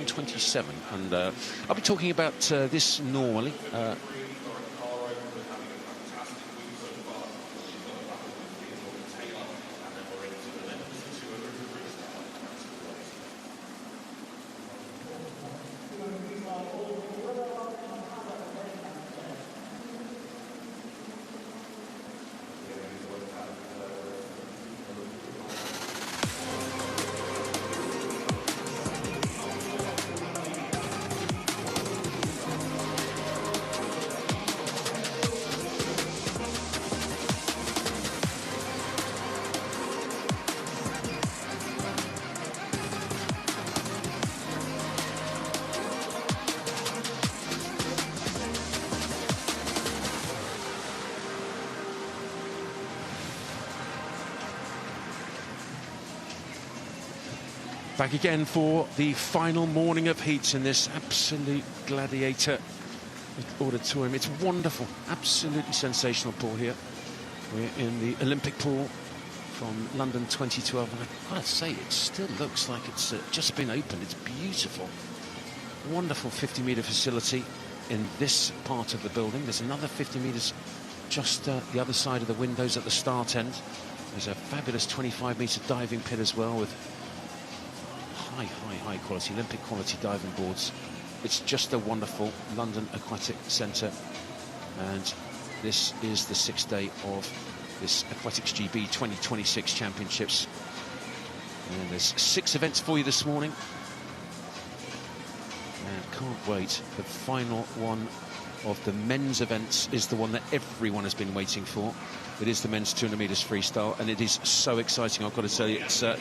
1:27, and I'll be talking about this normally. Back again for the final morning of heats in this absolute gladiator auditorium. It's wonderful, absolutely sensational pool here. We're in the Olympic pool from London 2012, and I've got to say, it still looks like it's just been opened. It's beautiful. Wonderful 50-metre facility in this part of the building. There's another 50 metres just the other side of the windows at the start end. There's a fabulous 25-metre diving pit as well, with high quality, Olympic quality diving boards. It's just a wonderful London Aquatics Centre, and this is the 6th day of this Aquatics GB 2026 Championships. And there's 6 events for you this morning, and can't wait. The final one of the men's events is the one that everyone has been waiting for. It is the men's 200 metres freestyle, and it is so exciting. I've got to tell you, it's I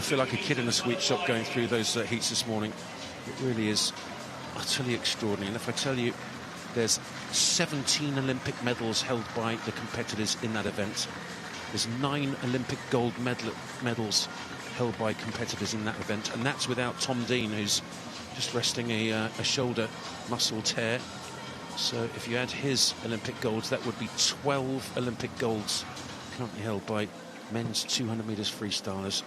feel like a kid in a sweet shop going through those heats this morning. It really is utterly extraordinary. And if I tell you, there's 17 Olympic medals held by the competitors in that event. There's 9 Olympic gold medals held by competitors in that event, and that's without Tom Dean, who's just resting a shoulder muscle tear. So if you add his Olympic golds, that would be 12 Olympic golds currently held by men's 200 metres freestylers.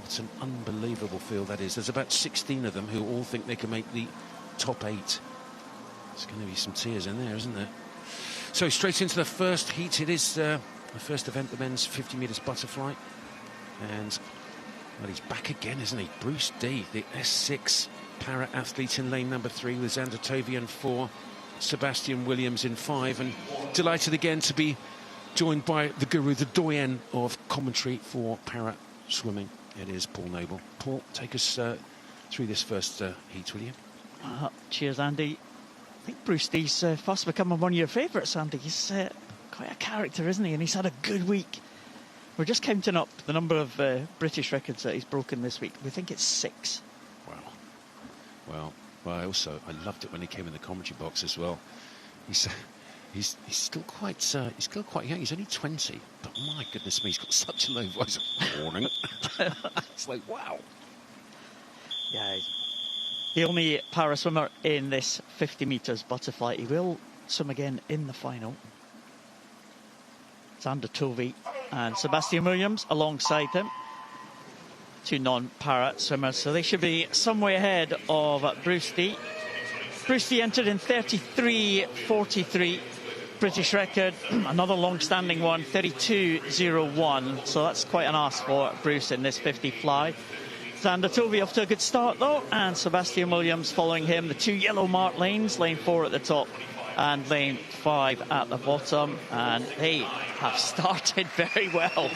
It's an unbelievable field that is. There's about 16 of them who all think they can make the top 8. There's going to be some tears in there, isn't there? So straight into the first heat. It is the first event, the men's 50 metres butterfly. And, well, he's back again, isn't he? Bruce D, the S6 para-athlete in lane number 3, with Xander Tovey in 4. Sebastian Williams in 5, and delighted again to be joined by the guru, the doyen of commentary for para swimming. It is Paul Noble. Paul, take us through this first heat, will you? Cheers, Andy. I think Bruce D's fast becoming one of your favourites, Andy. He's quite a character, isn't he? And he's had a good week. We're just counting up the number of British records that he's broken this week. We think it's 6. Wow. Well, I loved it when he came in the commentary box as well. He's still quite young. He's only 20, but my goodness me, he's got such a low voice. Warning. It's like, wow. Yeah, the only para swimmer in this 50 metres butterfly. He will swim again in the final. Xander Tovey and Sebastian Williams alongside him. 2 non-para swimmers, so they should be some way ahead of Bruce D. Bruce D entered in 33.43, British record, another long-standing one, 32.01, so that's quite an ask for Bruce in this 50 fly. Xander Tovey off to a good start though, and Sebastian Williams following him. The 2 yellow marked lanes, lane 4 at the top and lane 5 at the bottom, and they have started very well.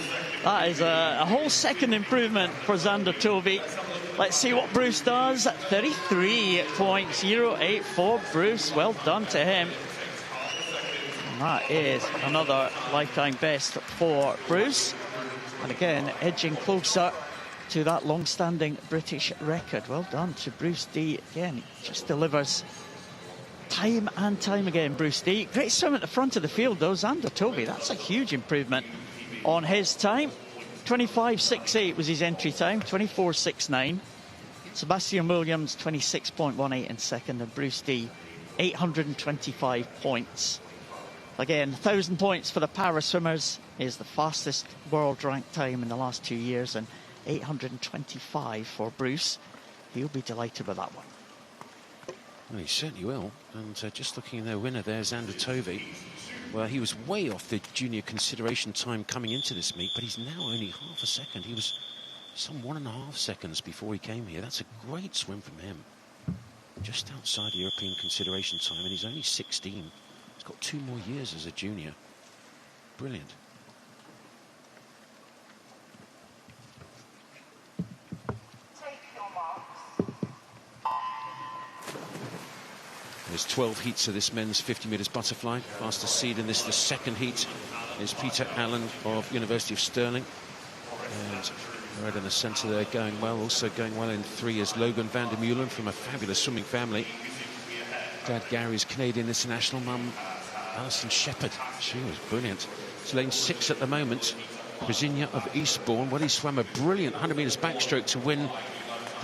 That is a whole second improvement for Xander Tovey. Let's see what Bruce does. 33.08 for Bruce. Well done to him. And that is another lifetime best for Bruce, and again edging closer to that long-standing British record. Well done to Bruce D. Again, he just delivers time and time again, Bruce D. Great swim at the front of the field though. Xander Tovey, that's a huge improvement on his time. 25.68 was his entry time, 24.69. Sebastian Williams 26.18 in second, and Bruce D 825 points. Again, 1,000 points for the para swimmers is the fastest world ranked time in the last 2 years, and 825 for Bruce. he'll be delighted with that one. Well, he certainly will. And just looking at their winner there, Xander Tovey. Well, he was way off the junior consideration time coming into this meet, but he's now only half a second. He was some 1.5 seconds before he came here. That's a great swim from him. Just outside the European consideration time, and he's only 16. He's got 2 more years as a junior. Brilliant. There's 12 heats of this men's 50 metres butterfly. Fastest seed in this, the second heat, is Peter Allen of University of Stirling. And right in the centre there, going well. Also going well in 3 is Logan van der Meulen from a fabulous swimming family. Dad Gary's Canadian international, mum Alison Shepherd. She was brilliant. It's lane 6 at the moment. Virginia of Eastbourne. Well, he swam a brilliant 100 metres backstroke to win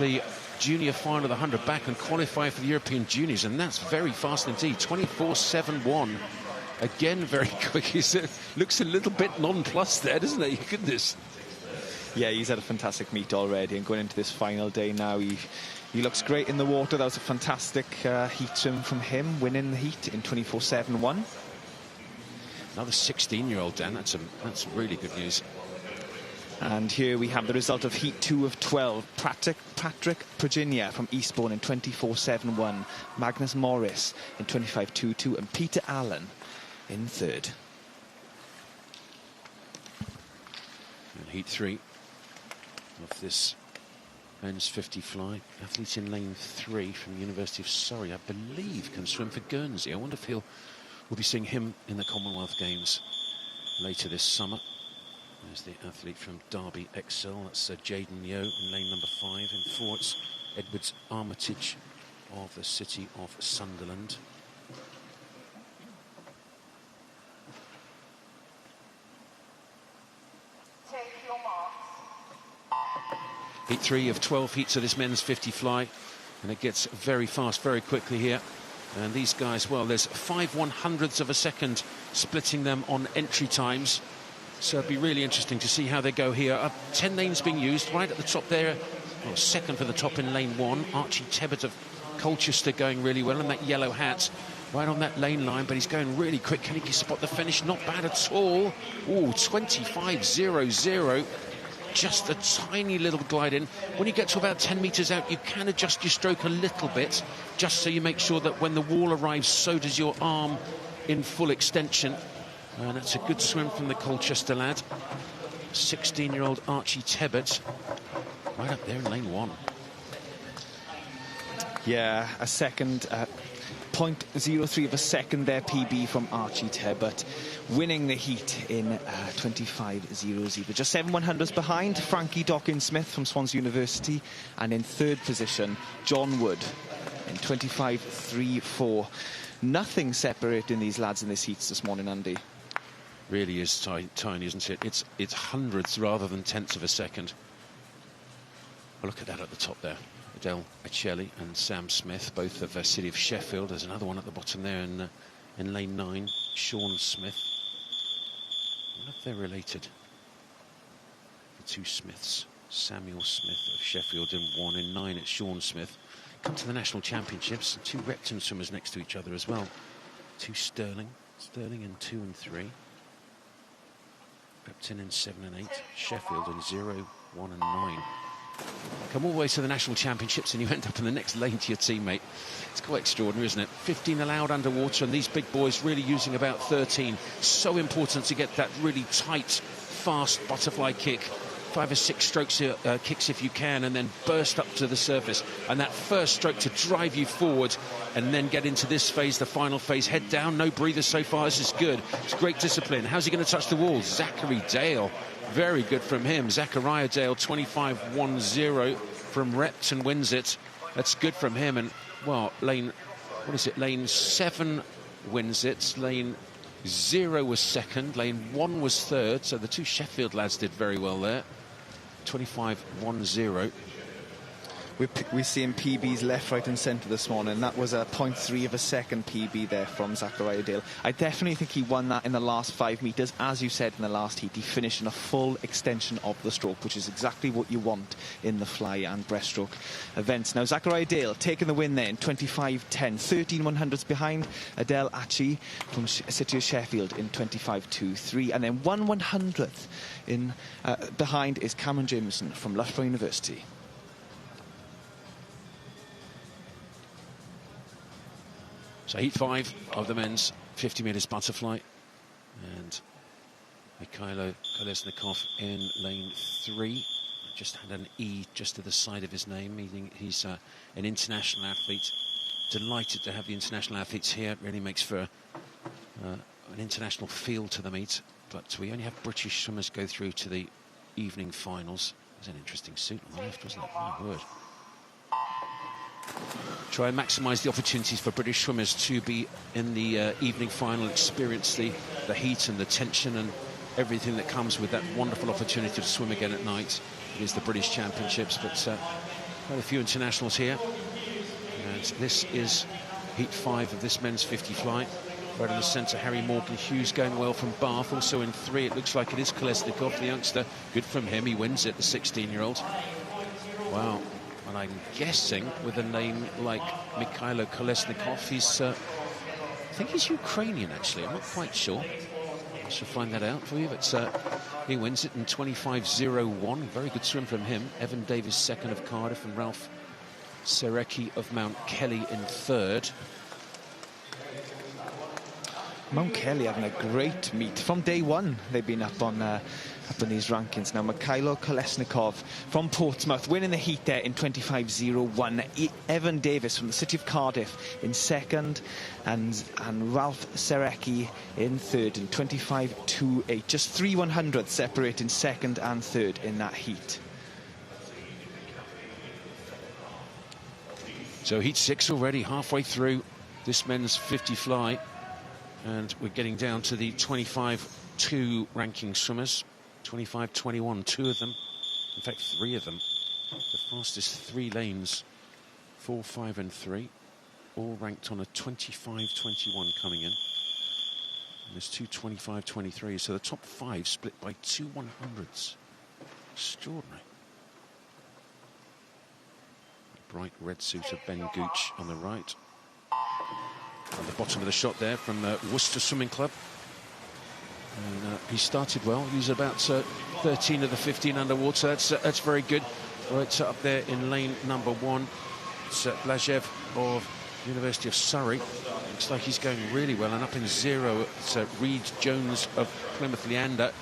the junior final of the 100 back and qualify for the European juniors, and that's very fast indeed. 24.71. Again, very quick. He looks a little bit nonplussed there, doesn't he? Goodness. Yeah, he's had a fantastic meet already, and going into this final day now, he looks great in the water. That was a fantastic heat swim from him, winning the heat in 24.71. Another 16-year-old, Dan. That's really good news. And here we have the result of Heat 2 of 12. Patrick Virginia from Eastbourne in 24.71. Magnus Morris in 25.22. And Peter Allen in 3rd. And Heat 3 of this men's 50 fly. Athlete in lane 3 from the University of Surrey, I believe, can swim for Guernsey. I wonder if we'll be seeing him in the Commonwealth Games later this summer. There's the athlete from Derby Excel. That's Jaden Yeo in lane number 5. In 4, it's Edwards Armitage of the city of Sunderland. Take your marks. Heat 3 of 12 heats of this men's 50 fly. And it gets very fast, very quickly here. And these guys, well, there's 5/100ths of a second splitting them on entry times. So it'd be really interesting to see how they go here. 10 lanes being used right at the top there. Well, second for the top in lane 1. Archie Tebbett of Colchester going really well in that yellow hat. Right on that lane line, but he's going really quick. Can he spot the finish? Not bad at all. Ooh, 25.00. Just a tiny little glide in. When you get to about 10 metres out, you can adjust your stroke a little bit, just so you make sure that when the wall arrives, so does your arm in full extension. And that's a good swim from the Colchester lad. 16-year-old Archie Tebbett. Right up there in lane 1. Yeah, a second, 0.03 of a second there, PB from Archie Tebbett, winning the heat in 25.00. Just 7/100ths behind Frankie Dockin-Smith from Swansea University, and in 3rd position, John Wood in 25.34. Nothing separating these lads in this heats this morning, Andy. Really is tiny, isn't it? It's hundredths rather than tenths of a second. Well, look at that at the top there. Adele Acelli and Sam Smith, both of the city of Sheffield. There's another one at the bottom there in lane 9, Sean Smith. I wonder if they're related. The 2 Smiths. Samuel Smith of Sheffield in 1. In 9, it's Sean Smith. Come to the national championships. 2 Repton swimmers next to each other as well. 2 Sterling in 2 and 3. Repton in 7 and 8. Sheffield in 0, 1 and 9. Come all the way to the national championships and you end up in the next lane to your teammate. It's quite extraordinary, isn't it? 15 allowed underwater, and these big boys really using about 13. So important to get that really tight, fast butterfly kick. 5 or 6 strokes kicks if you can, and then burst up to the surface. And that first stroke to drive you forward, and then get into this phase, the final phase. Head down, no breathers so far. This is good. It's great discipline. How's he going to touch the wall? Zachary Dale. Very good from him. Zachariah Dale, 25.10 from Repton wins it. That's good from him. And, well, lane 7 wins it. Lane 0 was second. Lane 1 was third. So the 2 Sheffield lads did very well there. 25.10. we're seeing PBs left, right and centre this morning. That was a 0.3 of a second PB there from Zachariah Dale. I definitely think he won that in the last 5 metres. As you said in the last heat, he finished in a full extension of the stroke, which is exactly what you want in the fly and breaststroke events. Now, Zachariah Dale taking the win there in 25.10, 13 100s behind Adele Achi from City of Sheffield in 25.23, and then 1 100th in behind is Cameron Jameson from Loughborough University. So heat 5 of the men's 50 metres butterfly, and Mikhailo Kolesnikov in lane 3. Just had an E just to the side of his name, meaning he's an international athlete. Delighted to have the international athletes here. It really makes for an international feel to the meet. But we only have British swimmers go through to the evening finals. There's an interesting suit on the left, wasn't it? My word. Try and maximise the opportunities for British swimmers to be in the evening final, experience the heat and the tension and everything that comes with that wonderful opportunity to swim again at night. It is the British Championships, but quite a few internationals here. And this is heat 5 of this men's 50 fly. Right in the centre, Harry Morgan Hughes going well from Bath. Also in 3, it looks like it is Kolesnikov, the youngster. Good from him, he wins it, the 16-year-old. Wow. And I'm guessing with a name like Mikhailo Kolesnikov, he's, I think he's Ukrainian actually, I'm not quite sure. I shall find that out for you, but he wins it in 25.01. Very good swim from him. Evan Davis second of Cardiff and Ralph Serecki of Mount Kelly in 3rd. Mount Kelly having a great meet. From day one, they've been up on these rankings. Now, Mikhailo Kolesnikov from Portsmouth winning the heat there in 25.01. Evan Davis from the City of Cardiff in 2nd, and Ralph Serecki in 3rd in 25.28. Just 3 100ths separating 2nd and 3rd in that heat. So heat 6 already, halfway through this men's 50 fly. And we're getting down to the 25.2 ranking swimmers. 25.21, 2 of them, in fact 3 of them. The fastest 3 lanes, 4, 5 and 3, all ranked on a 25.21 coming in. And there's 2 25.23, so the top 5 split by 2 100ths. Extraordinary. Bright red suit of Ben Gooch on the right. On the bottom of the shot there from Worcester Swimming Club. And he started well. He was about 13 of the 15 underwater. That's very good. Right up there in lane number 1. It's Blažev of University of Surrey. Looks like he's going really well. And up in 0, it's Reed Jones of Plymouth Leander.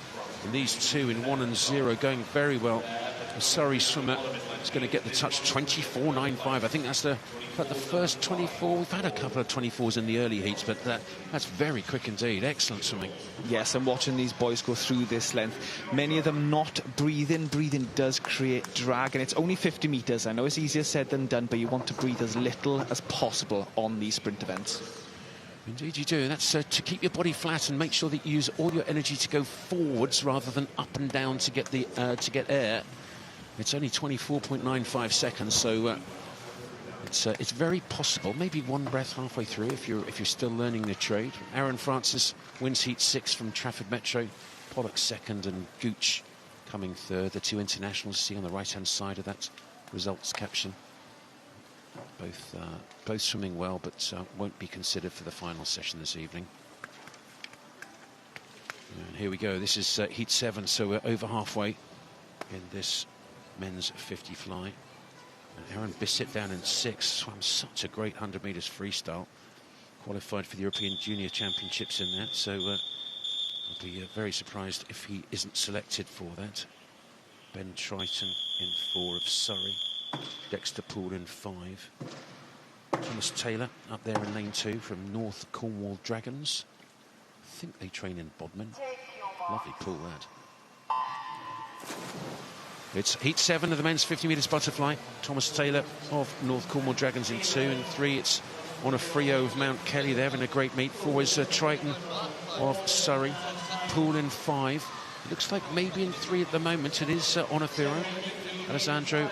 And these two in 1 and 0 going very well. The Surrey swimmer is going to get the touch 24.95. I think that's the first 24. We've had a couple of 24s in the early heats, but that's very quick indeed. Excellent swimming. Yes, and watching these boys go through this length, many of them not breathing. Breathing does create drag, and it's only 50 metres. I know it's easier said than done, but you want to breathe as little as possible on these sprint events. Indeed you do. That's to keep your body flat and make sure that you use all your energy to go forwards rather than up and down to get the to get air. It's only 24.95 seconds, so it's very possible. Maybe one breath halfway through if you're still learning the trade. Aaron Francis wins heat 6 from Trafford Metro. Pollock 2nd and Gooch coming 3rd. The 2 internationals see on the right-hand side of that results caption. Both swimming well, but won't be considered for the final session this evening. And here we go. This is heat 7, so we're over halfway in this men's 50 fly. And Aaron Bissett down in 6th, swam such a great 100 metres freestyle. Qualified for the European Junior Championships in that, so I'll be very surprised if he isn't selected for that. Ben Triton in 4 of Surrey. Dexter Poole in 5. Thomas Taylor up there in lane 2 from North Cornwall Dragons. I think they train in Bodmin. Lovely pool, that. It's heat 7 of the men's 50 metres butterfly. Thomas Taylor of North Cornwall Dragons in 2. And 3, it's Onofrio of Mount Kelly. They're having a great meet. 4 is Triton of Surrey. Poole in 5. It looks like maybe in 3 at the moment. It is Onofrio. Alessandro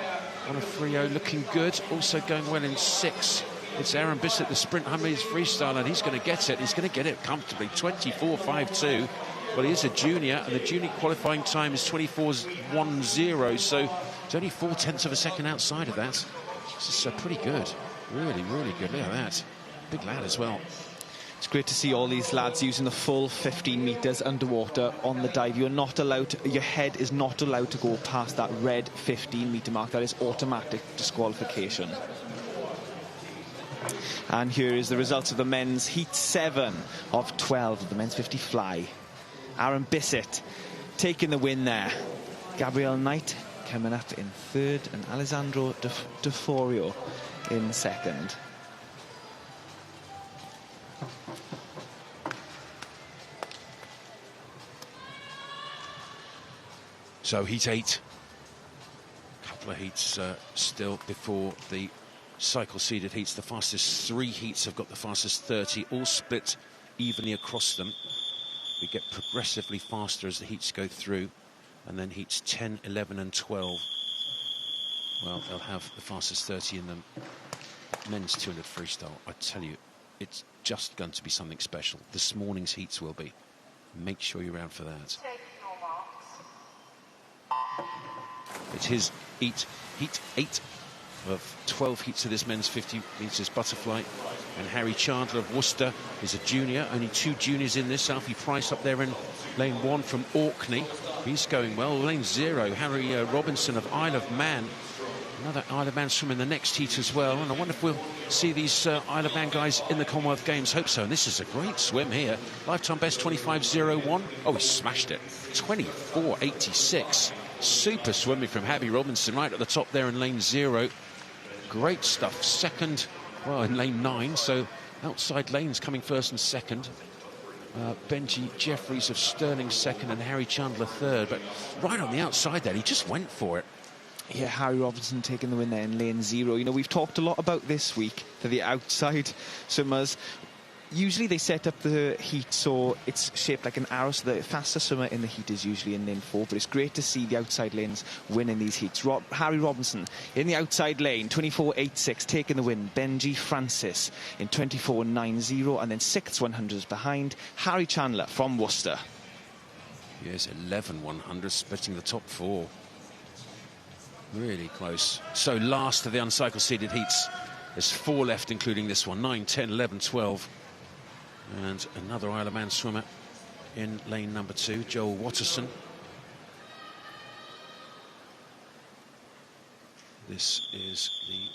Onofrio looking good, also going well in 6. It's Aaron Bissett, the sprint 100 metres freestyle, and he's going to get it. He's going to get it comfortably, 24.52. Well, he is a junior, and the junior qualifying time is 24.10, so it's only 0.4 of a second outside of that. This is pretty good. Really, really good. Look at that. Big lad as well. It's great to see all these lads using the full 15 metres underwater on the dive. You're not allowed to, your head is not allowed to go past that red 15-metre mark. That is automatic disqualification. And here is the results of the men's heat 7 of 12 of the men's 50 fly. Aaron Bissett taking the win there. Gabriel Knight coming up in 3rd, and Alessandro De Forio in 2nd. So heat 8. A couple of heats still before the cycle seeded heats. The fastest 3 heats have got the fastest 30, all split evenly across them. We get progressively faster as the heats go through, and then heats 10, 11 and 12, well, they'll have the fastest 30 in them. Men's 200 freestyle, I tell you, it's just going to be something special. This morning's heats will be. Make sure you're around for that. Take your marks. It's his heat 8 of 12 heats of this men's 50 metres butterfly. And Harry Chandler of Worcester is a junior. Only 2 juniors in this. Alfie Price up there in lane 1 from Orkney. He's going well. Lane 0, Harry Robinson of Isle of Man. Another Isle of Man swim in the next heat as well. And I wonder if we'll see these Isle of Man guys in the Commonwealth Games. Hope so. And this is a great swim here. Lifetime best 25.01. Oh, he smashed it. 24.86. Super swimming from Harry Robinson right at the top there in lane 0. Great stuff. 2nd, well, in lane 9. So outside lanes coming 1st and 2nd. Benji Jeffries of Stirling 2nd and Harry Chandler 3rd. But right on the outside there, he just went for it. Yeah, Harry Robinson taking the win there in lane 0. You know, we've talked a lot about this week for the outside swimmers. Usually they set up the heat so it's shaped like an arrow, so the fastest swimmer in the heat is usually in lane 4, but it's great to see the outside lanes winning these heats. Harry Robinson in the outside lane, 24.86, taking the win. Benji Francis in 24.90, and then 6th 100s behind Harry Chandler from Worcester. Yes, 11 100s, splitting the top 4. Really close. So last of the uncycle seeded heats. There's 4 left, including this one. 9, 10, 11, 12. And another Isle of Man swimmer in lane number 2, Joel Watterson. This is the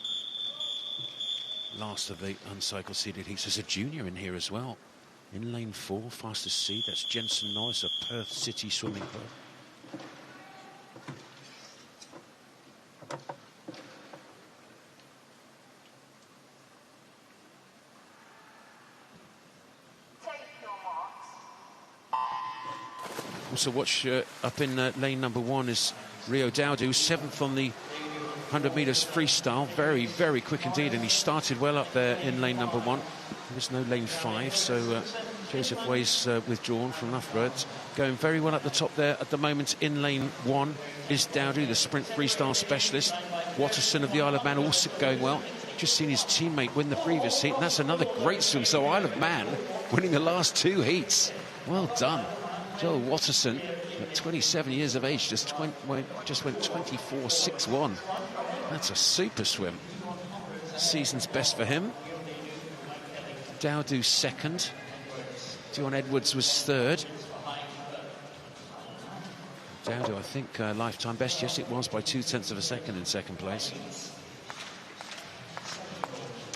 last of the uncycle seeded heats. There's a junior in here as well. In lane 4, fastest seed, that's Jensen Norris of Perth City Swimming Club. Also watch up in lane number 1 is Rio Dowdu, 7th on the 100 metres freestyle. Very, very quick indeed, and he started well up there in lane number 1. There's no lane 5, so Joseph Way's withdrawn from Loughborough. Going very well at the top there at the moment in lane 1 is Dowdu, the sprint freestyle specialist. Watterson of the Isle of Man also going well. Just seen his teammate win the previous heat, and that's another great swim. So Isle of Man winning the last 2 heats. Well done. Joel Watterson, at 27 years of age, just went 24.61. That's a super swim. Season's best for him. Dowdu 2nd. Dion Edwards was 3rd. Dowdu, I think, lifetime best. Yes, it was by 0.2 of a second in 2nd place.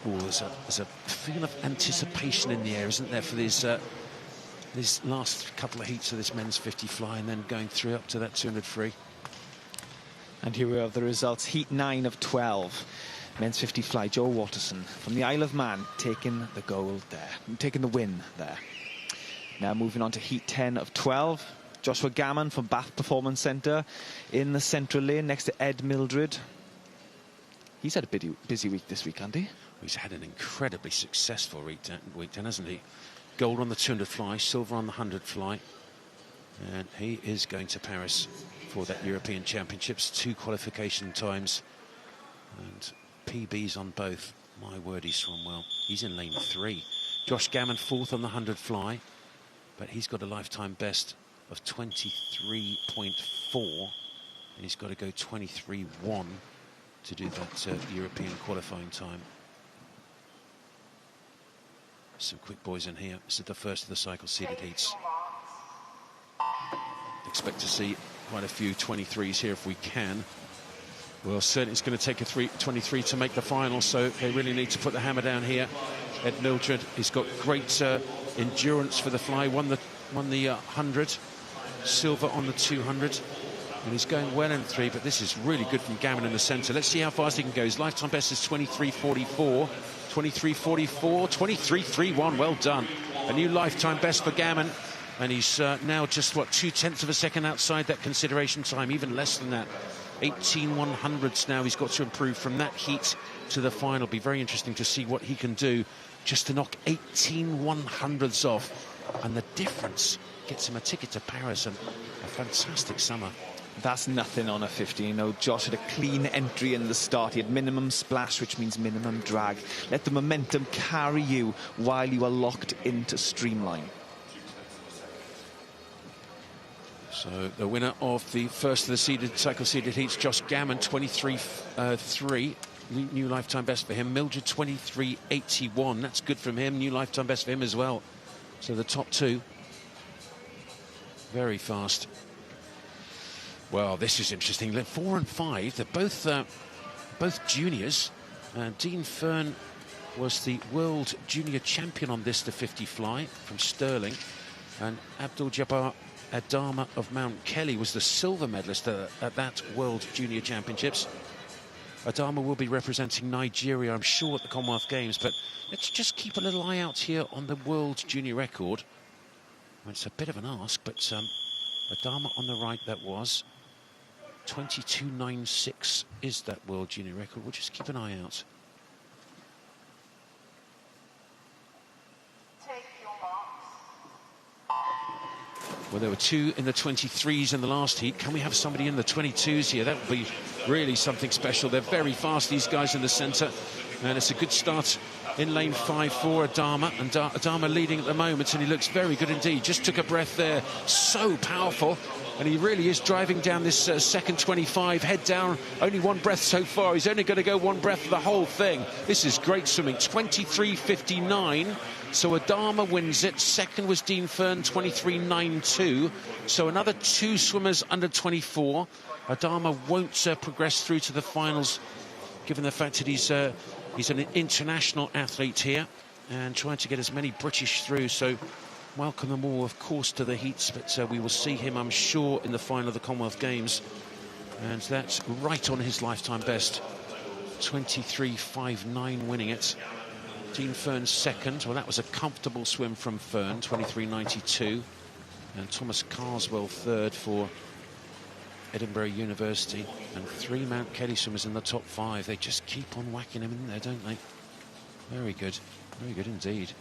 Oh, there's a feel of anticipation in the air, isn't there, for these last couple of heats of this men's 50 fly, and then going through up to that 200 free. And here we have the results. Heat 9 of 12. Men's 50 fly, Joe Watterson from the Isle of Man taking the gold there, taking the win there. Now moving on to Heat 10 of 12. Joshua Gammon from Bath Performance Centre in the central lane next to Ed Mildred. He's had a busy week this week, hasn't he? He's had an incredibly successful week, hasn't he? Gold on the 200 fly, silver on the 100 fly. And he is going to Paris for that European Championships. 2 qualification times And PBs on both. My word, he's swum well. He's in lane 3. Josh Gammon 4th on the 100 fly, but he's got a lifetime best of 23.4, and he's got to go 23.1 to do that European qualifying time. Some quick boys in here. This is the first of the cycle seeded heats. Expect to see quite a few 23s here if we can. Well, certainly it's going to take a 23 to make the final, so they really need to put the hammer down here. Ed Mildred, he's got great endurance for the fly, won the 100, silver on the 200, and he's going well in 3, but this is really good from Gammon in the centre. Let's see how fast he can go. His lifetime best is 23.44, 23.44, 23.31, well done. A new lifetime best for Gammon, and he's now just, what, 0.2 of a second outside that consideration time, even less than that. 18/100ths now he's got to improve from that heat to the final. Be very interesting to see what he can do just to knock 18/100ths off, and the difference gets him a ticket to Paris and a fantastic summer. That's nothing on a 50. You know, Josh had a clean entry in the start. He had minimum splash, which means minimum drag. Let the momentum carry you while you are locked into streamline. So the winner of the first of the cycle seeded heats, Josh Gammon, 23.3, new lifetime best for him. Mildred, 23.81. That's good from him. New lifetime best for him as well. So the top two, very fast. Well, this is interesting. They're 4 and 5. They're both juniors. Dean Fern was the world junior champion on this, the 50 fly from Stirling, and Abdul Jabbar Adama of Mount Kelly was the silver medalist at that World Junior Championships. Adama will be representing Nigeria, I'm sure, at the Commonwealth Games, but let's just keep a little eye out here on the World Junior record. Well, it's a bit of an ask, but Adama on the right, that was 22.96 is that World Junior record. We'll just keep an eye out. Well, there were 2 in the 23s in the last heat. Can we have somebody in the 22s here? That would be really something special. They're very fast, these guys in the centre. And it's a good start in lane 5 for Adama. And Adama leading at the moment, and he looks very good indeed. Just took a breath there. So powerful. And he really is driving down this second 25, head down. Only one breath so far. He's only going to go one breath for the whole thing. This is great swimming. 23.59. So Adama wins it. Second was Dean Fern, 23.92. So another 2 swimmers under 24. Adama won't progress through to the finals, given the fact that he's an international athlete here and trying to get as many British through. So welcome them all, of course, to the heats, but we will see him, I'm sure, in the final of the Commonwealth Games. And that's right on his lifetime best. 23.59 winning it. Dean Fern second. Well, that was a comfortable swim from Fern, 23.92. And Thomas Carswell third for Edinburgh University. And 3 Mount Kelly swimmers in the top 5. They just keep on whacking him in there, don't they? Very good. Very good indeed.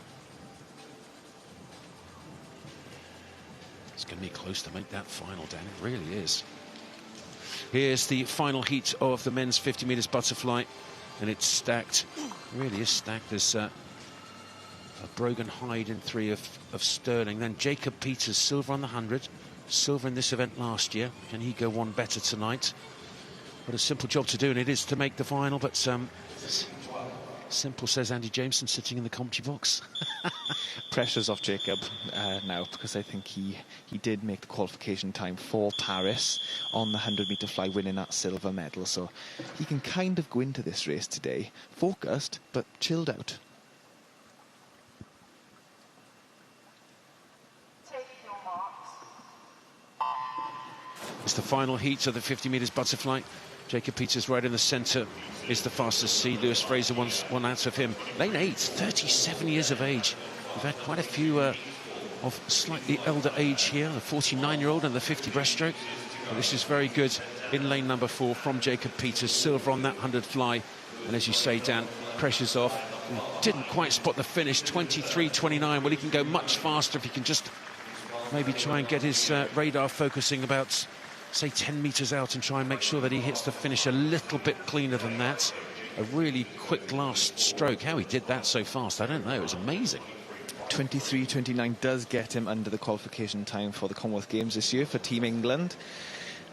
It's going to be close to make that final, Dan. It really is. Here's the final heat of the men's 50 metres butterfly. And it's stacked. It really is stacked. There's a Brogan Hyde in 3 of Stirling. Then Jacob Peters, silver on the 100. Silver in this event last year. Can he go one better tonight? What a simple job to do, and it is to make the final. But simple, says Andy Jameson, sitting in the commentary box. Pressure's off Jacob now, because I think he did make the qualification time for Paris on the 100-metre fly, winning that silver medal. So he can kind of go into this race today focused but chilled out. It's the final heat of the 50 metres butterfly. Jacob Peters right in the centre is the fastest seed. Lewis Fraser one out of him. Lane 8, 37 years of age. We've had quite a few of slightly elder age here. The 49-year-old and the 50 breaststroke. But this is very good in lane number 4 from Jacob Peters. Silver on that 100 fly. And as you say, Dan, pressure's off. Didn't quite spot the finish. 23.29. Well, he can go much faster if he can just maybe try and get his radar focusing about say 10 metres out and try and make sure that he hits the finish a little bit cleaner than that. A really quick last stroke. How he did that so fast, I don't know. It was amazing. 23:29 does get him under the qualification time for the Commonwealth Games this year for Team England.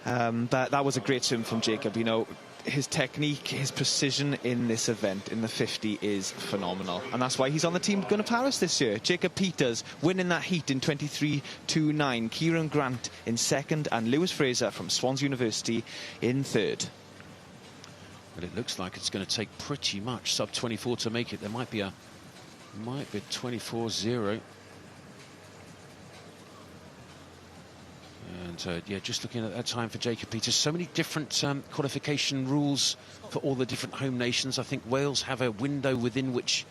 That was a great swim from Jacob. You know, his technique, his precision in this event, in the 50, is phenomenal. And that's why he's on the team going to Paris this year. Jacob Peters winning that heat in 23:29. Kieran Grant in second, and Lewis Fraser from Swans University in third. But it looks like it's going to take pretty much sub 24 to make it. There might be a 24.0. And yeah, just looking at that time for Jacob Peters, so many different qualification rules for all the different home nations. I think Wales have a window within which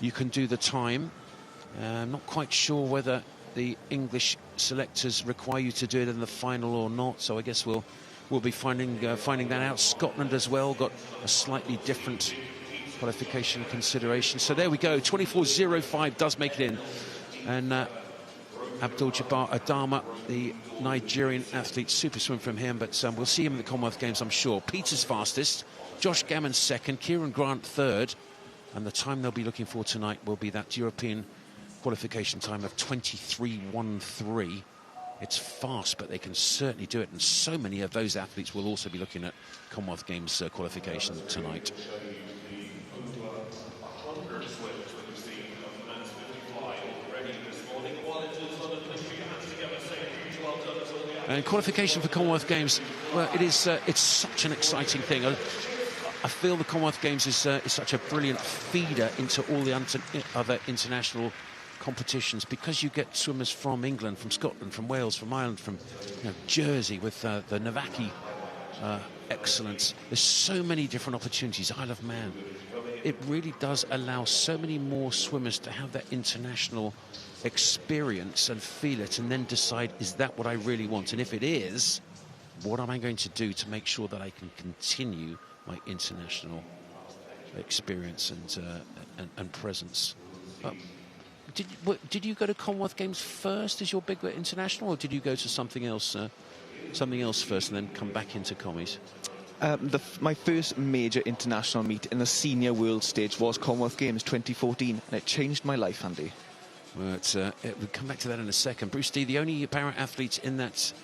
you can do the time. I'm not quite sure whether the English selectors require you to do it in the final or not, so I guess we'll be finding that out. Scotland as well got a slightly different qualification consideration. So there we go, 24.05 does make it in. And Abdul Jabbar Adama, the Nigerian athlete, super swim from him, but we'll see him in the Commonwealth Games, I'm sure. Peters fastest, Josh Gammon second, Kieran Grant third, and the time they'll be looking for tonight will be that European qualification time of 23:13. It's fast, but they can certainly do it, and so many of those athletes will also be looking at Commonwealth Games qualification tonight. And qualification for Commonwealth Games, well, it's such an exciting thing. I feel the Commonwealth Games is such a brilliant feeder into all the other international competitions, because you get swimmers from England, from Scotland, from Wales, from Ireland, from Jersey with the Navaki excellence. There's so many different opportunities. Isle of Man. It really does allow so many more swimmers to have that international experience and feel it, and then decide, is that what I really want? And if it is, what am I going to do to make sure that I can continue my international experience and presence? Did you go to Commonwealth Games first as your big international, or did you go to something else first and then come back into commies? My first major international meet in the senior world stage was Commonwealth Games 2014, and it changed my life, Andy. Well, we'll come back to that in a second. Bruce D, the only apparent athlete in that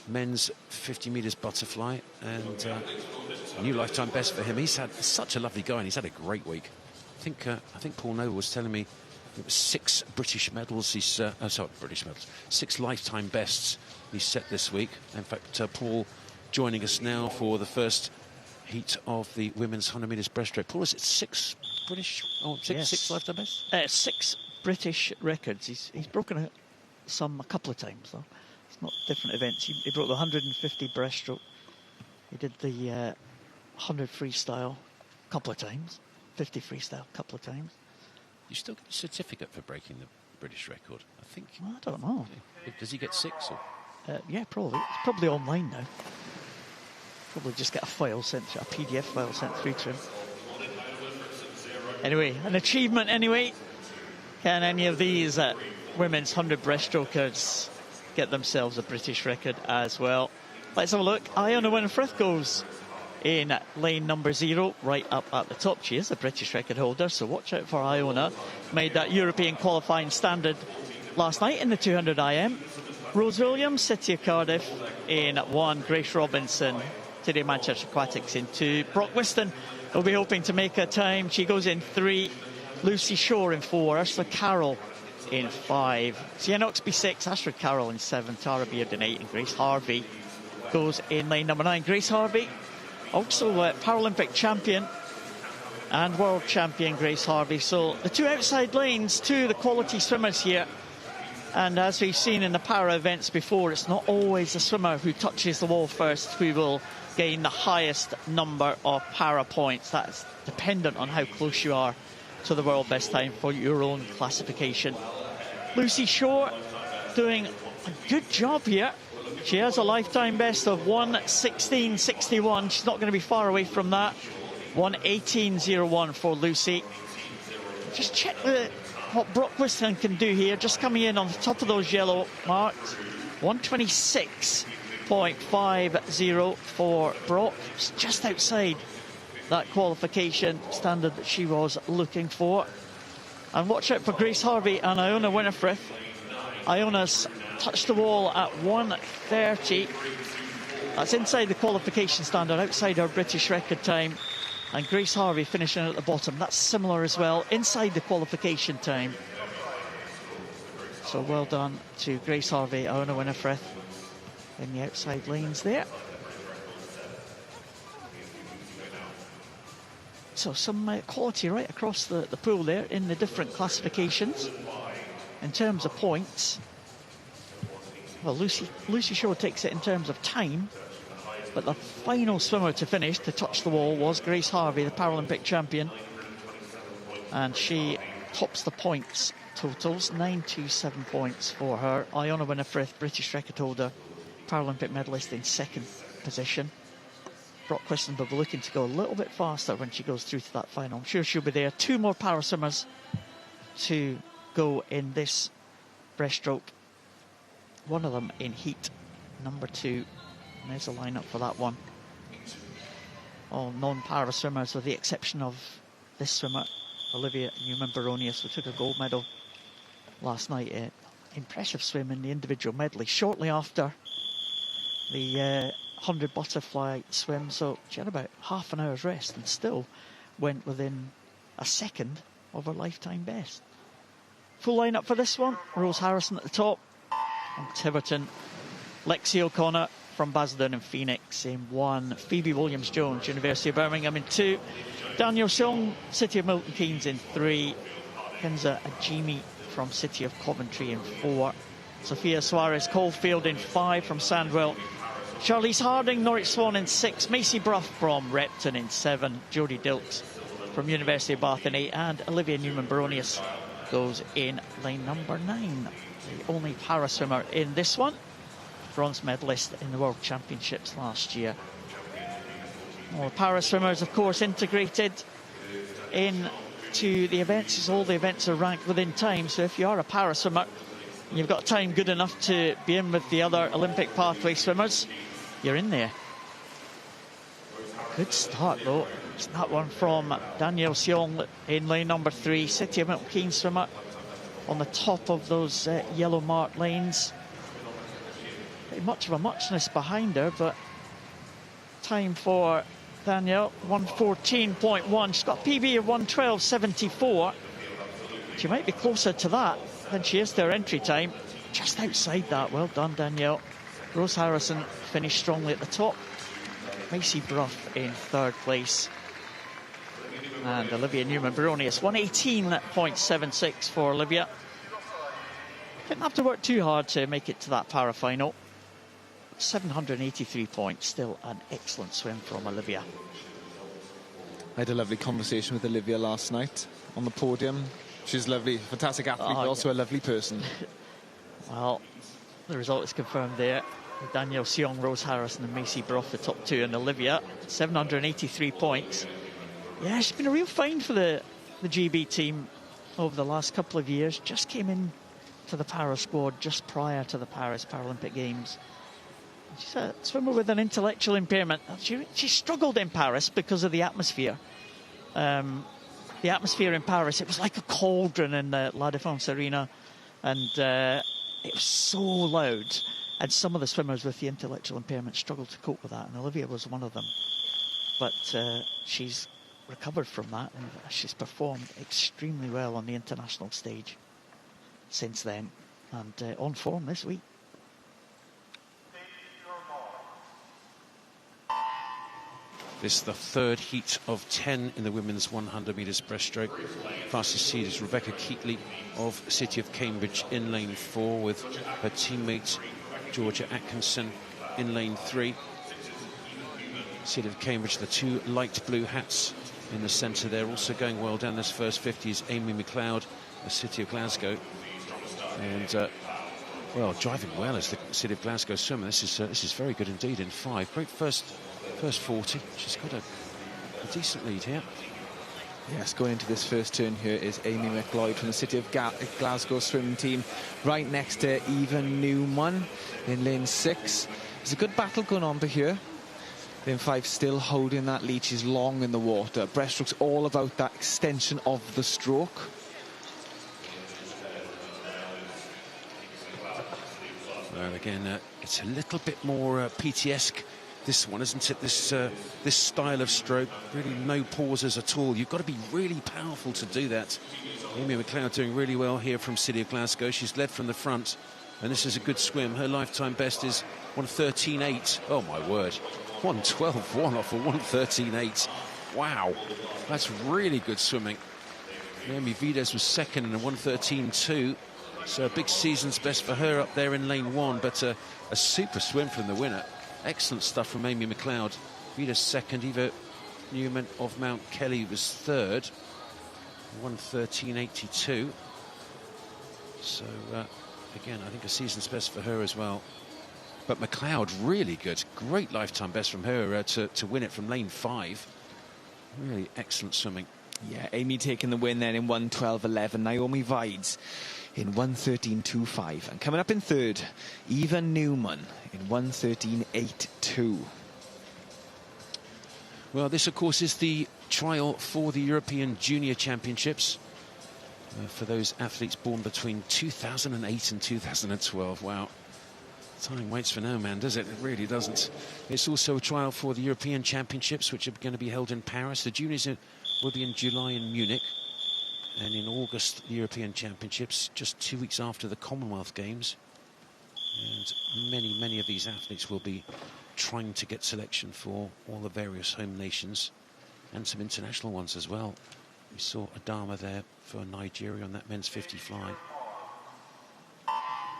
men's 50 metres butterfly, and new lifetime best for him. He's had such a lovely guy, and he's had a great week. I think Paul Noble was telling me it was 6 British medals. 6 lifetime bests he set this week. In fact, Paul joining us now for the first heat of the women's 100 metres breaststroke. Paul, is it 6 British? Oh, yes. 6 lifetime bests? 6 British records. He's broken a couple of times, though. It's not different events. He broke the 150 breaststroke. He did the 100 freestyle a couple of times. 50 freestyle a couple of times. You still get a certificate for breaking the British record, I think. Well, I don't know. Does he get 6? Or? Yeah, probably. It's probably online now. Probably just get a PDF file sent through to him. Anyway, an achievement anyway. Can any of these women's 100 breaststrokers get themselves a British record as well? Let's have a look. Iona Winfrith goes in lane number 0, right up at the top. She is a British record holder, so watch out for Iona. Made that European qualifying standard last night in the 200 IM. Rose Williams, City of Cardiff in 1. Grace Robinson, today Manchester Aquatics in 2. Brock Whiston will be hoping to make a time. She goes in 3. Lucy Shaw in 4. Ursula Carroll in 5. Sienna Oxby 6. Astrid Carroll in 7. Tara Beard in 8. And Grace Harvey goes in lane number 9. Grace Harvey, also Paralympic champion and world champion Grace Harvey. So the 2 outside lanes, 2 the quality swimmers here. And as we've seen in the para events before, it's not always the swimmer who touches the wall first who will gain the highest number of para points. That's dependent on how close you are to the world best time for your own classification. Lucy Shaw doing a good job here. She has a lifetime best of 1:16.61. She's not going to be far away from that. 1:18.01 for Lucy. Just check what Brock Whiston can do here. Just coming in on the top of those yellow marks. 1:26 1:50 for Brock. It's just outside that qualification standard that she was looking for. And watch out for Grace Harvey and Iona Winifred. Iona's touched the wall at 1:30. That's inside the qualification standard, outside her British record time. And Grace Harvey finishing at the bottom. That's similar as well, inside the qualification time. So well done to Grace Harvey, Iona Winifred in the outside lanes there. So some quality right across the pool there in the different classifications. In terms of points, well, Lucy Shaw takes it in terms of time, but the final swimmer to finish, to touch the wall, was Grace Harvey, the Paralympic champion. And she tops the points totals, 927 points for her. Iona Winifred, British record holder, Paralympic medalist, in second position. Brock Queston will be looking to go a little bit faster when she goes through to that final. I'm sure she'll be there. Two more para swimmers to go in this breaststroke. One of them in heat number 2. And there's a lineup for that one. All non-para swimmers, with the exception of this swimmer, Olivia Newman-Baronius, who took a gold medal last night. Impressive swim in the individual medley shortly after the 100 butterfly swim, so she had about half an hour's rest and still went within a second of her lifetime best. Full lineup for this one: Rose Harrison at the top from Tiverton, Lexi O'Connor from Basildon and Phoenix in 1, Phoebe Williams-Jones, University of Birmingham in 2, Daniel Seong, City of Milton Keynes in 3, Kenza Ajimi from City of Coventry in 4, Sophia Suarez Caulfield in 5 from Sandwell, Charlize Harding, Norwich Swan in 6, Macy Brough from Repton in 7, Jodie Dilks from University of Bath in 8, and Olivia Newman-Baronius goes in lane number 9. The only para swimmer in this one, bronze medalist in the World Championships last year. All the para swimmers, of course, integrated into the events, as all the events are ranked within time. So if you are a para swimmer and you've got time good enough to be in with the other Olympic pathway swimmers, you're in there. Good start, though. It's that one from Danielle Seong in lane number 3, City of Milton Keynes swimmer on the top of those yellow marked lanes. Pretty much of a muchness behind her, but time for Danielle, 1:14.1. She's got a PB of 1:12.74. She might be closer to that than she is to her entry time. Just outside that. Well done, Danielle. Rose Harrison finished strongly at the top. Macy Brough in 3rd place. And Olivia Newman-Baronius, 1:18.76 for Olivia. Didn't have to work too hard to make it to that para final. 783 points, still an excellent swim from Olivia. I had a lovely conversation with Olivia last night on the podium. She's lovely, fantastic athlete, but also a lovely person. Well, the result is confirmed there. Danielle Seong, Rose Harrison and Macy Brough, the top 2, and Olivia, 783 points. Yeah, she's been a real find for the GB team over the last couple of years. Just came in to the para squad just prior to the Paris Paralympic Games. She's a swimmer with an intellectual impairment. She struggled in Paris because of the atmosphere. The atmosphere in Paris, it was like a cauldron in the La Défense Arena, and it was so loud. And some of the swimmers with the intellectual impairment struggled to cope with that, and Olivia was one of them. But she's recovered from that, and she's performed extremely well on the international stage since then, and on form this week. This is the 3rd heat of 10 in the women's 100 metres breaststroke. Fastest seed is Rebecca Keatley of City of Cambridge in lane 4, with her teammate Georgia Atkinson in lane 3. City of Cambridge, the 2 light blue hats in the centre there. Also going well down this first 50 is Amy McLeod, the City of Glasgow. And, well, driving well as the City of Glasgow swimmer. This is very good indeed in 5. Great first 40. She's got a decent lead here. Yes, going into this first turn here is Amy McLeod from the City of Glasgow swimming team, right next to Eva Newman in lane 6. There's a good battle going on here. Lane 5 still holding that lead. She's long in the water. Breaststroke's all about that extension of the stroke. Well, again, it's a little bit more PT-esque, this one, isn't it? This style of stroke, really no pauses at all. You've got to be really powerful to do that. Amy McLeod doing really well here from City of Glasgow. She's led from the front, and this is a good swim. Her lifetime best is 1:13.8. Oh, my word. 1:12.1 off a 1:13.8. Wow, that's really good swimming. Naomi Vides was second in a 1:13.2. So a big season's best for her up there in lane 1, but a super swim from the winner. Excellent stuff from Amy McLeod. Vides second. Eva Newman of Mount Kelly was third. 1:13.82. So again, I think a season's best for her as well. But McLeod really good. Great lifetime best from her to win it from lane 5. Really excellent swimming. Yeah, Amy taking the win then in 1:12.11. Naomi Vides in 1:13.25. And coming up in third, Eva Newman in 1:13.82. Well, this, of course, is the trial for the European Junior Championships. For those athletes born between 2008 and 2012. Wow. Time waits for no man, does it? It really doesn't. It's also a trial for the European Championships, which are going to be held in Paris. The juniors will be in July in Munich. And in August, the European Championships, just 2 weeks after the Commonwealth Games. And many of these athletes will be trying to get selection for all the various home nations and some international ones as well. We saw Adama there for Nigeria on that men's 50 fly.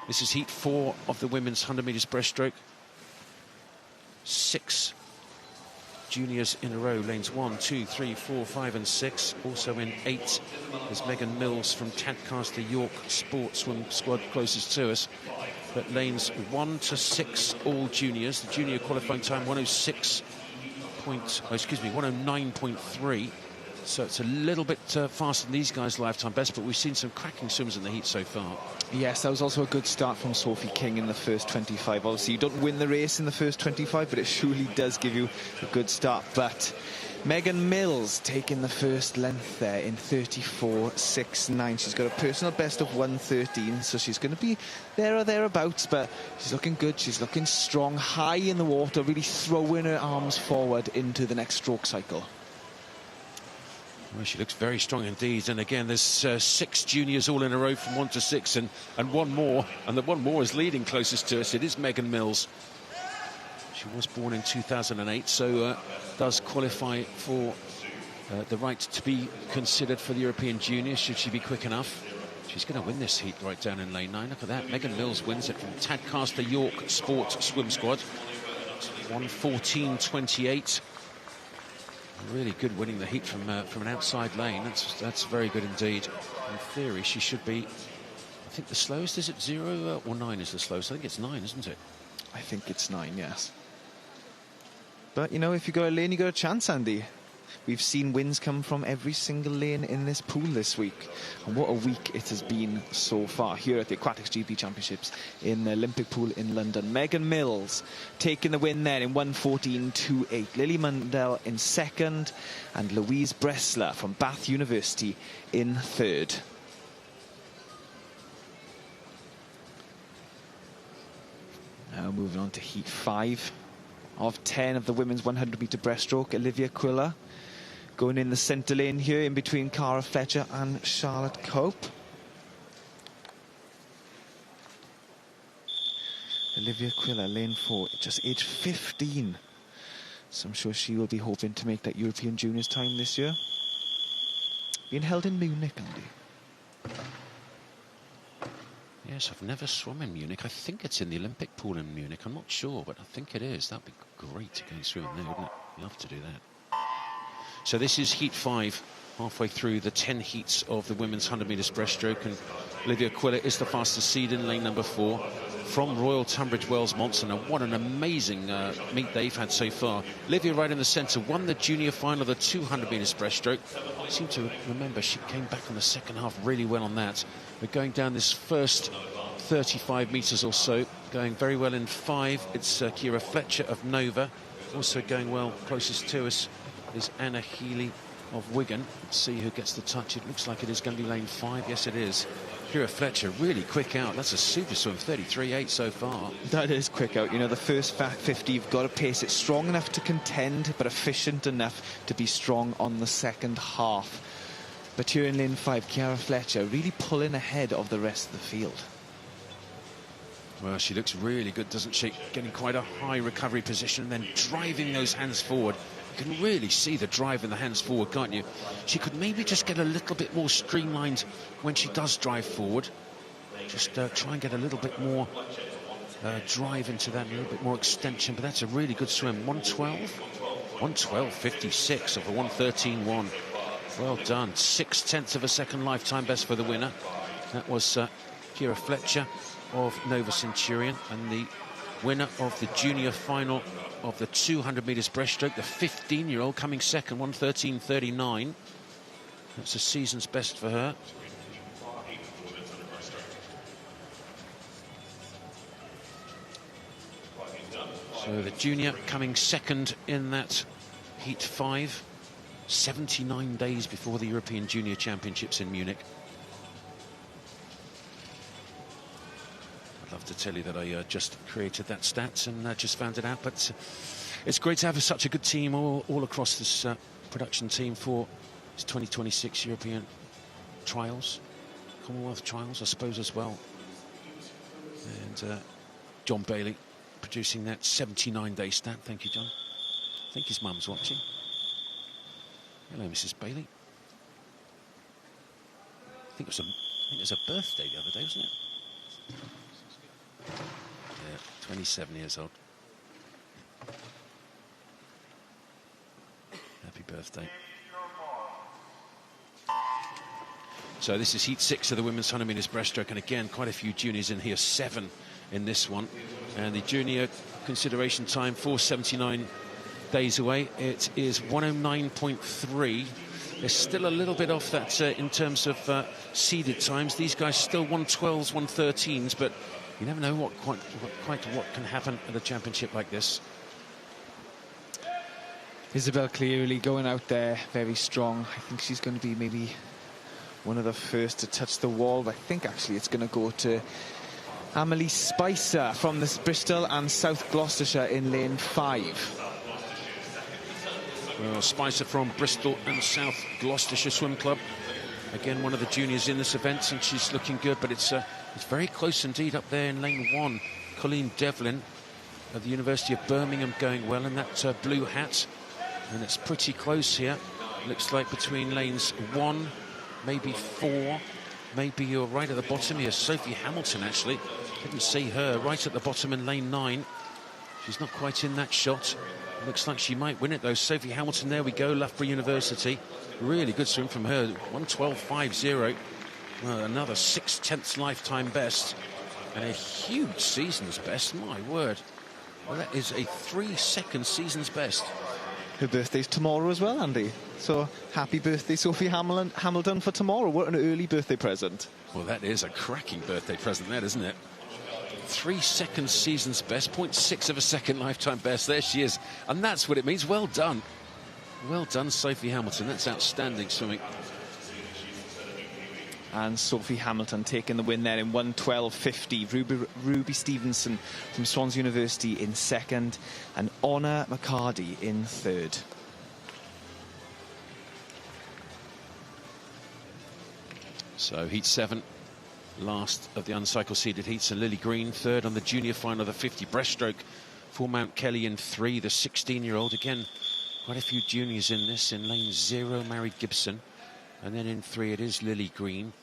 This is heat 4 of the women's 100 metres breaststroke. 6 juniors in a row, lanes 1, 2, 3, 4, 5 and 6. Also in 8 is Megan Mills from Tadcaster York Sports Swim Squad closest to us. But lanes 1 to 6, all juniors. The junior qualifying time 109.3. So it's a little bit faster than these guys' lifetime best, but we've seen some cracking swims in the heat so far. Yes, that was also a good start from Sophie King in the first 25. Obviously, you don't win the race in the first 25, but it surely does give you a good start. But Megan Mills taking the first length there in 34.69. She's got a personal best of 1:13, so she's going to be there or thereabouts, but she's looking good. She's looking strong, high in the water, really throwing her arms forward into the next stroke cycle. Well, she looks very strong indeed. And again, there's 6 juniors all in a row from 1 to 6 and one more. And the one more is leading closest to us. It is Megan Mills. She was born in 2008, so does qualify for the right to be considered for the European Juniors, should she be quick enough. She's going to win this heat right down in lane 9. Look at that. Megan Mills wins it from Tadcaster York Sports Swim Squad. 1:14.28. Really good winning the heat from an outside lane. That's very good indeed. In theory, she should be, I think the slowest, is it 0 or 9 is the slowest? I think it's 9, isn't it? I think it's 9, yes. But, you know, if you got a lane, you got a chance, Andy. We've seen wins come from every single lane in this pool this week. And what a week it has been so far here at the Aquatics GB Championships in the Olympic pool in London. Megan Mills taking the win there in 1:14.28. Lily Mundell in second, and Louise Bressler from Bath University in third. Now moving on to heat 5 of 10 of the women's 100 metre breaststroke. Olivia Quiller going in the centre lane here in between Cara Fletcher and Charlotte Cope. Olivia Quiller, lane 4, just age 15. So I'm sure she will be hoping to make that European Juniors time this year. Being held in Munich, Andy. Yes, I've never swum in Munich. I think it's in the Olympic pool in Munich. I'm not sure, but I think it is. That'd be great to go swimming there, wouldn't it? Love to do that. So this is heat 5, halfway through the 10 heats of the women's 100 metres breaststroke, and Olivia Quiller is the fastest seed in lane number 4. from Royal Tunbridge Wells Monson, and what an amazing meet they've had so far. Livia right in the centre won the junior final of the 200 metres breaststroke. I seem to remember she came back on the second half really well on that. We're going down this first 35 metres or so, going very well in 5. It's Kira Fletcher of Nova. Also going well closest to us is Anna Healy of Wigan. Let's see who gets the touch. It looks like it is going to be lane 5. Yes, it is. Kira Fletcher really quick out. That's a super swim, 33.8 so far. That is quick out. You know, the first 50, you've got to pace it strong enough to contend, but efficient enough to be strong on the second half. But here in lane 5, Kira Fletcher really pulling ahead of the rest of the field. Well, she looks really good, doesn't she? Getting quite a high recovery position and then driving those hands forward. You can really see the drive in the hands forward, can't you? She could maybe just get a little bit more streamlined when she does drive forward. Just try and get a little bit more drive into that, a little bit more extension. But that's a really good swim. 1:12.56 of a 1:13.1. Well done. 0.6 of a second lifetime best for the winner. That was Kira Fletcher of Nova Centurion, and the winner of the junior final of the 200 metres breaststroke, the 15-year-old, coming second, 1:13.39. That's a season's best for her. So the junior coming second in that heat 5, 79 days before the European Junior Championships in Munich. I'd love to tell you that I just created that stat and just found it out, but it's great to have such a good team all across this production team for this 2026 European trials, Commonwealth trials, I suppose, as well. And John Bailey producing that 79-day stat. Thank you, John. I think his mum's watching. Hello, Mrs. Bailey. I think it was a birthday the other day, wasn't it? Yeah, 27 years old. Happy birthday. So this is heat 6 of the women's 100 metres breaststroke, and again quite a few juniors in here, 7 in this one, and the junior consideration time 4:79 days away. It is 1:09.3. They're still a little bit off that in terms of seeded times. These guys still 1:12s, 1:13s, but you never know quite what can happen at a championship like this. Isabel clearly going out there very strong. I think she's going to be maybe one of the first to touch the wall. I think actually it's going to go to Amelie Spicer from this Bristol and South Gloucestershire in lane 5. Well, Spicer from Bristol and South Gloucestershire Swim Club. Again, one of the juniors in this event, and she's looking good, but it's very close indeed up there in lane 1. Colleen Devlin of the University of Birmingham going well in that blue hat. And it's pretty close here. Looks like between lanes 1, maybe 4, maybe you're right at the bottom here. Sophie Hamilton, actually. Didn't see her right at the bottom in lane 9. She's not quite in that shot. Looks like she might win it, though. Sophie Hamilton, there we go, Loughborough University. Really good swim from her, 1:12.50. Well, another 6/10 lifetime best. And a huge season's best, my word. Well, that is a 3-second season's best. Her birthday's tomorrow as well, Andy. So happy birthday, Sophie Hamilton, for tomorrow. What an early birthday present. Well, that is a cracking birthday present, that, isn't it? 3-second season's best, 0.6 of a second lifetime best. There she is. And that's what it means. Well done. Well done, Sophie Hamilton. That's outstanding swimming. And Sophie Hamilton taking the win there in 1:12.50. Ruby Stevenson from Swansea University in second, and Honor McCarty in third. So heat 7, last of the uncycle seeded heats, and Lily Green third on the junior final of the 50 breaststroke for Mount Kelly in 3, the 16-year-old. Again, quite a few juniors in this. In lane 0, Mary Gibson, and then in 3 it is Lily Green.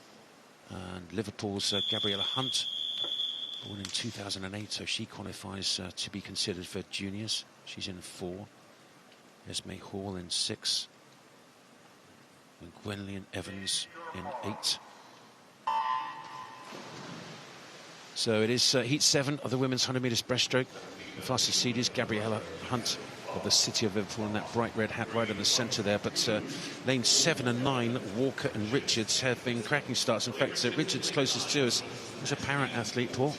And Liverpool's Gabriella Hunt, born in 2008, so she qualifies to be considered for juniors. She's in 4. Esme Hall in 6. And Gwenlyan Evans in 8. So it is heat 7 of the women's 100 metres breaststroke. The fastest seed is Gabriella Hunt of the city of Liverpool, and that bright red hat right in the centre there. But lanes 7 and 9, Walker and Richards, have been cracking starts. In fact, Richards closest to us is a para-athlete, Paul.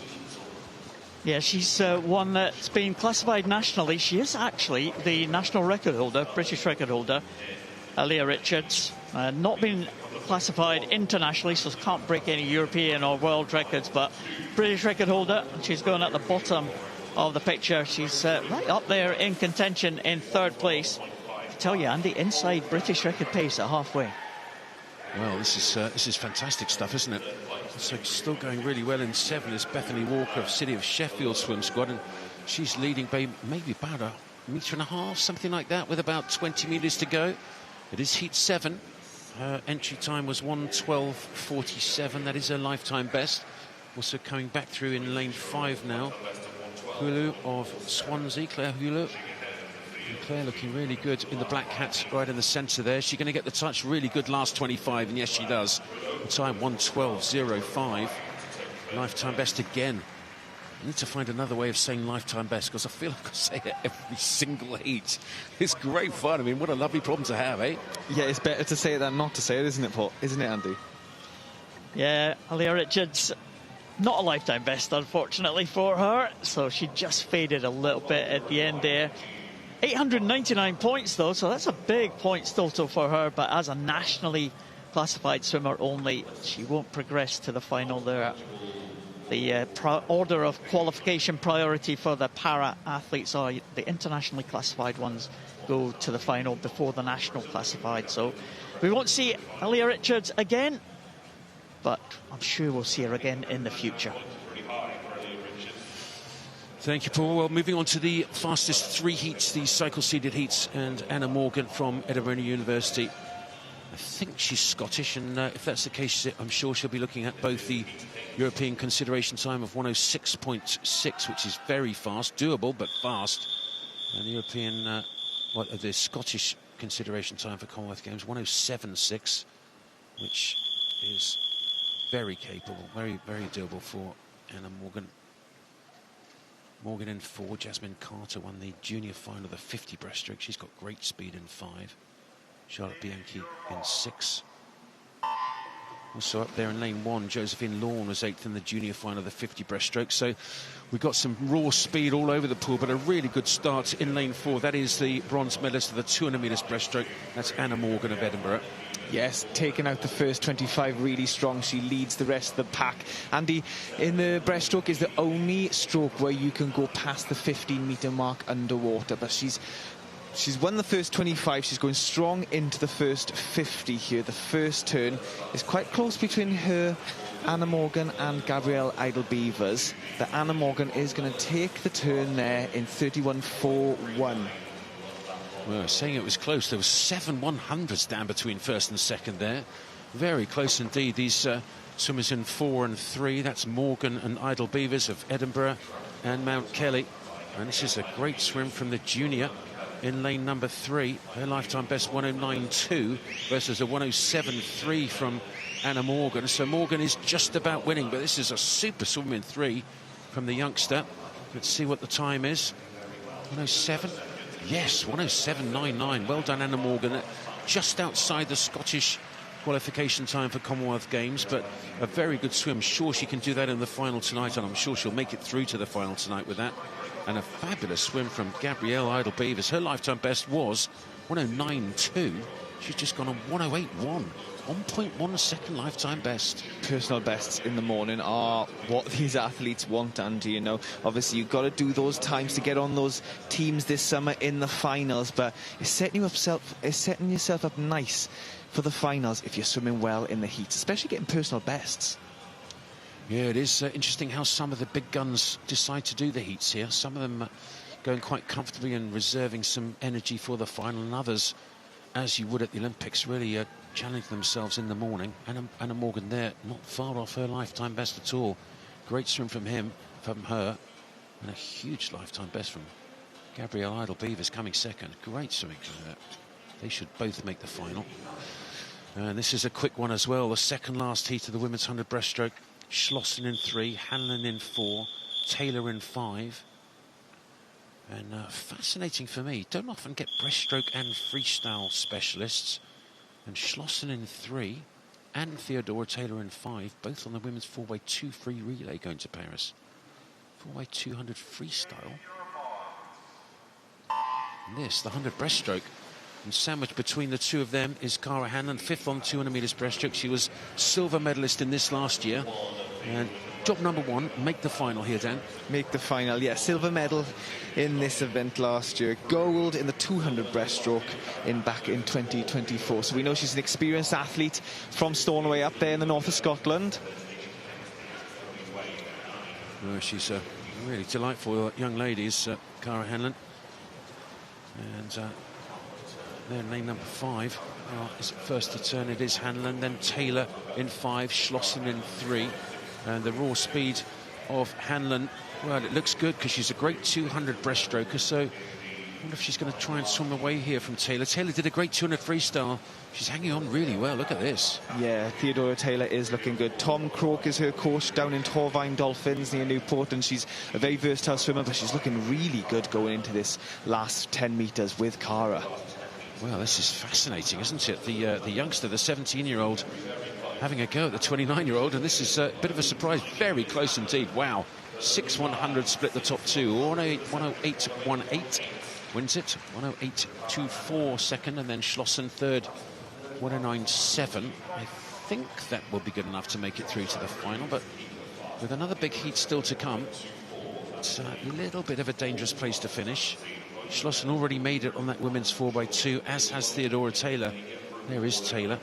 Yeah, she's one that's been classified nationally. She is actually the national record holder, British record holder, Leah Richards. Not been classified internationally, so can't break any European or world records, but British record holder. She's going at the bottom of the picture. She's right up there in contention in 3rd place. I tell you, Andy, inside British record pace at halfway. Well, this is fantastic stuff, isn't it? So still going really well in 7 is Bethany Walker of City of Sheffield swim squad, and she's leading by maybe about 1.5 meters, something like that, with about 20 meters to go. It is heat 7. Her entry time was 1:12.47. That is her lifetime best. Also coming back through in lane 5 now, Hulu of Swansea, Claire Hulu. And Claire looking really good in the black hat right in the centre there. She's going to get the touch. Really good last 25, and yes, she does. The time 1:12.05. Lifetime best again. I need to find another way of saying lifetime best, because I feel like I say it every single heat. It's great fun. I mean, what a lovely problem to have, eh? Yeah, it's better to say it than not to say it, isn't it, Paul? Isn't it, Andy? Yeah, Leah Richards, not a lifetime best, unfortunately, for her. So she just faded a little bit at the end there. 899 points, though, so that's a big points total for her. But as a nationally classified swimmer only, she won't progress to the final there. The order of qualification priority for the para-athletes are the internationally classified ones go to the final before the national classified. So we won't see Leah Richards again, but I'm sure we'll see her again in the future. Thank you, Paul. Well, moving on to the fastest 3 heats, the cycle-seeded heats, and Anna Morgan from Edinburgh University. I think she's Scottish, and if that's the case, I'm sure she'll be looking at both the European consideration time of 1:06.6, which is very fast, doable, but fast, and the European, the Scottish consideration time for Commonwealth Games, 1:07.6, which is very capable, very, very doable for Anna Morgan. Morgan in 4, Jasmine Carter won the junior final of the 50 breaststroke. She's got great speed in 5. Charlotte Bianchi in 6. Also up there in lane 1, Josephine Lawn was 8th in the junior final of the 50 breaststroke. So we've got some raw speed all over the pool, but a really good start in lane 4. That is the bronze medalist of the 200 metres breaststroke. That's Anna Morgan of Edinburgh. Yes, taking out the first 25 really strong. She leads the rest of the pack. Andy, in the breaststroke is the only stroke where you can go past the 15-metre mark underwater, but she's won the first 25. She's going strong into the first 50 here. The first turn is quite close between her, Anna Morgan, and Gabrielle Idle-Beavers. But Anna Morgan is going to take the turn there in 31.41. Well, saying it was close, there was 7 100s down between first and second there. Very close indeed. These swimmers in 4 and 3. That's Morgan and Idle-Beavers of Edinburgh and Mount Kelly. And this is a great swim from the junior in lane number 3. Her lifetime best 1:09.2 versus a 1:07.3 from Anna Morgan. So Morgan is just about winning, but this is a super swim in 3 from the youngster. Let's see what the time is. 1:07. Yes, 1:07.99. Well done, Anna Morgan. Just outside the Scottish qualification time for Commonwealth Games, but a very good swim. Sure she can do that in the final tonight, and I'm sure she'll make it through to the final tonight with that. And a fabulous swim from Gabrielle Idle-Beavers. Her lifetime best was 1:09.2. She's just gone on 1:08.1. 1.1 second lifetime best. Personal bests in the morning are what these athletes want, Andy. You know, obviously you've got to do those times to get on those teams this summer in the finals, but it's setting yourself up nice for the finals if you're swimming well in the heats, especially getting personal bests. Yeah, it is interesting how some of the big guns decide to do the heats here. Some of them going quite comfortably and reserving some energy for the final, and others, as you would at the Olympics, really challenge themselves in the morning. Anna Morgan there, not far off her lifetime best at all. Great swim from her, and a huge lifetime best from Gabrielle Idle-Beavers coming second. Great swimming from her. They should both make the final. And this is a quick one as well, the second last heat of the women's 100 breaststroke. Schlossen in 3, Hanlon in 4, Taylor in 5. And fascinating for me, don't often get breaststroke and freestyle specialists. And Schlossen in 3 and Theodora Taylor in 5, both on the women's 4x2 free relay going to Paris. 4x200 freestyle. And this, the 100 breaststroke. And sandwiched between the two of them is Cara Hanlon, 5th on 200 metres breaststroke. She was silver medalist in this last year. And job number 1, make the final here, Dan. Make the final, yeah. Silver medal in this event last year. Gold in the 200 breaststroke back in 2024. So we know she's an experienced athlete from Stornoway up there in the north of Scotland. Oh, she's a really delightful young lady, is Cara Hanlon. And then lane number 5 is it first to turn. It is Hanlon, then Taylor in 5, Schlossen in 3. And the raw speed of Hanlon, well, it looks good because she's a great 200 breaststroker. So I wonder if she's going to try and swim away here from Taylor. Taylor did a great 200 freestyle. She's hanging on really well. Look at this. Yeah, Theodora Taylor is looking good. Tom Croak is her coach down in Torvine Dolphins near Newport, and she's a very versatile swimmer, but she's looking really good going into this last 10 metres with Cara. Well, this is fascinating, isn't it? The youngster, the 17-year-old, having a go at the 29-year-old, and this is a bit of a surprise. Very close indeed. Wow. 6-100 split the top two. 108.18 wins it. 108.24 second, and then Schlossen third. 109.7. I think that will be good enough to make it through to the final, but with another big heat still to come, it's a little bit of a dangerous place to finish. Schlossen already made it on that women's 4x2, as has Theodora Taylor. There is Taylor.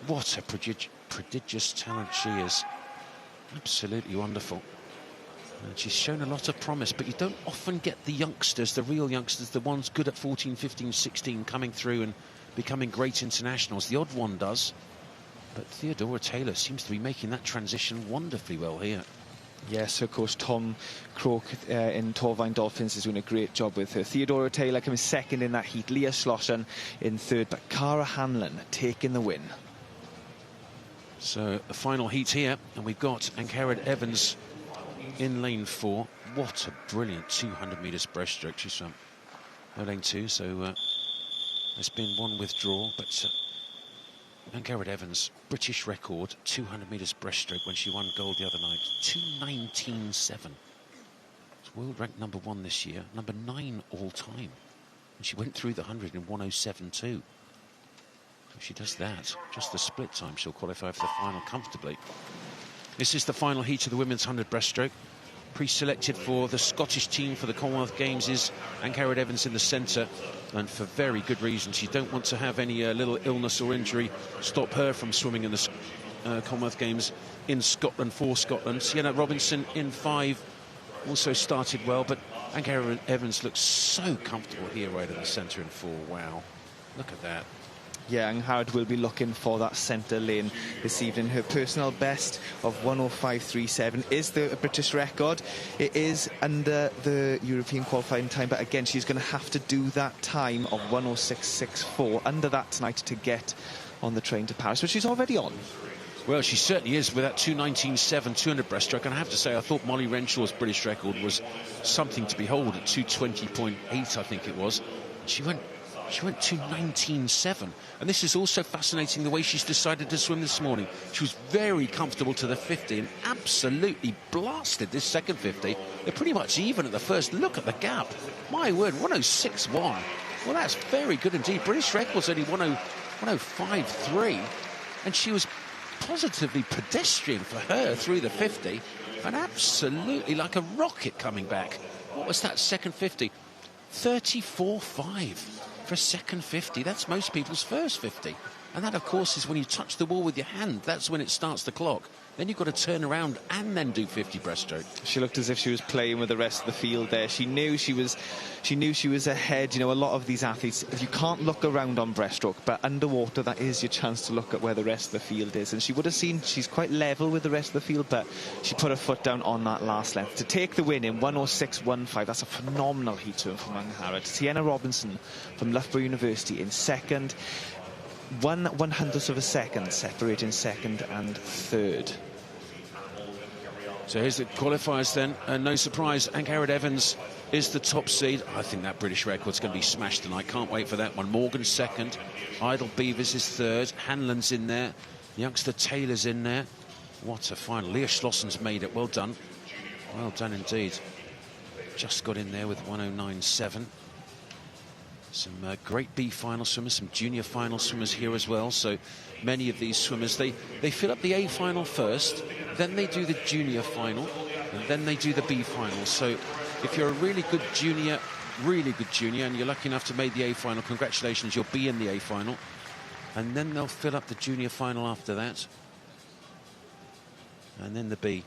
What a prodigious talent she is. Absolutely wonderful. And she's shown a lot of promise, but you don't often get the youngsters, the real youngsters, the ones good at 14, 15, 16, coming through and becoming great internationals. The odd one does. But Theodora Taylor seems to be making that transition wonderfully well here. Yes, of course, Tom Croak in Torvine Dolphins is doing a great job with her. Theodora Taylor coming second in that heat. Leah Schlossen in third, but Cara Hanlon taking the win. So the final heat here, and we've got Ankarid Evans in lane 4. What a brilliant 200 metres breaststroke she's from. No, lane 2, so there's been one withdrawal, but Ankarid Evans, British record, 200 metres breaststroke when she won gold the other night. 2:19.7. It's world ranked number 1 this year, number 9 all time. And she went through the 100 in 1:07.2. If she does that, just the split time, she'll qualify for the final comfortably. This is the final heat of the women's 100 breaststroke. Pre-selected for the Scottish team for the Commonwealth Games is Ankarid Evans in the centre, and for very good reasons. You don't want to have any little illness or injury stop her from swimming in the Commonwealth Games in Scotland for Scotland. Sienna Robinson in 5 also started well, but Ankarid Evans looks so comfortable here right in the centre in 4. Wow, look at that. Yeah, Ankarid will be looking for that centre lane this evening. Her personal best of 1:05.37 is the British record. It is under the European qualifying time, but again, she's going to have to do that time of 1:06.64 under that tonight to get on the train to Paris, which she's already on. Well, she certainly is with that 2:19.7 200 breaststroke, and I have to say, I thought Molly Renshaw's British record was something to behold at 2:20.8, I think it was. She went 2:19.7, and this is also fascinating the way she's decided to swim this morning. She was very comfortable to the 50 and absolutely blasted this second 50. They're pretty much even at the first. Look at the gap. My word, 1:06.1. Well, that's very good indeed. British record's only 1:05.3, and she was positively pedestrian for her through the 50, and absolutely like a rocket coming back. What was that second 50? 34.5 for a second 50. That's most people's first 50. And that, of course, is when you touch the wall with your hand. That's when it starts the clock. Then you've got to turn around and then do 50 breaststroke. She looked as if she was playing with the rest of the field there. She knew she was ahead. You know, a lot of these athletes, if you can't look around on breaststroke, but underwater, that is your chance to look at where the rest of the field is. And she would have seen she's quite level with the rest of the field, but she put her foot down on that last length to take the win in 1:06.15. That's a phenomenal heat swim from Ankarid. Sienna Robinson from Loughborough University in second. 1/100th of a second separating second and third. So here's the qualifiers then, and no surprise, Garrett Evans is the top seed. I think that British record's going to be smashed tonight. Can't wait for that one. Morgan's second, Idle Beavers is third, Hanlon's in there, youngster Taylor's in there. What a final. Leah Schlossen's made it. Well done. Well done indeed. Just got in there with 109.7. Some great B final swimmers, some junior final swimmers here as well. So many of these swimmers, they fill up the A final first, then they do the junior final, and then they do the B final. So if you're a really good junior, and you're lucky enough to make the A final, congratulations, you'll be in the A final. And then they'll fill up the junior final after that. And then the B.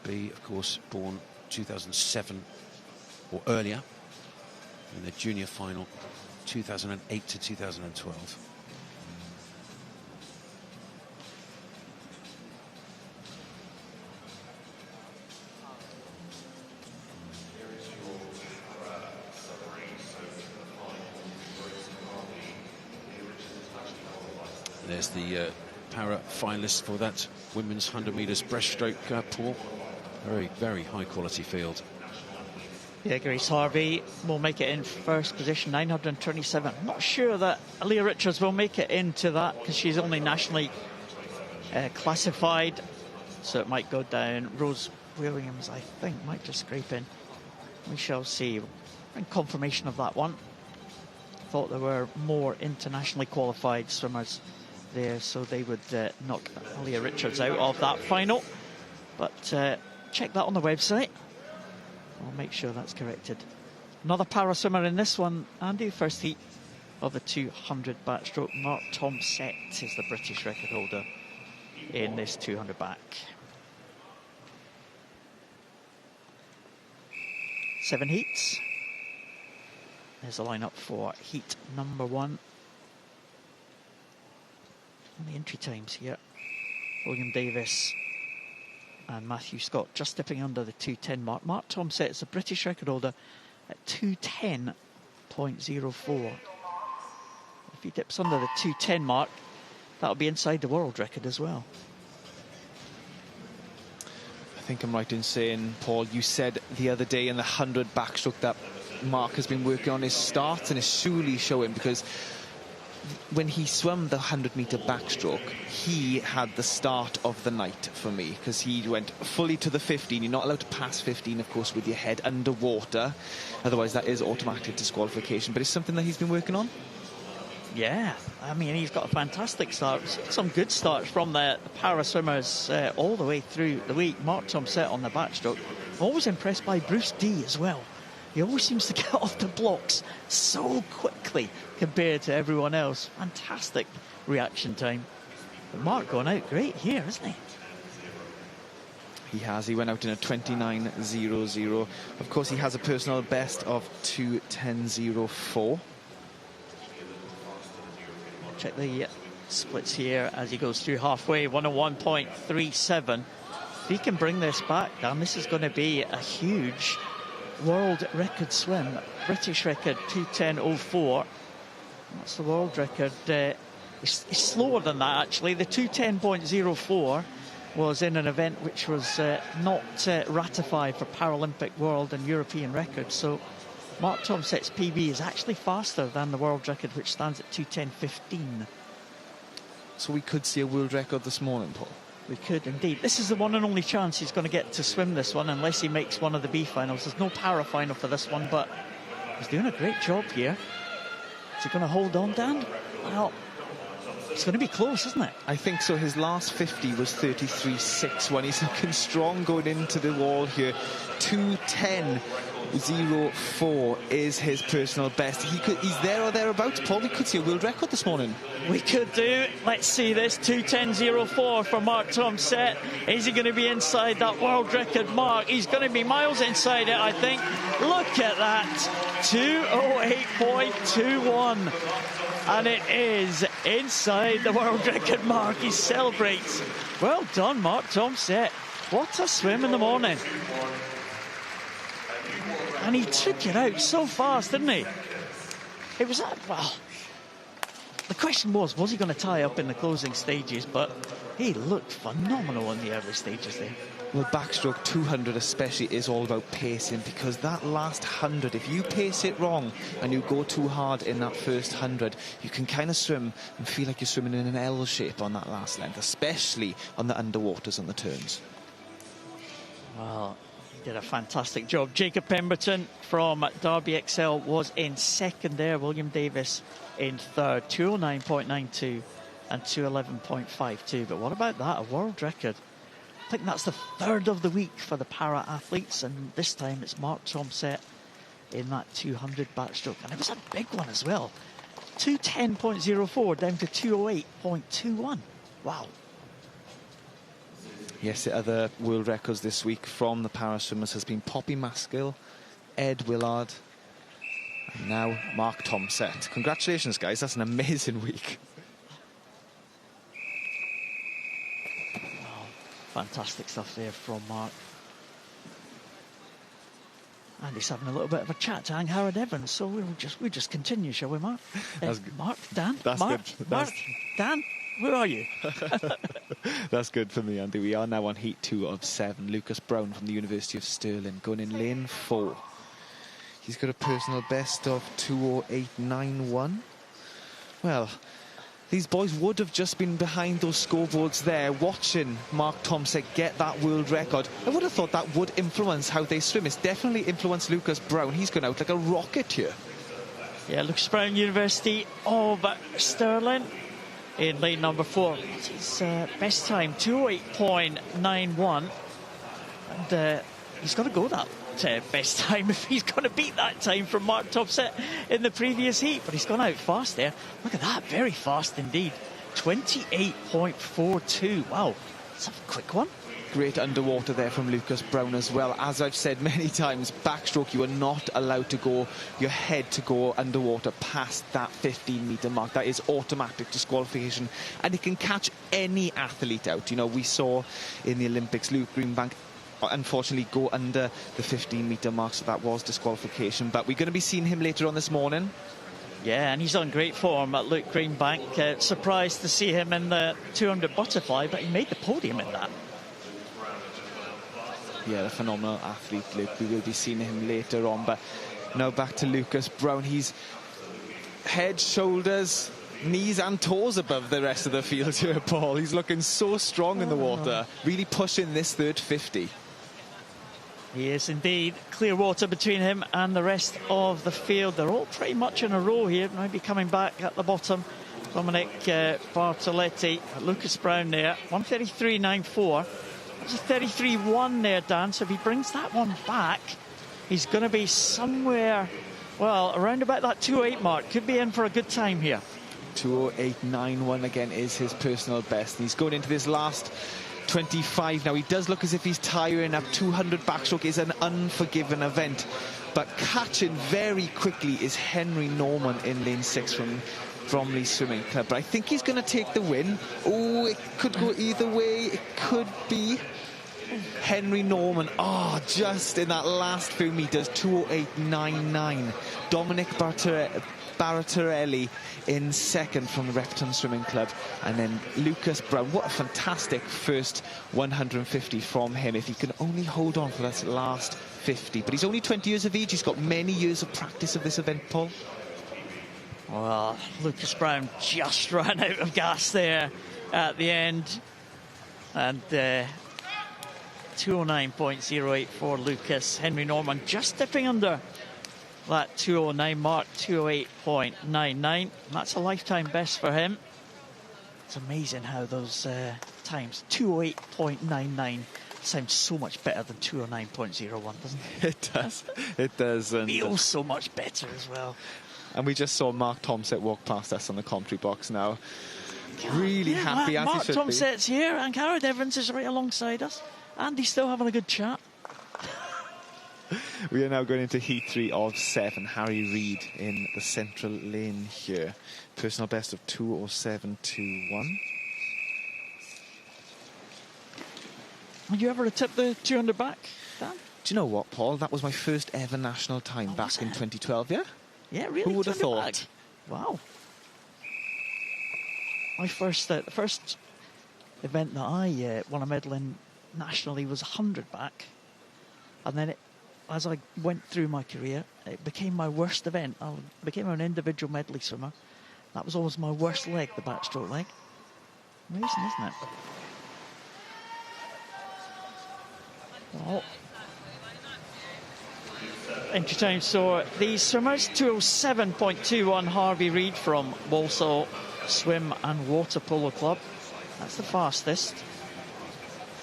B, of course, born 2007 or earlier, in the junior final 2008 to 2012. There's the para finalists for that women's 100 metres breaststroke pool. Very, very high quality field. Yeah, Grace Harvey will make it in first position, 927. I'm not sure that Aaliyah Richards will make it into that because she's only nationally classified. So it might go down. Rose Williams, I think, might just scrape in. We shall see. And confirmation of that one. Thought there were more internationally qualified swimmers there, so they would knock Aaliyah Richards out of that final. But check that on the website. I'll make sure that's corrected. Another para swimmer in this one, Andy, first heat of the 200 backstroke. Mark Tomsett is the British record holder in this 200 back. 7 heats. There's a lineup for heat number 1. And the entry times here. William Davis and Matthew Scott just dipping under the 2:10 mark. Mark Tomsett is a British record holder at 2:10.04. If he dips under the 2:10 mark, that'll be inside the world record as well. I think I'm right in saying, Paul, you said the other day in the 100 backstroke that Mark has been working on his starts, and it's surely showing, because when he swam the 100-metre backstroke, he had the start of the night for me, because he went fully to the 15. You're not allowed to pass 15, of course, with your head underwater. Otherwise, that is automatic disqualification. But it's something that he's been working on. Yeah, I mean, he's got a fantastic start. Some good starts from the para swimmers all the way through the week. Mark Tomsett on the backstroke. Always impressed by Bruce D as well. He always seems to get off the blocks so quickly compared to everyone else. Fantastic reaction time. But Mark going out great here, isn't he? He has. He went out in a 29.00. Of course, he has a personal best of 2:10.04. Check the splits here as he goes through halfway. 101.37. If he can bring this back, Dan, this is going to be a huge world record swim. British record 2:10.04. That's the world record. It's slower than that, actually. The 2:10.04 was in an event which was not ratified for Paralympic, world and European records. So Mark Tomsett's PB is actually faster than the world record, which stands at 2:10.15. So we could see a world record this morning, Paul. We could indeed. This is the one and only chance he's going to get to swim this one, unless he makes one of the B finals. There's no para final for this one, but he's doing a great job here. Is he going to hold on, Dan? Well, it's going to be close, isn't it? I think so. His last 50 was 33.61. He's looking strong going into the wall here. 2:10.04 is his personal best. He's there or thereabouts. Paul, we could see a world record this morning. We could do. Let's see this. 2:10.04 for Mark Tomsett. Is he going to be inside that world record mark? He's going to be miles inside it, I think. Look at that. 2:08.21. And it is inside the world record mark. He celebrates. Well done, Mark Tomsett. What a swim in the morning. And he took it out so fast, didn't he? It was, well, The question was he going to tie up in the closing stages? But he looked phenomenal in the early stages there. Well, backstroke 200 especially is all about pacing, because that last 100, if you pace it wrong and you go too hard in that first 100, you can kind of swim and feel like you're swimming in an L shape on that last length, especially on the underwaters and the turns. Well, he did a fantastic job. Jacob Pemberton from Derby XL was in second there. William Davis in third, 209.92 and 211.52. But what about that? A world record. I think that's the third of the week for the para athletes, and this time it's Mark Tomset in that 200 backstroke, and it was a big one as well. 210.04 down to 208.21. Wow. Yes, the other world records this week from the para swimmers has been Poppy Maskill, Ed Willard, and now Mark Tomset. Congratulations, guys. That's an amazing week. Fantastic stuff there from Mark. And he's having a little bit of a chat to Howard Evans, so we'll just continue, shall we, Mark? That's good. Mark, Dan, That's Mark, good. Mark, Dan, where are you? That's good for me, Andy. We are now on heat 2 of 7. Lucas Brown from the University of Stirling going in lane 4. He's got a personal best of 2:08.91. Well, these boys would have just been behind those scoreboards there watching Mark Tomset get that world record. I would have thought that would influence how they swim. It's definitely influenced Lucas Brown. He's gone out like a rocket here. Yeah, Lucas Brown, University of Stirling in lane number 4. His best time, 208.91. And he's got to go that best time if he's going to beat that time from Mark Tomset in the previous heat. But he's gone out fast there. Look at that, very fast indeed. 28.42. Wow, that's a quick one. Great underwater there from Lucas Brown as well. As I've said many times, backstroke, you are not allowed to go your head to go underwater past that 15-metre mark. That is automatic disqualification, and it can catch any athlete out. You know, we saw in the Olympics Luke Greenbank unfortunately go under the 15-metre mark, so that was disqualification. But we're going to be seeing him later on this morning. Yeah, and he's on great form at Luke Greenbank. Surprised to see him in the 200 butterfly, but he made the podium in that. Yeah, a phenomenal athlete, Luke. We will be seeing him later on. But now back to Lucas Brown. He's head, shoulders, knees and toes above the rest of the field here, Paul. He's looking so strong in the water, really pushing this third 50. He is indeed. Clear water between him and the rest of the field. They're all pretty much in a row here. Maybe coming back at the bottom. Dominic Bartoletti, Lucas Brown there, 1:33.94. There's a 33.1 there, Dan. So if he brings that one back, he's going to be somewhere, well, around about that 2:08 mark. Could be in for a good time here. 2:08.91 again is his personal best. And he's going into this last 25 now. He does look as if he's tiring up. 200 backstroke is an unforgiving event, but catching very quickly is Henry Norman in lane 6 from Bromley Swimming Club. But I think he's going to take the win. Oh, it could go either way. It could be Henry Norman. Oh, just in that last few meters, 2:08.99. Dominic Barrettarelli in second from the Repton Swimming Club, and then Lucas Brown. What a fantastic first 150 from him, if he can only hold on for that last 50. But he's only 20 years of age. He's got many years of practice of this event, Paul. Well, Lucas Brown just ran out of gas there at the end, and 209.08 for Lucas. Henry Norman just dipping under that 2:09 mark, 2:08.99. That's a lifetime best for him. It's amazing how those times, 2:08.99, sounds so much better than 2:09.01, doesn't it? It does. It does. And feels so much better as well. And we just saw Mark Tomset walk past us on the commentary box now. Really happy, as he Mark should Tomset's here, and Howard Evans is right alongside us. And he's still having a good chat. We are now going into heat 3 of 7. Harry Reid in the central lane here. Personal best of 2:07.21. Would you ever tip the 200 back, Dan? Do you know what, Paul? That was my first ever national time back in 2012, yeah? Yeah, really? Who would have thought? Wow. My first, the first event that I won a medal in nationally was 100 back. And then as I went through my career, it became my worst event. I became an individual medley swimmer. That was always my worst leg, the backstroke leg. Amazing, isn't it? Well, entry time, so these swimmers, 2:07.21, Harvey Reid from Walsall Swim and Water Polo Club. That's the fastest.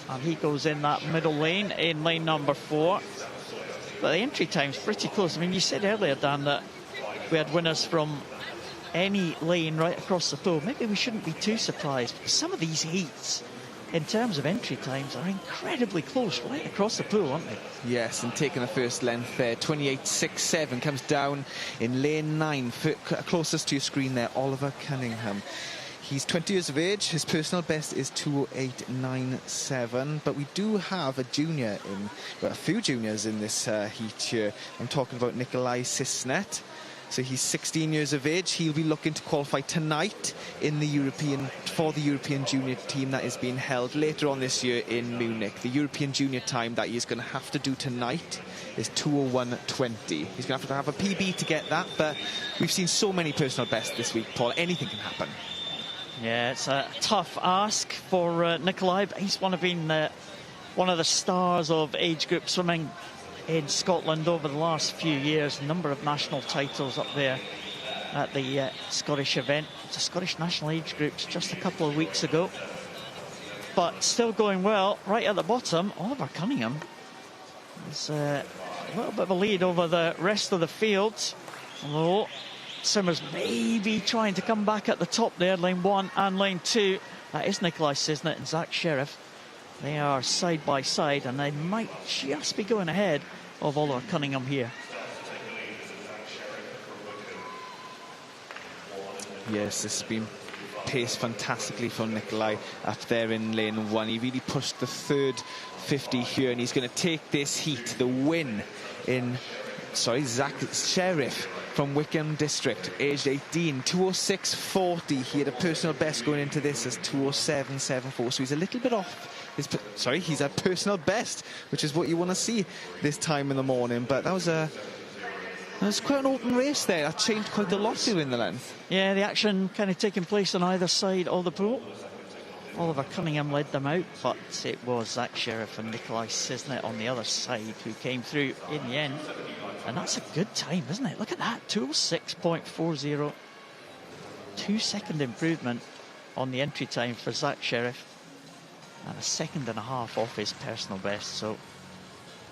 And he goes in that middle lane, in lane number 4. But the entry time's pretty close. I mean, you said earlier, Dan, that we had winners from any lane right across the pool. Maybe we shouldn't be too surprised, because some of these heats, in terms of entry times, are incredibly close right across the pool, aren't they? Yes, and taking the first length there, 28.67, comes down in lane 9, closest to your screen there, Oliver Cunningham. He's 20 years of age. His personal best is 2:08.97. But we do have a junior in, well, a few juniors in this heat here. I'm talking about Nikolai Sisnet. So he's 16 years of age. He'll be looking to qualify tonight in the for the European junior team that is being held later on this year in Munich. The European junior time that he's going to have to do tonight is 2:01.20. He's going to have a PB to get that, but we've seen so many personal bests this week, Paul. Anything can happen. Yeah, it's a tough ask for Nikolai, but he's one of the stars of age group swimming in Scotland over the last few years. A number of national titles up there at the Scottish event. The Scottish national age groups just a couple of weeks ago. But still going well. Right at the bottom, Oliver Cunningham is a little bit of a lead over the rest of the field. Although swimmers maybe trying to come back at the top there, lane 1 and lane 2. That is Nikolai Sisnet and Zach Sheriff. They are side by side, and they might just be going ahead of Oliver Cunningham here. Yes, this has been paced fantastically from Nikolai up there in lane 1. He really pushed the third 50 here, and he's going to take this heat, the win in, Zach Sheriff from Wickham District, aged 18, 2:06.40. He had a personal best going into this as 2:07.74, so he's a little bit off. He's a personal best, which is what you want to see this time in the morning. But that was quite an open race there. That changed quite a lot to win the length. Yeah, the action kind of taking place on either side of the pool. Oliver Cunningham led them out, but it was Zach Sheriff and Nikolai Sisnet on the other side who came through in the end. And that's a good time, isn't it? Look at that, 2:06.40. 2-second improvement on the entry time for Zach Sheriff. And a 1.5 seconds off his personal best. So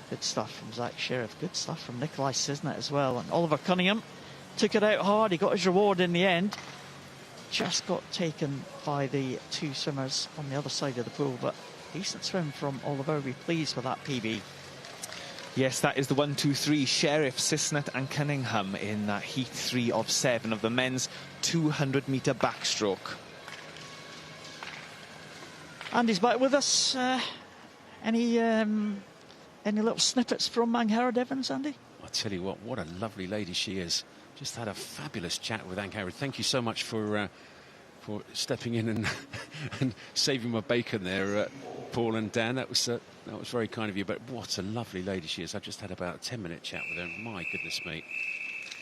good stuff from Zach Sheriff. Good stuff from Nikolai Sisnet as well. And Oliver Cunningham took it out hard. He got his reward in the end. Just got taken by the two swimmers on the other side of the pool. But decent swim from Oliver. We'll be pleased with that PB. Yes, that is the 1, 2, 3. Sheriff, Sisnet and Cunningham in that heat 3 of 7 of the men's 200-metre backstroke. Andy's back with us. Any little snippets from Angharad Evans, Andy? I'll tell you what a lovely lady she is. Just had a fabulous chat with Angharad. Thank you so much for stepping in and saving my bacon there, Paul and Dan. That was very kind of you. But what a lovely lady she is. I just had about a 10-minute chat with her. My goodness me,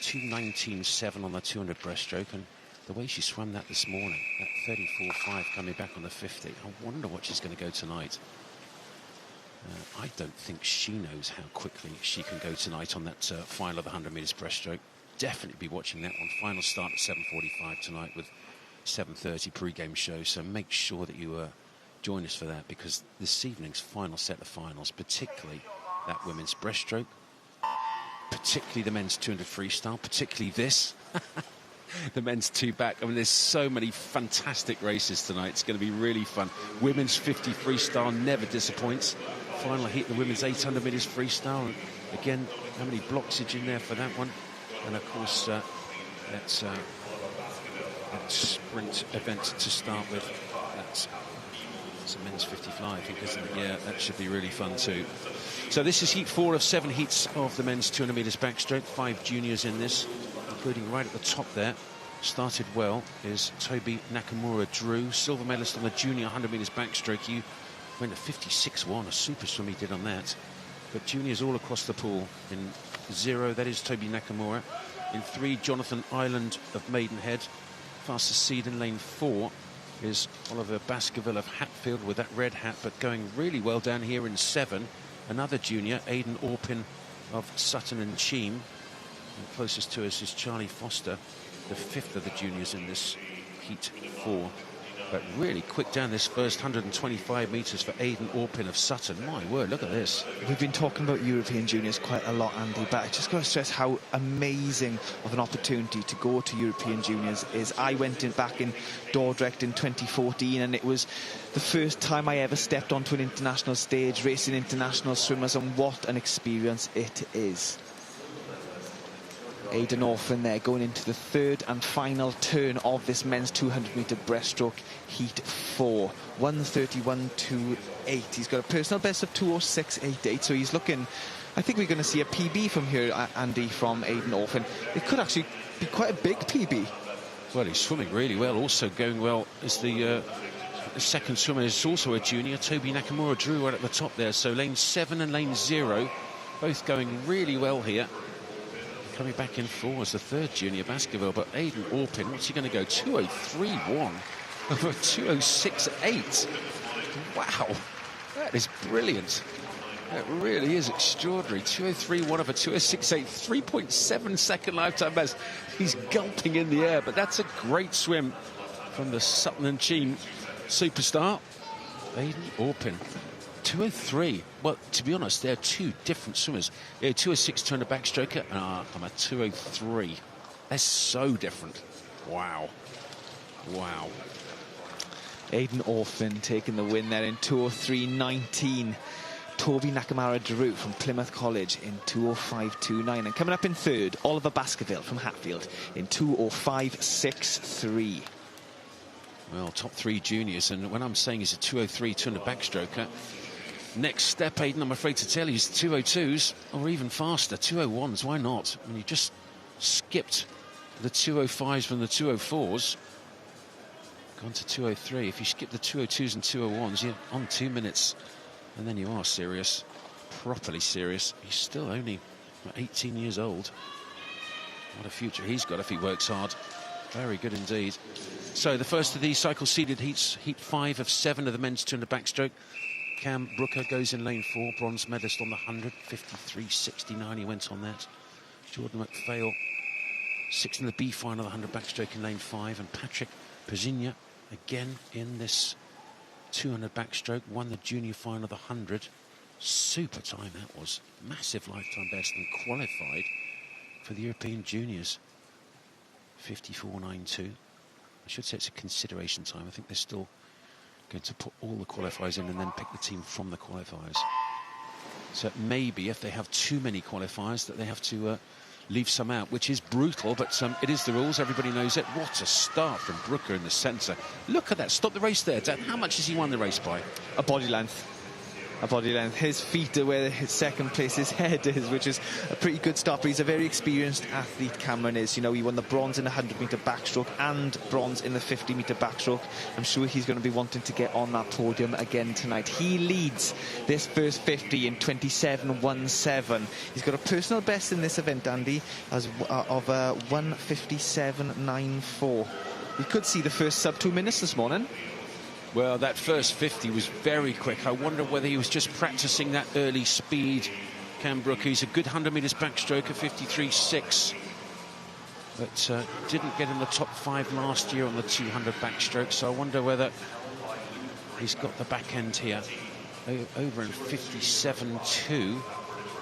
2:19.7 on the 200 breaststroke, and the way she swam that this morning, that 34.5 coming back on the 50. I wonder what she's going to go tonight. I don't think she knows how quickly she can go tonight on that final of the 100 metres breaststroke. Definitely be watching that one. Final start at 7:45 tonight with 7:30 pre-game show. So make sure that you join us for that, because this evening's final set of finals, particularly that women's breaststroke, particularly the men's 200 freestyle, particularly this. The men's 2 back. I mean, there's so many fantastic races tonight. It's going to be really fun. Women's 50 freestyle never disappoints. Final heat, the women's 800 metres freestyle. Again, how many blocksage in there for that one? And of course, that's that sprint event to start with. That's a men's 50 fly, I think, isn't it? Yeah, that should be really fun too. So this is heat 4 of 7 heats of the men's 200 metres backstroke. 5 juniors in this, including right at the top there, started well is Toby Nakamura Drew, silver medalist on the junior 100 metres backstroke. He went a 56.1, a super swim he did on that. But juniors all across the pool. In 0, that is Toby Nakamura. In 3, Jonathan Ireland of Maidenhead. Fastest seed in lane 4 is Oliver Baskerville of Hatfield with that red hat, but going really well down here in 7. Another junior, Aidan Orpin of Sutton and Cheam. And closest to us is Charlie Foster, the 5th of the juniors in this heat 4. But really quick down this first 125 metres for Aidan Orpin of Sutton. My word, look at this. We've been talking about European juniors quite a lot, Andy, but I just got to stress how amazing of an opportunity to go to European juniors is. I went back in Dordrecht in 2014, and it was the first time I ever stepped onto an international stage, racing international swimmers, and what an experience it is. Aidan Orphan there going into the 3rd and final turn of this men's 200-metre breaststroke heat 4. 1:31.28. He's got a personal best of 2:06.88, so he's looking, I think we're going to see a PB from here, Andy, from Aidan Orphan. It could actually be quite a big PB. Well, he's swimming really well. Also going well is the second swimmer is also a junior, Toby Nakamura Drew, right at the top there. So lane 7 and lane 0 both going really well here. Coming back in 4 as the 3rd junior, Baskerville, but Aidan Orpin, what's he going to go? 2:03.1 over 2:06.8. Wow, that is brilliant. That really is extraordinary. 2:03.1 over 2:06.8, 3.7 second lifetime best. He's gulping in the air, but that's a great swim from the Sutton and Cheam superstar, Aidan Orpin. 2:03. Well, to be honest, they're two different swimmers. 2:06 turn a backstroker, and I'm a 2:03. They're so different. Wow. Wow. Aidan Orphan taking the win there in 2:03.19. Toby Nakamura Drew from Plymouth College in 2:05.29. And coming up in 3rd, Oliver Baskerville from Hatfield in 2:05.63. Well, top 3 juniors, and when I'm saying he's a 2:03 turn a backstroker, next step, Aidan, I'm afraid to tell you, is 2:02s or even faster. 2:01s, why not? When you just skipped the 2:05s from the 2:04s, gone to 2:03. If you skip the 2:02s and 2:01s, you're on 2 minutes, and then you are serious, properly serious. He's still only 18 years old. What a future he's got if he works hard. Very good indeed. So the first of these cycle seeded heats, heat 5 of 7 of the men's 200 backstroke. Cam Brooker goes in lane 4, bronze medalist on the 100, 53.69 he went on that. Jordan McPhail, 6th in the B final, the 100 backstroke in lane 5, and Patrick Pezinha again in this 200 backstroke, won the junior final of the 100. Super time that was, massive lifetime best, and qualified for the European juniors. 54.92. I should say it's a consideration time. I think they're still going to put all the qualifiers in and then pick the team from the qualifiers. So maybe if they have too many qualifiers that they have to leave some out, which is brutal, but it is the rules. Everybody knows it. What a start from Brooker in the centre. Look at that. Stop the race there, Dan. How much has he won the race by? A body length. A body length. His feet are where his second place, his head is, which is a pretty good start. But he's a very experienced athlete, Cameron is. You know, he won the bronze in the 100-metre backstroke and bronze in the 50-metre backstroke. I'm sure he's going to be wanting to get on that podium again tonight. He leads this first 50 in 27.17. He's got a personal best in this event, Andy, of 1:57.94. We could see the first sub 2 minutes this morning. Well, that first 50 was very quick. I wonder whether he was just practicing that early speed. Cam Brooker, he's a good 100 metres backstroker, 53.6. But didn't get in the top 5 last year on the 200 backstroke. So I wonder whether he's got the back end here. Over in 57.2.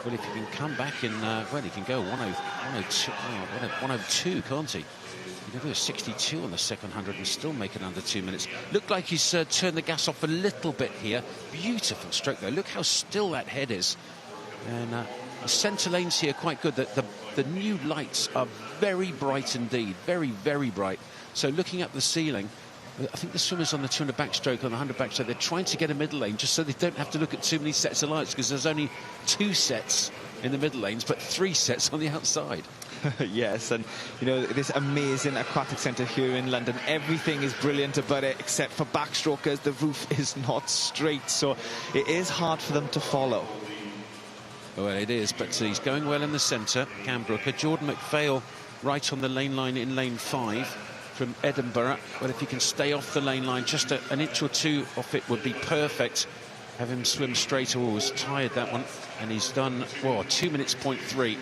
Well, if he can come back in, well, he can go 102, can't he? He can do a 62 on the second 100 and still make it under 2 minutes. Looked like he's turned the gas off a little bit here. Beautiful stroke, though. Look how still that head is. And the centre lanes here quite good. The new lights are very bright indeed. Very, very bright. So looking up the ceiling, I think the swimmers on the 200 backstroke, on the 100 backstroke, they're trying to get a middle lane just so they don't have to look at too many sets of lights, because there's only 2 sets in the middle lanes, but 3 sets on the outside. Yes, and you know, this amazing aquatic centre here in London, everything is brilliant about it except for backstrokers. The roof is not straight, so it is hard for them to follow. Well, it is, but he's going well in the centre. Cam Brooker, Jordan McPhail right on the lane line in lane 5 from Edinburgh. But if he can stay off the lane line, just an inch or two off it would be perfect. Have him swim straight. Oh, was tired that one, and he's done, well, 2 minutes 0.3.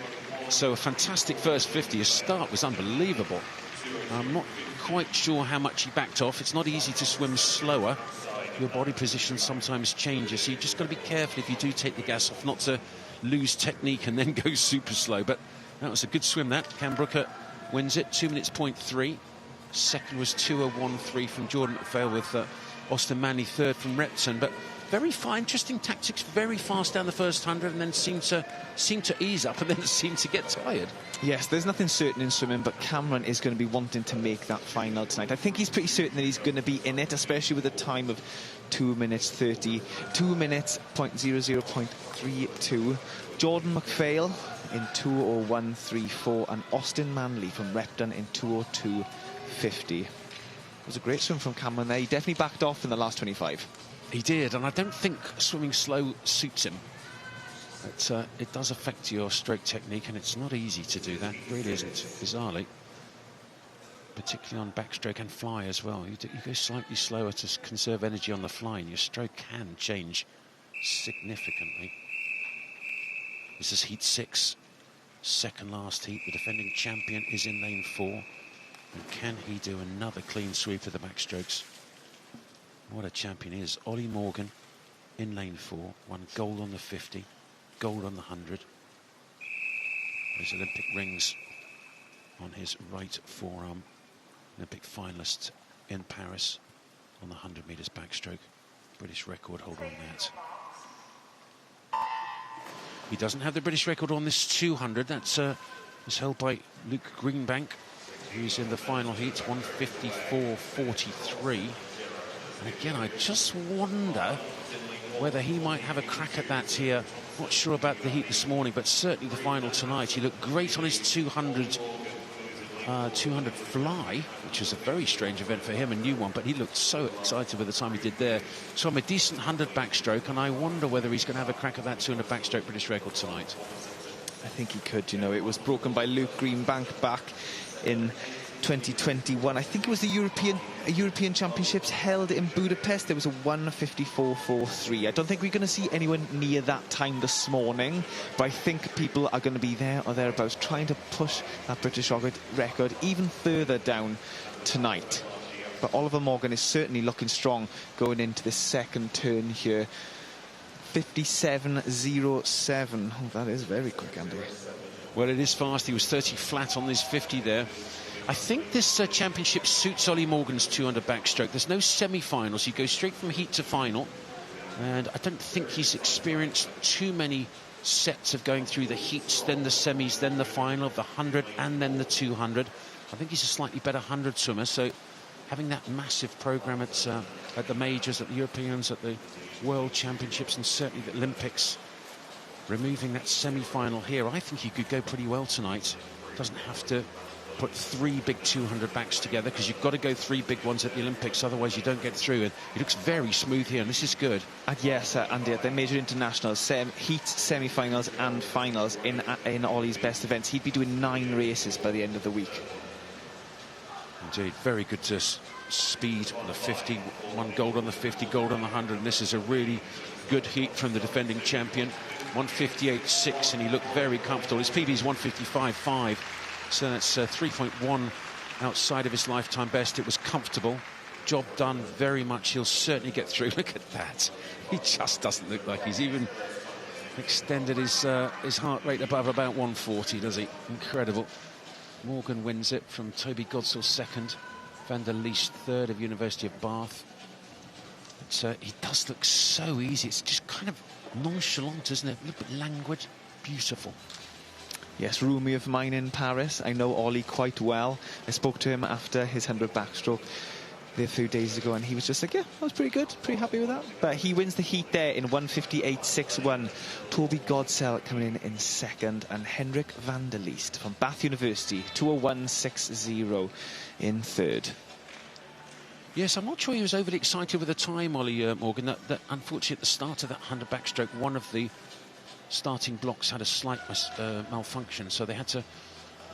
So a fantastic first 50. His start was unbelievable. I'm not quite sure how much he backed off. It's not easy to swim slower. Your body position sometimes changes, so you just got to be careful if you do take the gas off, not to lose technique and then go super slow. But that was a good swim, that. Cam Brooker wins it, 2 minutes 0.3. Second was 2:01.3 from Jordan McPhail, with Austin Manley third from Repton. But very fine, interesting tactics, very fast down the first 100, and then seemed to ease up and then seemed to get tired. Yes, there's nothing certain in swimming, but Cameron is going to be wanting to make that final tonight. I think he's pretty certain that he's going to be in it, especially with a time of 2 minutes 30, 2 minutes 0.00.32. Jordan McPhail in 2:01.34, and Austin Manley from Repton in 2:02.50. It was a great swim from Cameron there. He definitely backed off in the last 25. He did, and I don't think swimming slow suits him. It does affect your stroke technique, and it's not easy to do that. It really isn't, bizarrely. Particularly on backstroke and fly as well. You go slightly slower to conserve energy on the fly, and your stroke can change significantly. This is heat 6, second last heat. The defending champion is in lane 4. And can he do another clean sweep of the backstrokes? What a champion he is. Ollie Morgan in lane 4, won gold on the 50, gold on the 100. His Olympic rings on his right forearm. Olympic finalist in Paris on the 100 metres backstroke. British record holder on that. He doesn't have the British record on this 200. That's was held by Luke Greenbank, who's in the final heat, 1:54.43. And again, I just wonder whether he might have a crack at that here. Not sure about the heat this morning, but certainly the final tonight. He looked great on his 200 fly, which is a very strange event for him, a new one, but he looked so excited with the time he did there. So I'm a decent 100 backstroke, and I wonder whether he's going to have a crack at that 200 backstroke British record tonight. I think he could. You know, it was broken by Luke Greenbank back in 2021. I think it was the European Championships held in Budapest. There was a 1:54.43. I don't think we're going to see anyone near that time this morning, but I think people are going to be there or thereabouts, trying to push that British record even further down tonight. But Oliver Morgan is certainly looking strong going into the second turn here. 57.07. Oh, that is very quick, Andy. Well, it is fast. He was 30 flat on his 50 there. I think this championship suits Ollie Morgan's 200 backstroke. There's no semi-finals. You go straight from heat to final. And I don't think he's experienced too many sets of going through the heats, then the semis, then the final of the 100, and then the 200. I think he's a slightly better 100 swimmer. So having that massive programme at the majors, at the Europeans, at the World Championships, and certainly the Olympics, removing that semi-final here, I think he could go pretty well tonight. Doesn't have to put 3 big 200 backs together, because you've got to go 3 big ones at the Olympics, otherwise you don't get through. And he looks very smooth here, and this is good. And yes, Andy, at the major internationals, heats, semi-finals and finals in Ollie's best events, he'd be doing 9 races by the end of the week. Indeed, very good speed on the 50, won gold on the 50, gold on the 100, and this is a really good heat from the defending champion. 1:58.6, and he looked very comfortable. His PB is 1:55.5, so that's 3.1 outside of his lifetime best. It was comfortable, job done very much. He'll certainly get through. Look at that. He just doesn't look like he's even extended his heart rate above about 140, does he? Incredible. Morgan wins it from Toby Godsall second, Van der Leest third of University of Bath. But he does look so easy. It's just kind of nonchalant, isn't it? A little bit languid, beautiful. Yes, roomie of mine in Paris. I know Ollie quite well. I spoke to him after his 100 backstroke. there a few days ago, and he was just like, yeah, that was pretty good, pretty happy with that. But he wins the heat there in 1:58.61. Toby Godsell coming in second, and Henrik van der Leest from Bath University, 2:01.60 in third. Yes, I'm not sure he was overly excited with the time, Ollie Morgan. That unfortunately at the start of that 100 backstroke, one of the starting blocks had a slight malfunction, so they had to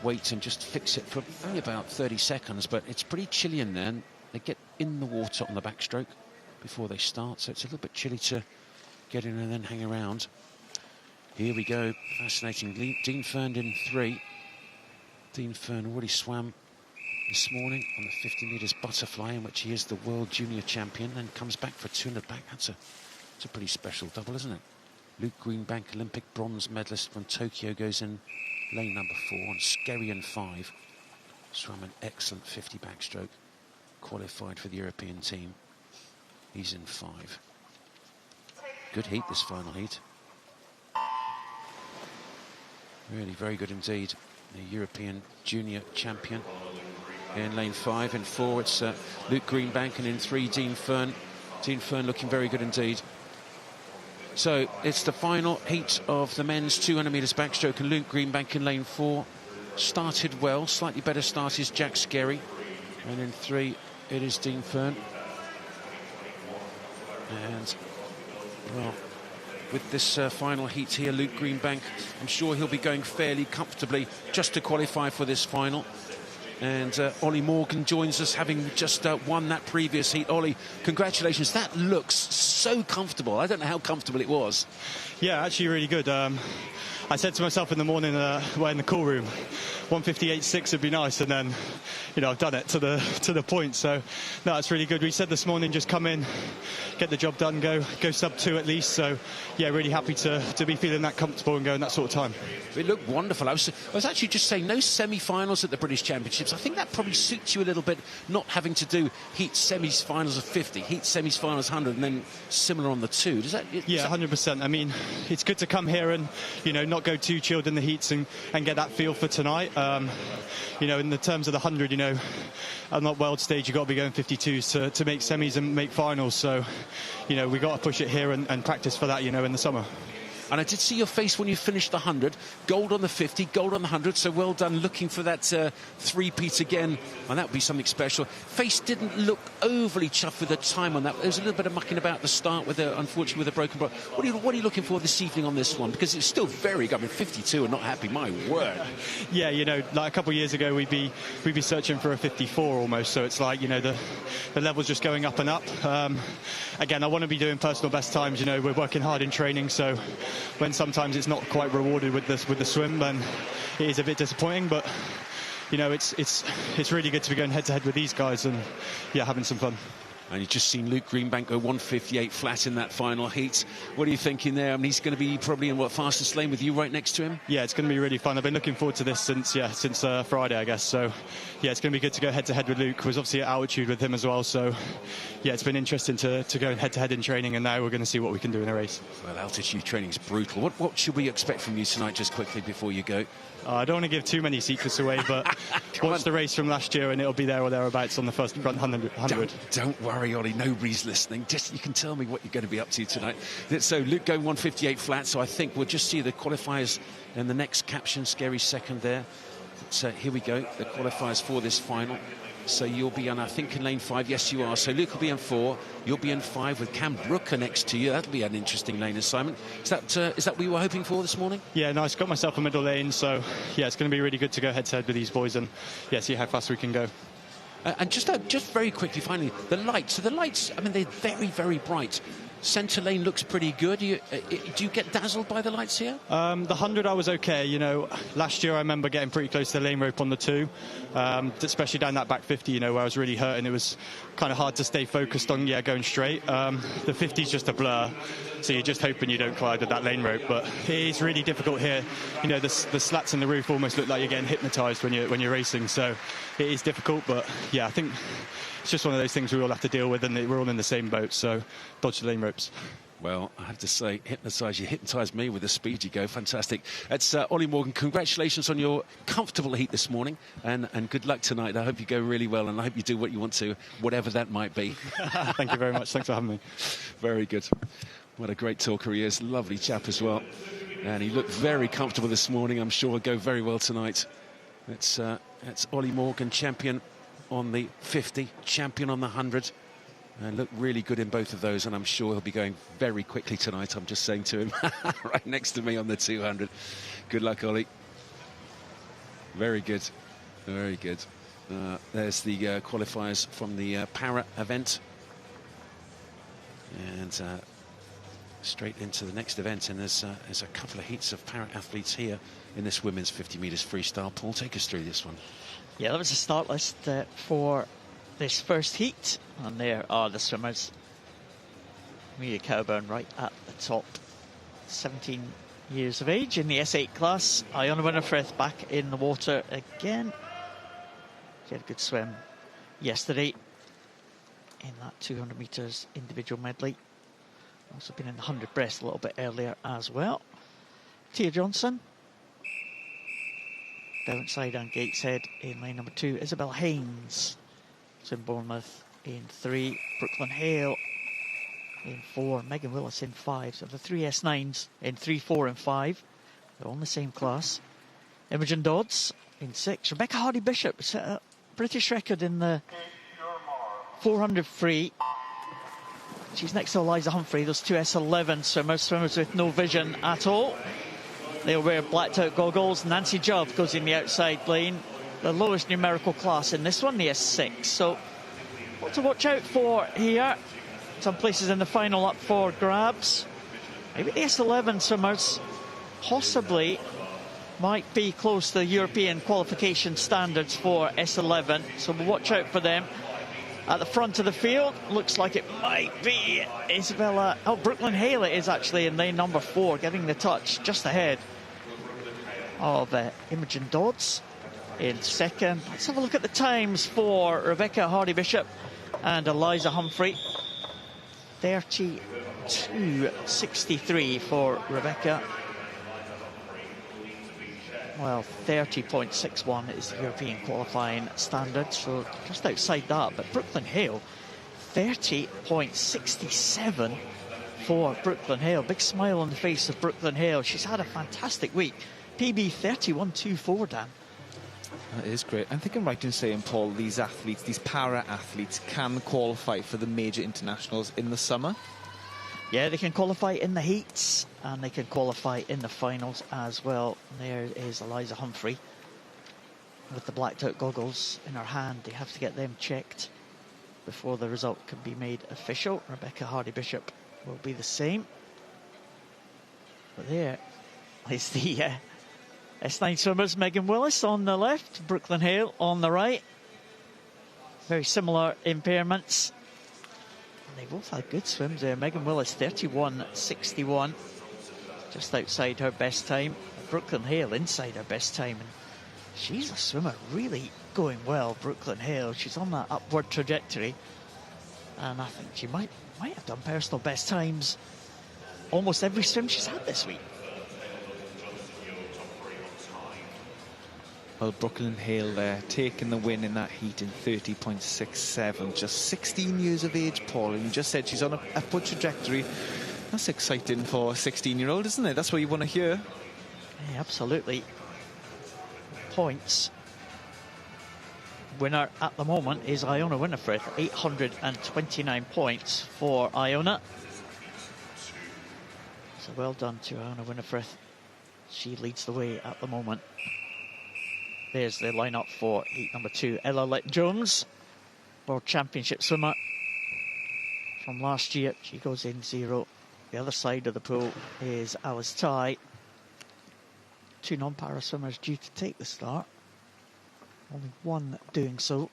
wait and just fix it for only about 30 seconds. But it's pretty chilly in there, and they get in the water on the backstroke before they start, so it's a little bit chilly to get in and then hang around. Here we go, fascinating. Dean Fern in 3. Dean Fern already swam this morning on the 50 metres butterfly, in which he is the world junior champion, and comes back for 200 back. That's a pretty special double, isn't it? Luke Greenbank, Olympic bronze medalist from Tokyo, goes in lane number 4, and Skerry in 5. Swam an excellent 50 backstroke, qualified for the European team. He's in 5. Good heat, this final heat. Really very good indeed. The European junior champion in lane 5. In 4 it's Luke Greenbank, and in 3 Dean Fern. Dean Fern looking very good indeed. So it's the final heat of the men's 200 metres backstroke, and Luke Greenbank in lane 4 started well. Slightly better start is Jack Skerry, and in 3 it is Dean Fern. And well, with this final heat here, Luke Greenbank, I'm sure he'll be going fairly comfortably just to qualify for this final. And Ollie Morgan joins us, having just won that previous heat. Ollie, congratulations. That looks so comfortable. I don't know how comfortable it was. Yeah, actually really good. I said to myself in the morning, in the call room, 1:58.6 would be nice, and then, you know, I've done it to the point. So, no, it's really good. We said this morning, just come in, get the job done, go sub 2 at least. So, yeah, really happy to be feeling that comfortable and going that sort of time. It looked wonderful. I was actually just saying, no semi-finals at the British Championships. I think that probably suits you a little bit, not having to do heat semi-finals of 50, heat semi-finals 100, and then similar on the 2. Does that? Yeah, 100%. I mean, it's good to come here and, you know, not go too chilled in the heats and get that feel for tonight. You know, in the terms of the 100, you know, on that world stage, you've got to be going 52s to make semis and make finals. So, you know, we've got to push it here and practice for that, you know, in the summer. And I did see your face when you finished the 100. Gold on the 50, gold on the 100. So well done, looking for that three-peat again. And that would be something special. Face didn't look overly chuffed with the time on that. There was a little bit of mucking about at the start, unfortunately, with a broken bra. What are you looking for this evening on this one? Because it's still very good. I mean, 52 and not happy, my word. Yeah, you know, like a couple of years ago, we'd be searching for a 54 almost. So it's like, you know, the level's just going up and up. Again, I want to be doing personal best times. You know, we're working hard in training, so when sometimes it's not quite rewarded with the swim, then it is a bit disappointing. But you know, it's really good to be going head to head with these guys and yeah, having some fun. And you've just seen Luke Greenbank go 1:58 flat in that final heat. What are you thinking there? I mean, he's going to be probably in fastest lane with you right next to him. Yeah, it's going to be really fun. I've been looking forward to this since Friday, I guess. So yeah, it's going to be good to go head to head with Luke. Was obviously at altitude with him as well. So yeah, it's been interesting to go head to head in training, and now we're going to see what we can do in a race. Well, altitude training is brutal. What should we expect from you tonight, just quickly before you go? I don't want to give too many secrets away, but watch the race from last year and it'll be there or thereabouts on the first front 100. Don't worry, Ollie, nobody's listening. Just you can tell me what you're going to be up to tonight. So Luke going 1:58 flat, so I think we'll just see the qualifiers in the next caption. Scary second there. So here we go, the qualifiers for this final. So you'll be on, I think, in lane 5. Yes, you are. So Luke will be in 4. You'll be in 5 with Cam Brooker next to you. That'll be an interesting lane assignment. Is that what you were hoping for this morning? Yeah, nice. Got myself a middle lane. So, yeah, it's going to be really good to go head-to-head with these boys and, yeah, see how fast we can go. And just very quickly, finally, the lights. So the lights, I mean, they're very, very bright. Centre lane looks pretty good. Do you get dazzled by the lights here? The 100 I was okay. You know, last year I remember getting pretty close to the lane rope on the 2, especially down that back 50, you know, where I was really hurting. It was kind of hard to stay focused on, going straight. The 50 is just a blur, so you're just hoping you don't collide with that lane rope. But it is really difficult here. You know, the slats in the roof almost look like you're getting hypnotised when you're racing. So it is difficult, but yeah, I think it's just one of those things we all have to deal with, and we're all in the same boat, so dodge the lane ropes. Well, I have to say, you hypnotise me with the speed you go. Fantastic. It's Ollie Morgan. Congratulations on your comfortable heat this morning, and good luck tonight. I hope you go really well, and I hope you do what you want to, whatever that might be. Thank you very much. Thanks for having me. Very good. What a great talker he is. Lovely chap as well. And he looked very comfortable this morning. I'm sure he'll go very well tonight. It's Ollie Morgan, champion on the 50, champion on the 100. And looked really good in both of those, and I'm sure he'll be going very quickly tonight. I'm just saying to him, right next to me on the 200. Good luck, Ollie. Very good. Very good. There's the qualifiers from the para event. And straight into the next event, and there's a couple of heats of para athletes here in this women's 50 metres freestyle. Paul, take us through this one. Yeah, that was the start list for this first heat, and there are the swimmers. Amelia Cowburn right at the top, 17 years of age in the S8 class. Iona Winifred back in the water again. She had a good swim yesterday in that 200 metres individual medley. Also been in the 100 breast a little bit earlier as well. Tia Johnson downside on Gateshead in lane number 2. Isabel Haynes in Bournemouth in 3. Brooklyn Hale in 4. Megan Willis in 5. So the 3 S9s in 3, 4 and 5. They're all in the same class. Imogen Dodds in 6. Rebecca Hardy-Bishop set a British record in the 400 free. She's next to Eliza Humphrey, those 2 S11 swimmers with no vision at all. They'll wear blacked out goggles. Nancy Judd goes in the outside lane. The lowest numerical class in this one, the S6. So what to watch out for here. Some places in the final up for grabs. Maybe the S11 swimmers possibly might be close to the European qualification standards for S11. So we'll watch out for them. At the front of the field, looks like it might be Isabella. Oh, Brooklyn Hale it is actually in lane number 4, getting the touch just ahead of Imogen Dodds in second. Let's have a look at the times for Rebecca Hardy-Bishop and Eliza Humphrey. 32.63 for Rebecca. Well, 30.61 is the European qualifying standard, so just outside that. But Brooklyn Hale, 30.67 for Brooklyn Hale. Big smile on the face of Brooklyn Hale. She's had a fantastic week. PB 31.24, Dan. That is great. I'm thinking right in saying, Paul, these athletes, these para-athletes can qualify for the major internationals in the summer. Yeah, they can qualify in the heats and they can qualify in the finals as well. There is Eliza Humphrey with the blacked out goggles in her hand. They have to get them checked before the result can be made official. Rebecca Hardy-Bishop will be the same. But there is the S9 swimmers. Megan Willis on the left, Brooklyn Hale on the right. Very similar impairments. They both had good swims there. Megan Willis 31.61, just outside her best time. Brooklyn Hale inside her best time, and she's a swimmer really going well. Brooklyn Hale, she's on that upward trajectory, and I think she might have done personal best times almost every swim she's had this week. Well, Brooklyn Hale there, taking the win in that heat in 30.67. Just 16 years of age, Paul, and you just said she's on an upward trajectory. That's exciting for a 16-year-old, isn't it? That's what you want to hear. Yeah, absolutely. Points. Winner at the moment is Iona Winifred, 829 points for Iona. So well done to Iona Winifred. She leads the way at the moment. There's the lineup for heat number 2. Ella Lett-Jones, World Championship swimmer from last year. She goes in 0. The other side of the pool is Alice Tai. 2 non-para swimmers due to take the start. Only one doing so.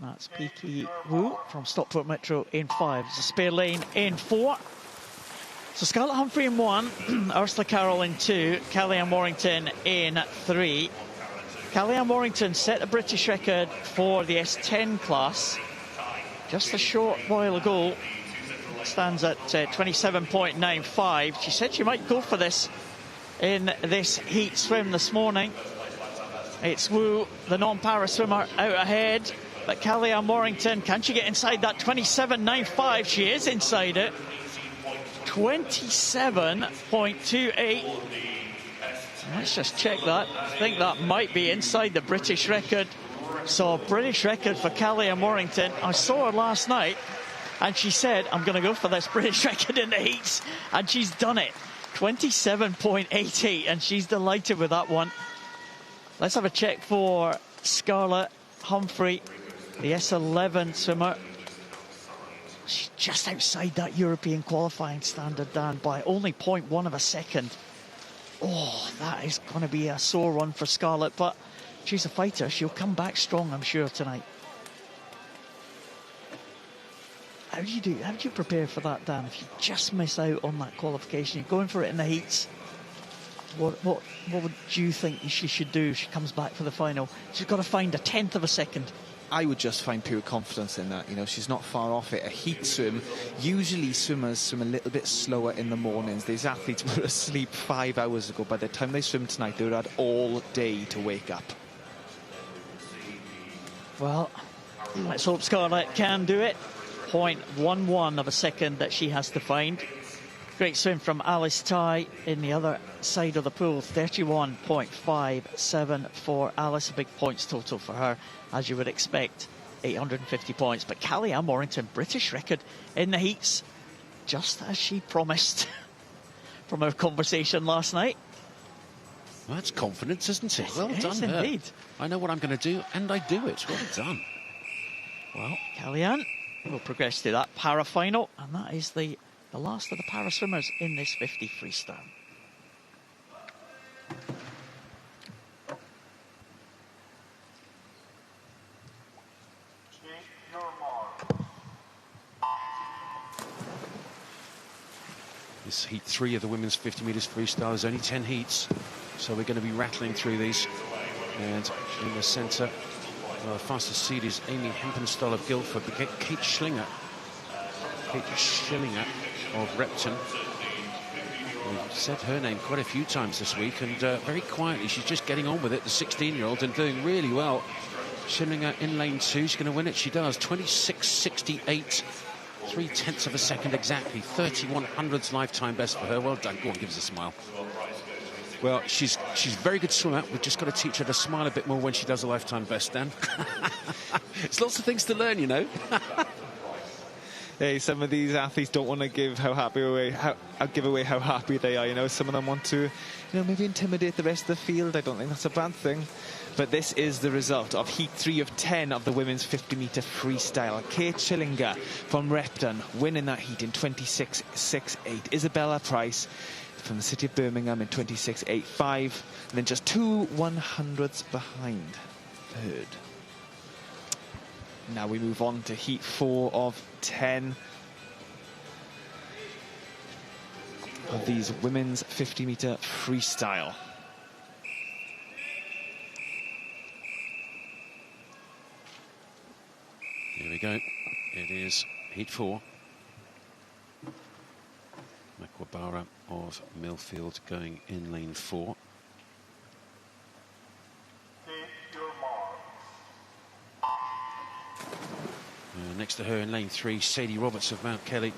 That's Piki Wu from Stockport Metro in 5. There's a spare lane in 4. So Scarlett Humphrey in 1, Ursula Carroll in 2, Kellyanne Warrington in 3. Kellyanne Warrington set a British record for the S10 class just a short while ago. stands at 27.95. She said she might go for this in this heat swim this morning. It's Wu, the non-para swimmer, out ahead. But Callie-Ann Warrington, can she get inside that 27.95? She is inside it. 27.28. Let's just check that. I think that might be inside the British record. So, British record for Callie-Ann Warrington. I saw her last night, and she said, I'm going to go for this British record in the heats. And she's done it. 27.88, and she's delighted with that one. Let's have a check for Scarlett Humphrey, the S11 swimmer. She's just outside that European qualifying standard, Dan, by only 0.1 of a second. Oh, that is going to be a sore run for Scarlett, but she's a fighter. She'll come back strong, I'm sure, tonight. How do you do? How do you prepare for that, Dan? If you just miss out on that qualification, you're going for it in the heats. What would you think she should do if she comes back for the final? She's got to find a 1/10 of a second. I would just find pure confidence in that. You know, she's not far off it. A heat swim, usually swimmers swim a little bit slower in the mornings. These athletes were asleep 5 hours ago. By the time they swim tonight, they would have had all day to wake up. Well, let's hope Scarlett can do it. 0.11 of a second that she has to find. Great swim from Alice Tai in the other side of the pool. 31.57 for Alice. A big points total for her, as you would expect. 850 points. But Callie-Ann Warrington, British record in the heats, just as she promised from our conversation last night. Well, that's confidence, isn't it? Well Yes, done, indeed. her. I know what I'm going to do, and I do it. Well done. Well, Callie-Ann will progress to that para final, and that is the last of the para swimmers in this 50 freestyle. This heat 3 of the women's 50 metres freestyle is only 10 heats, so we're going to be rattling through these. And in the centre, well, the fastest seed is Amy Hempenstall of Guildford, but Kate Schillinger of Repton. We've said her name quite a few times this week, and very quietly she's just getting on with it, the 16-year-old, and doing really well. Schillinger in lane 2, she's going to win it. She does. 26.68, 0.3 of a second exactly. 31/100ths lifetime best for her. Well done. Go on, give us a smile. Well, she's a very good swimmer. We've just got to teach her to smile a bit more when she does a lifetime best, Dan. It's lots of things to learn, you know. Hey, some of these athletes don't want to give away how happy they are. You know, some of them want to, maybe intimidate the rest of the field. I don't think that's a bad thing. But this is the result of heat 3 of 10 of the women's 50-metre freestyle. Kate Schillinger from Repton winning that heat in 26.68. Isabella Price from the city of Birmingham in 26.85. And then just 2/100ths behind third. Now we move on to heat 4 of 10 of these women's 50-metre freestyle. Here we go. It is heat 4. Makwabara of Millfield going in lane 4. Next to her in lane 3, Sadie Roberts of Mount Kelly,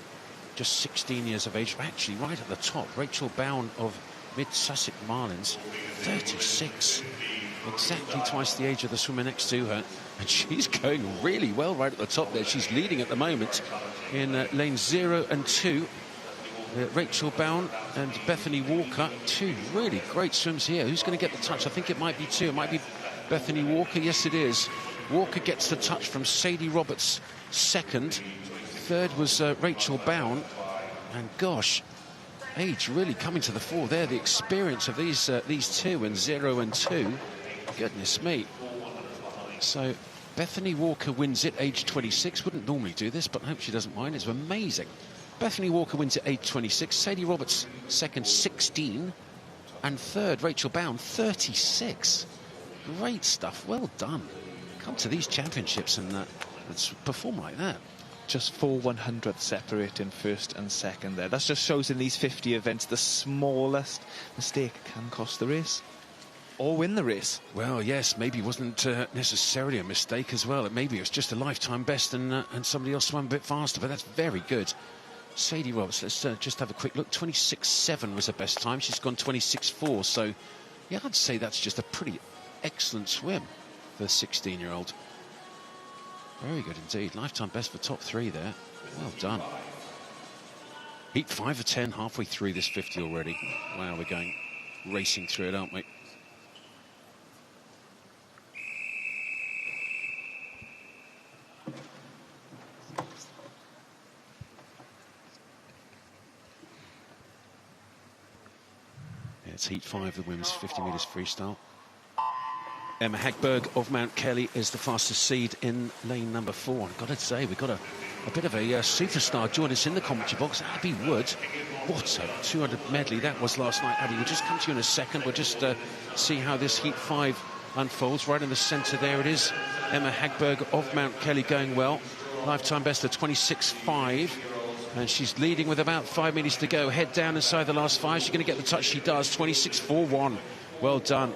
just 16 years of age. Actually, right at the top, Rachel Bowen of Mid-Sussex Marlins, 36. Exactly twice the age of the swimmer next to her. And she's going really well right at the top there. She's leading at the moment in lane 0 and 2. Rachel Bowen and Bethany Walker, 2 really great swims here. Who's going to get the touch? I think it might be 2. It might be Bethany Walker. Yes, it is. Walker gets the touch from Sadie Roberts, second. Third was Rachel Bowen. And gosh, age really coming to the fore there. The experience of these 2 in 0 and 2. Goodness me. So Bethany Walker wins it, age 26. Wouldn't normally do this, but I hope she doesn't mind. It's amazing. Bethany Walker wins it, age 26. Sadie Roberts, second, 16. And third, Rachel Bowen, 36. Great stuff. Well done. Come to these championships and perform like that. Just 4/100th separating first and second there. That just shows in these 50 events the smallest mistake can cost the race or win the race. Well, yes, maybe it wasn't necessarily a mistake as well. Maybe it was just a lifetime best and somebody else swam a bit faster, but that's very good. Sadie Roberts, let's just have a quick look. 26.7 was her best time. She's gone 26.4, so yeah, I'd say that's just a pretty excellent swim for the 16-year-old. Very good indeed. Lifetime best for top 3 there. Well done. Heat 5 of 10, halfway through this 50 already. Wow, we're going racing through it, aren't we? Yeah, it's Heat 5 of the women's 50 metres freestyle. Emma Hagberg of Mount Kelly is the fastest seed in lane number 4. I've got to say, we've got a bit of a superstar join us in the commentary box. Abby Wood. What a 200 medley that was last night. Abby, we'll just come to you in a second. We'll just see how this Heat 5 unfolds. Right in the centre there it is. Emma Hagberg of Mount Kelly going well. Lifetime best of 26.5. And she's leading with about 5 minutes to go. Head down inside the last 5. She's going to get the touch. She does. 26.41. Well done.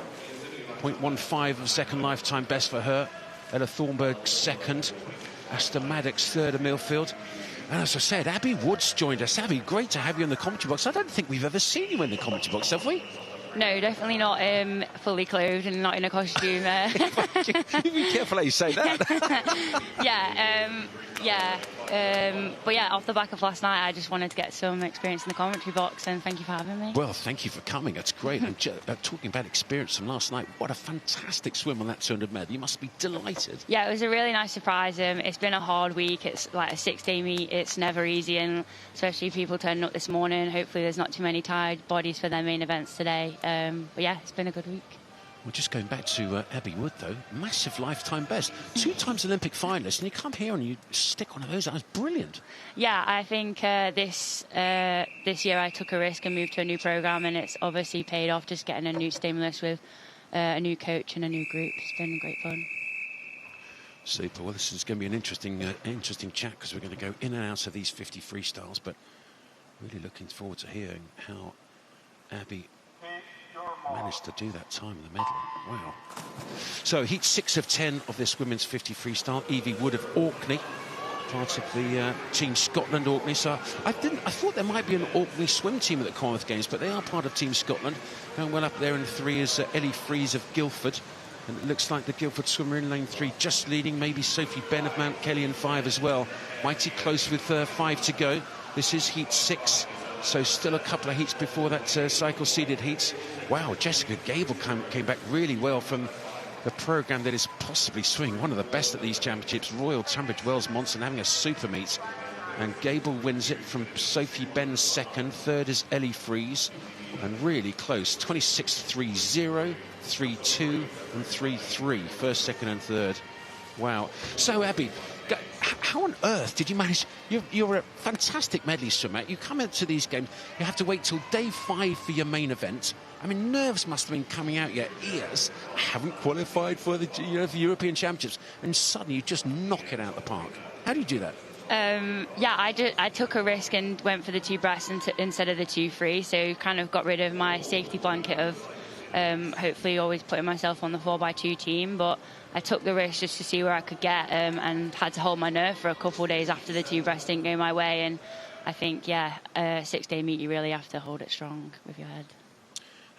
0.15 of a second lifetime best for her. Ella Thornburg second. Asta Maddox third of Millfield. And as I said, Abby Woods joined us. Abby, great to have you in the commentary box. I don't think we've ever seen you in the commentary box, have we? No, definitely not fully clothed and not in a costume. Be careful how you say that. But yeah, off the back of last night, I just wanted to get some experience in the commentary box, and thank you for having me. Well, thank you for coming. That's great. And talking about experience from last night, what a fantastic swim on that 200 medley. You must be delighted. Yeah, it was a really nice surprise. It's been a hard week. It's like a 6-day meet. It's never easy, and especially people turning up this morning. Hopefully there's not too many tired bodies for their main events today. But yeah, it's been a good week. Well, just going back to Abby Wood, though, massive lifetime best. 2 times Olympic finalist, and you come here and you stick one of those. That was brilliant. Yeah, I think this year I took a risk and moved to a new programme, and it's obviously paid off, just getting a new stimulus with a new coach and a new group. It's been great fun. Super. Well, this is going to be an interesting chat, because we're going to go in and out of these 50 freestyles, but really looking forward to hearing how Abby managed to do that time in the medley. Wow. So Heat 6 of 10 of this women's 50 freestyle. Evie Wood of Orkney, part of the Team Scotland Orkney. So I thought there might be an Orkney swim team at the Commonwealth Games, but they are part of Team Scotland. Going well up there in 3 is Ellie Fries of Guildford. And it looks like the Guildford swimmer in lane 3 just leading. Maybe Sophie Benn of Mount Kelly in 5 as well. Mighty close with 5 to go. This is Heat 6. So still a couple of heats before that cycle seeded heats. Wow, Jessica Gable came back really well from the programme that is possibly swimming one of the best at these championships, Royal Tunbridge Wells Monson, having a super meet. And Gable wins it from Sophie Benn second. Third is Ellie Fries. And really close, 26.30, 3.2 and 3.3, first, second and third. Wow. So, Abby, how on earth did you manage? You're a fantastic medley swimmer. You come into these games, you have to wait till day 5 for your main event. I mean, nerves must have been coming out your ears. I haven't qualified for the the European Championships, and suddenly you just knock it out the park. How do you do that? I took a risk and went for the 2 breasts instead of the 2 free, so kind of got rid of my safety blanket of hopefully always putting myself on the 4x2 team, but I took the risk just to see where I could get, and had to hold my nerve for a couple of days after the 2 breasts didn't go my way. And I think, a 6-day meet, you really have to hold it strong with your head.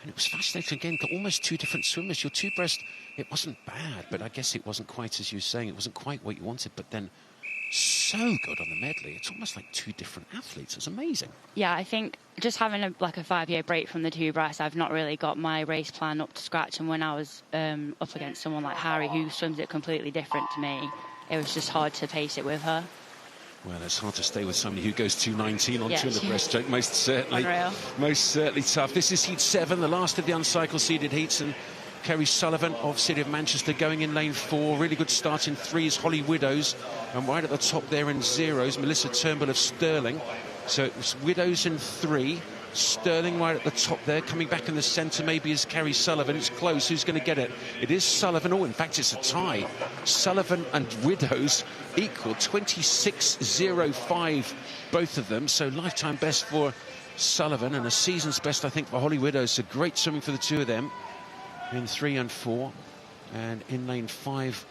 And it was fascinating again, almost 2 different swimmers. Your 2 breast, it wasn't bad, but I guess it wasn't quite, as you were saying, it wasn't quite what you wanted, but then so good on the medley. It's almost like 2 different athletes. It's amazing. Yeah, I think just having a 5-year break from the 2 breasts, I've not really got my race plan up to scratch. And when I was up against someone like Harry, who swims it completely different to me, it was just hard to pace it with her. Well, it's hard to stay with somebody who goes 2.19 on 200 breaststroke. Most certainly tough. This is Heat 7, the last of the uncycle seeded heats, and Kerry Sullivan of City of Manchester going in lane 4. Really good start in 3 is Holly Widows, and right at the top there in 0s, Melissa Turnbull of Stirling. So it was Widows in 3, Stirling right at the top there. Coming back in the centre maybe is Kerry Sullivan. It's close. Who's going to get it? It is Sullivan. Oh, in fact, it's a tie. Sullivan and Widows equal, 26.05, both of them. So lifetime best for Sullivan and a season's best, I think, for Holly Widows. So great swimming for the two of them in 3 and 4. And in lane 5,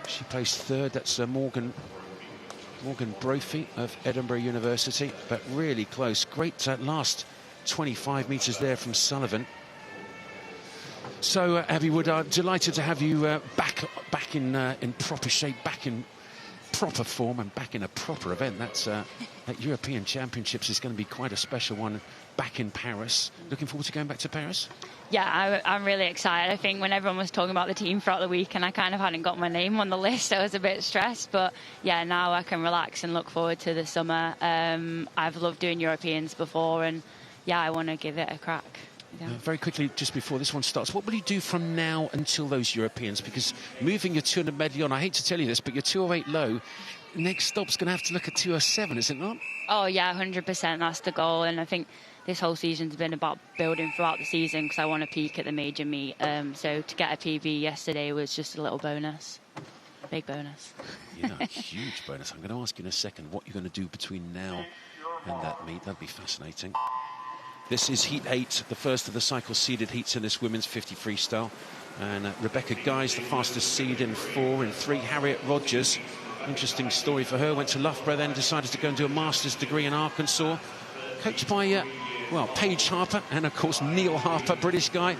she placed third. That's Morgan Brophy of Edinburgh University, but really close. Great last 25 metres there from Sullivan. So, Abby Wood, I'm delighted to have you back in proper shape, back in proper form, and back in a proper event. That European Championships is going to be quite a special one back in Paris. Looking forward to going back to Paris? Yeah, I'm really excited. I think when everyone was talking about the team throughout the week and I kind of hadn't got my name on the list, I was a bit stressed. But yeah, now I can relax and look forward to the summer. I've loved doing Europeans before, and yeah, I want to give it a crack. Yeah. Very quickly, just before this one starts, what will you do from now until those Europeans? Because moving your 200 medley on, I hate to tell you this, but your 208 low, next stop's going to have to look at 207, is it not? Oh, yeah, 100%. That's the goal. And I think this whole season's been about building throughout the season because I want to peak at the major meet. So to get a PB yesterday was just a little bonus. Big bonus. Yeah, huge bonus. I'm going to ask you in a second what you're going to do between now and that meet. That'd be fascinating. This is Heat 8, the first of the cycle seeded heats in this women's 50 freestyle. And Rebecca Guy's the fastest seed in 4. In 3, Harriet Rogers. Interesting story for her. Went to Loughborough, then decided to go and do a master's degree in Arkansas. Coached by, Paige Harper and, of course, Neil Harper, British guy.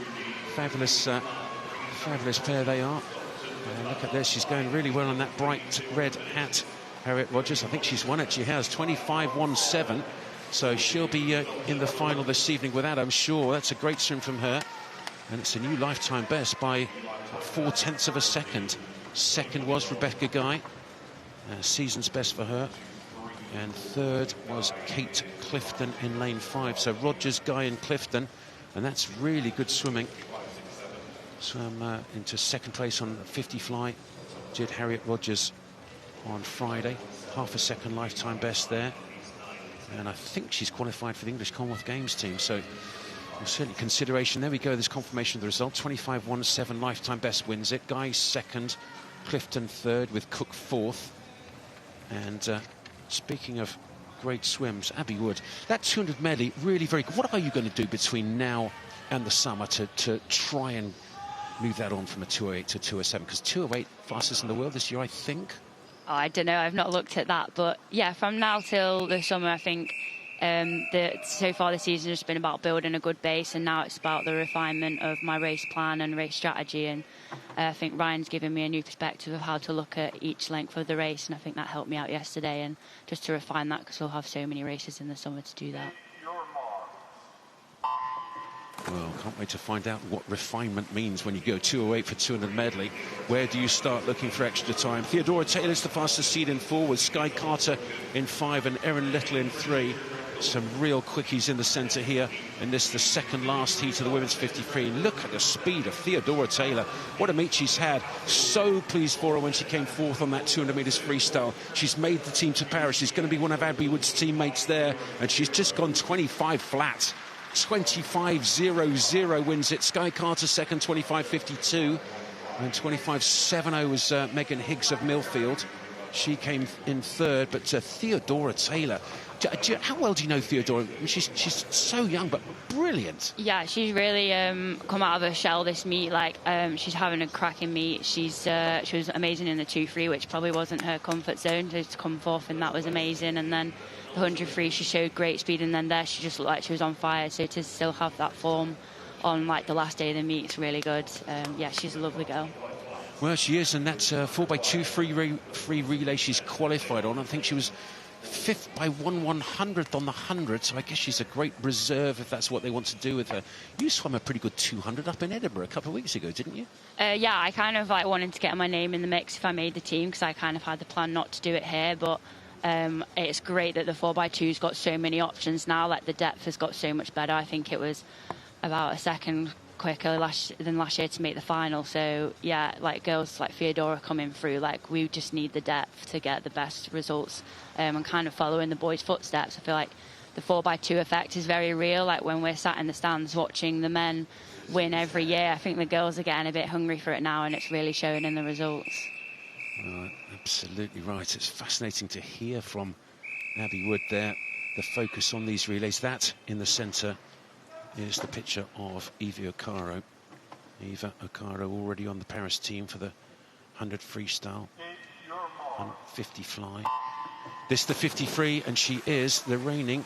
Fabulous pair they are. Look at this. She's going really well on that bright red hat, Harriet Rogers. I think she's won it. She has 25.17. So she'll be in the final this evening with that, I'm sure. That's a great swim from her. And it's a new lifetime best by 0.4 of a second. Second was Rebecca Guy. Season's best for her. And third was Kate Clifton in lane 5. So Rogers, Guy and Clifton. And that's really good swimming. Swam into second place on 50 fly. Did Harriet Rogers on Friday. Half a second lifetime best there. And I think she's qualified for the English Commonwealth Games team. So certainly consideration. There we go. There's confirmation of the result. 25.17 lifetime best wins it. Guy second. Clifton third with Cook fourth. And speaking of great swims, Abby Wood, that 200 medley, really very good. What are you going to do between now and the summer to try and move that on from a 208 to 207? Because 208 fastest in the world this year, I think. Oh, I don't know. I've not looked at that. But yeah, from now till the summer, I think so far this season has been about building a good base, and now it's about the refinement of my race plan and race strategy. And I think Ryan's given me a new perspective of how to look at each length of the race, and I think that helped me out yesterday, and just to refine that because we'll have so many races in the summer to do that. Well, can't wait to find out what refinement means when you go 208 for 200 medley. Where do you start looking for extra time? Theodora Taylor's the fastest seed in 4, with Sky Carter in 5 and Erin Little in 3. Some real quickies in the centre here in this, the second last heat of the women's 53. Look at the speed of Theodora Taylor. What a meet she's had. So pleased for her when she came fourth on that 200 metres freestyle. She's made the team to Paris. She's going to be one of Abby Wood's teammates there, and she's just gone 25 flat. 25.00 wins it. Sky Carter second, 25.52. And 25.70 was Megan Higgs of Millfield. She came in third, but Theodora Taylor. How well do you know Theodora? She's so young, but brilliant. Yeah, she's really come out of her shell this meet. She's having a cracking meet. She was amazing in the 2-3, which probably wasn't her comfort zone. So to come fourth, and that was amazing. And then the 100 free, she showed great speed, and then there she just looked like she was on fire. So to still have that form on the last day of the meet, it's really good. Yeah, she's a lovely girl. Well, she is, and that's 4x2 free relay she's qualified on. I think she was 5th by 1/100th on the 100, so I guess she's a great reserve if that's what they want to do with her. You swam a pretty good 200 up in Edinburgh a couple of weeks ago, didn't you? Yeah, I kind of wanted to get my name in the mix if I made the team, because I kind of had the plan not to do it here, but it's great that the 4x2's got so many options now. The depth has got so much better. I think it was about a second quicker than last year to make the final. So yeah, girls like Theodora coming through, we just need the depth to get the best results, and kind of following the boys' footsteps. I feel like the 4x2 effect is very real. When we're sat in the stands watching the men win every year, I think the girls are getting a bit hungry for it now, and it's really showing in the results. Absolutely right. It's fascinating to hear from Abby Wood there, the focus on these relays. That in the centre is the picture of Eva Okaro. Eva Okaro already on the Paris team for the 100 freestyle, 150 fly. This the 50 free, and she is the reigning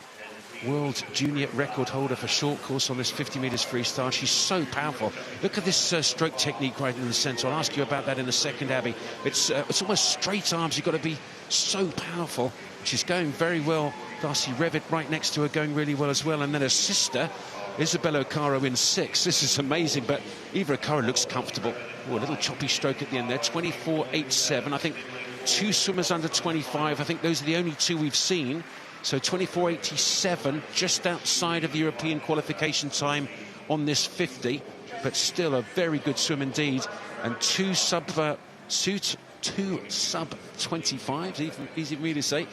world junior record holder for short course on this 50 metres freestyle. She's so powerful. Look at this stroke technique right in the centre. I'll ask you about that in a second, Abby. It's almost straight arms. You've got to be so powerful. She's going very well. Darcy Revitt right next to her going really well as well. And then her sister, Isabella Okaro, in 6. This is amazing, but Eva Okaro looks comfortable. Oh, a little choppy stroke at the end there. 24.87. I think 2 swimmers under 25. I think those are the only 2 we've seen. So 24.87, just outside of the European qualification time on this 50, but still a very good swim indeed. And 2 sub 25s, even easy for me to say.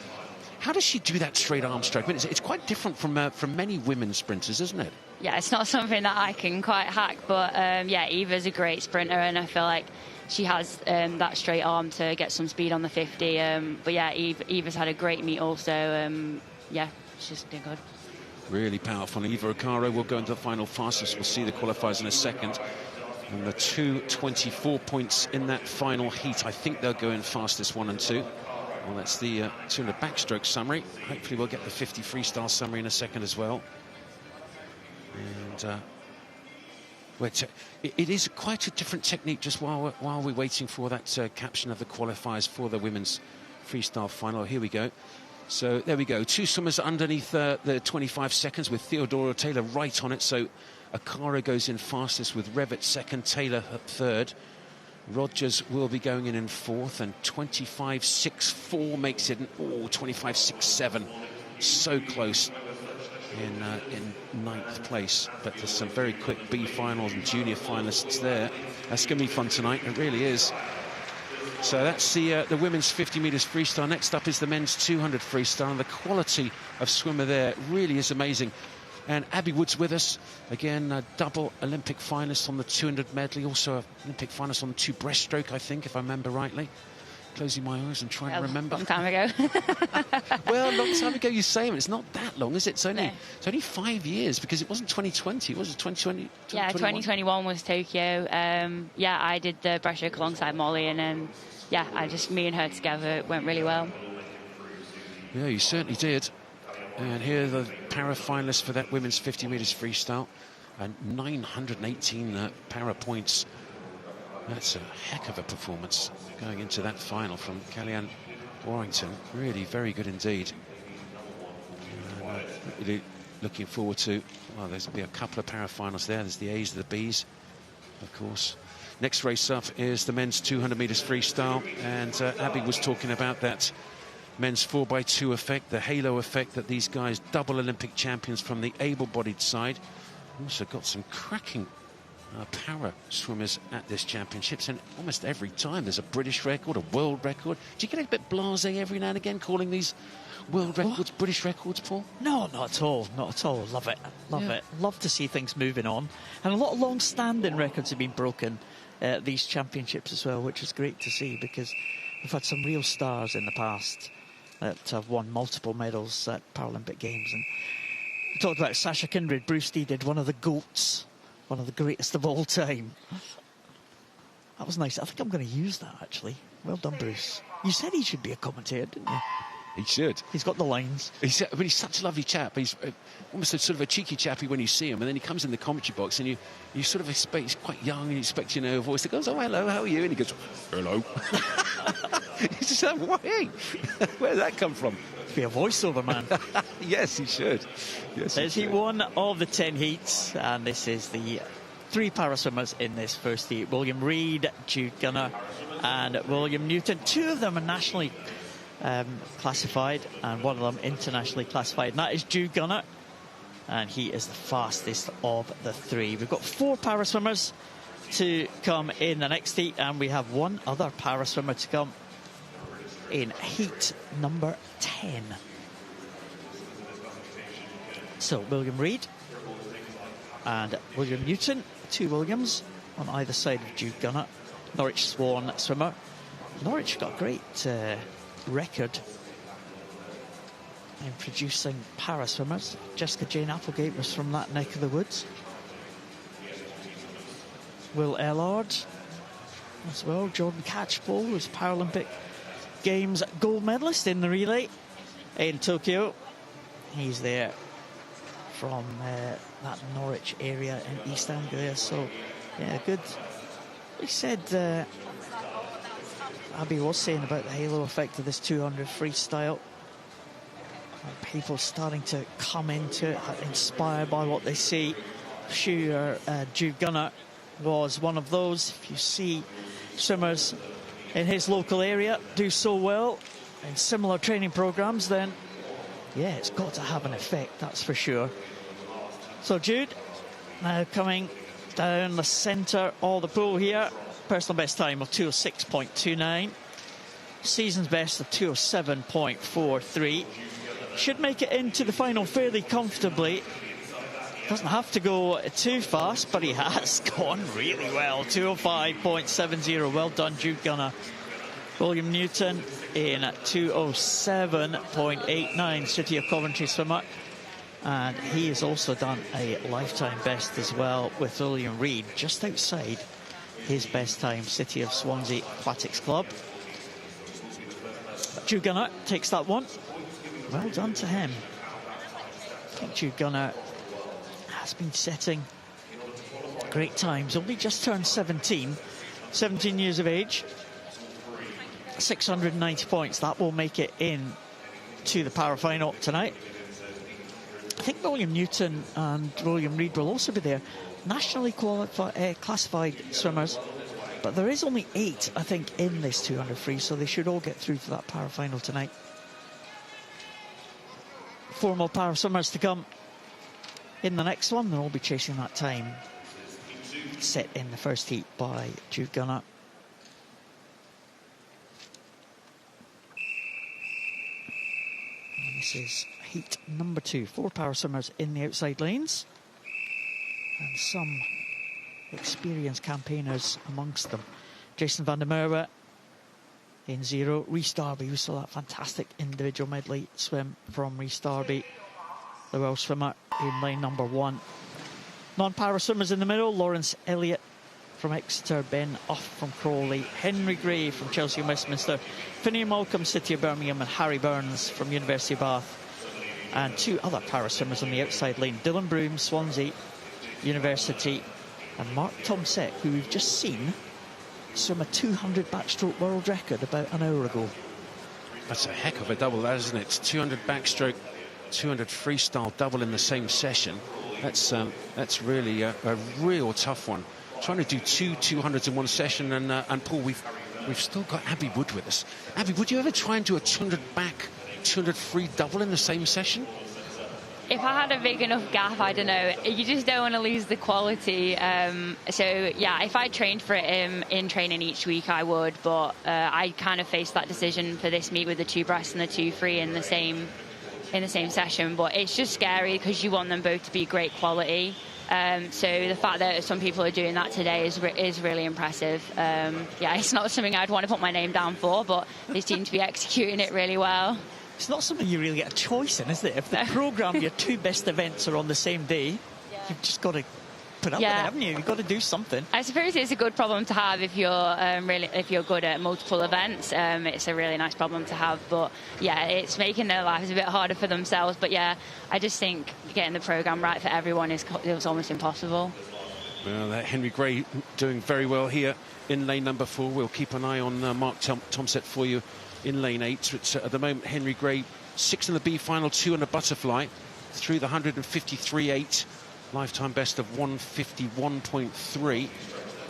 How does she do that straight arm stroke? I mean, it's quite different from many women's sprinters, isn't it? Yeah, it's not something that I can quite hack, but yeah, Eva's a great sprinter, and I feel like she has that straight arm to get some speed on the 50. But yeah, Eva's had a great meet also. Yeah, she's doing good. Really powerful. Eva Okaro will go into the final fastest. We'll see the qualifiers in a second. And the 2:24 points in that final heat. I think they'll go in fastest 1 and 2. Well, that's the 200 backstroke summary. Hopefully we'll get the 50 freestyle summary in a second as well. And it is quite a different technique just while we're waiting for that caption of the qualifiers for the women's freestyle final. Here we go. So there we go. 2 swimmers underneath the 25 seconds with Theodora Taylor right on it. So Okaro goes in fastest with Revitt second, Taylor third. Rogers will be going in 4th, and 25.64 makes it 25.67. So close in 9th place. But there's some very quick B finals and junior finalists there. That's going to be fun tonight. It really is. So that's the women's 50 metres freestyle. Next up is the men's 200 freestyle. And the quality of swimmer there really is amazing. And Abby Wood's with us. Again, a double Olympic finalist on the 200 medley. Also an Olympic finalist on the 2 breaststroke, I think, if I remember rightly. Closing my eyes and trying to remember. Long time ago. Well, a long time ago you say, but it's not that long, is it? It's only 5 years, because it wasn't 2020. Was it 2020? Yeah, 2021 was Tokyo. Yeah, I did the breaststroke alongside Molly, and then, yeah, me and her together, it went really well. Yeah, you certainly did. And here are the para finalists for that women's 50 metres freestyle. And 918 para points. That's a heck of a performance going into that final from Kellyanne Warrington. Really very good indeed. Really looking forward to, well, there's be a couple of para finals there. There's the A's, the B's, of course. Next race up is the men's 200 metres freestyle. And Abby was talking about that men's 4x2 effect, the halo effect that these guys, double Olympic champions from the able-bodied side, also got some cracking para swimmers at this championships, and almost every time there's a British record, a world record. Do you get a bit blasé every now and again calling these world records British records, Paul? No, not at all. Not at all. Love it. Love it. Love to see things moving on. And a lot of long-standing records have been broken at these championships as well, which is great to see, because we've had some real stars in the past that have won multiple medals at Paralympic Games. And we talked about Sasha Kindred. Bruce Dee did one of the GOATs, one of the greatest of all time. That was nice. I think I'm going to use that, actually. Well done, Bruce. You said he should be a commentator, didn't you? He should. He's got the lines. He's such a lovely chap. He's almost a sort of a cheeky chappy when you see him, and then he comes in the commentary box, and you sort of expect, he's quite young, and you expect, a voice that goes, "Oh, hello, how are you?" And he goes, "Hello." He's just like, hey, where did that come from? Be a voiceover man. Yes, he should. Yes, There's heat 1 of the 10 heats, and this is the 3 para swimmers in this first heat. William Reid, Jude Gunner, and William Newton. 2 of them are nationally classified, and 1 of them internationally classified, and that is Jude Gunner, and he is the fastest of the 3. We've got 4 para swimmers to come in the next heat, and we have 1 other para swimmer to come in heat number 10. So William Reid and William Newton, 2 Williams on either side of Jude Gunner. Norwich Swan swimmer, Norwich got a great record in producing para swimmers. Jessica Jane Applegate was from that neck of the woods. Will Ellard as well. Jordan Catchpole was Paralympic Games gold medalist in the relay in Tokyo. He's there from that Norwich area in East Anglia. So, yeah, good. He said, Abby was saying about the halo effect of this 200 freestyle. People starting to come into it, inspired by what they see. Sure, Jude Gunner was one of those. If you see swimmers in his local area do so well in similar training programs, then yeah, it's got to have an effect, that's for sure. So Jude now coming down the centre of the pool here. Personal best time of 2:06.29. Season's best of 2:07.43. Should make it into the final fairly comfortably. Doesn't have to go too fast, but he has gone really well. 2:05.70. Well done, Jude Gunner. William Newton in 2:07.89. City of Coventry swimmer. And he has also done a lifetime best as well with William Reid, just outside his best time, City of Swansea Aquatics Club. Jude Gunner takes that one. Well done to him. I think Jude Gunner has been setting great times. Only just turned 17 years of age. 690 points. That will make it in to the para final tonight. I think William Newton and William Reid will also be there. Nationally classified swimmers, but there is only 8, I think, in this 200 free, so they should all get through to that para final tonight. 4 more para swimmers to come in the next one. They'll all be chasing that time set in the first heat by Jude Gunner. And this is heat number 2. 4 para swimmers in the outside lanes, and some experienced campaigners amongst them. Jason van der Merwe in 0. Rhys Darby, we saw that fantastic individual medley swim from Rhys Darby, the Welsh swimmer, in lane number 1. Non-para swimmers in the middle: Lawrence Elliott from Exeter, Ben Uff from Crawley, Henry Gray from Chelsea and Westminster, Finian Malcolm, City of Birmingham, and Harry Burns from University of Bath. And 2 other para swimmers on the outside lane: Dylan Broom, Swansea University, and Mark Tomsett, who we've just seen swim a 200 backstroke world record about an hour ago. That's a heck of a double, that, isn't it? 200 backstroke, 200 freestyle double in the same session. That's really a real tough one. Trying to do 2 200s in one session, and Paul, we've still got Abby Wood with us. Abby, would you ever try and do a 200 back, 200 free double in the same session? If I had a big enough gap, I don't know. You just don't want to lose the quality. So yeah, if I trained for it in training each week, I would. But I kind of faced that decision for this meet with the 2 breast and the 2 free in the same session. But it's just scary because you want them both to be great quality. So the fact that some people are doing that today is really impressive. Yeah, it's not something I'd want to put my name down for, but they seem to be executing it really well. It's not something you really get a choice in, is it? If the programme, your 2 best events are on the same day, you've just got to put up with it, haven't you? You've got to do something. I suppose it's a good problem to have if you're good at multiple events. It's a really nice problem to have. But yeah, it's making their lives a bit harder for themselves. But yeah, I just think getting the programme right for everyone is almost impossible. Well, Henry Gray doing very well here in lane number 4. We'll keep an eye on Mark Tomsett for you in lane 8. It's, at the moment, Henry Gray 6 in the B final, 2 in the butterfly, through the 153.8, lifetime best of 151.3,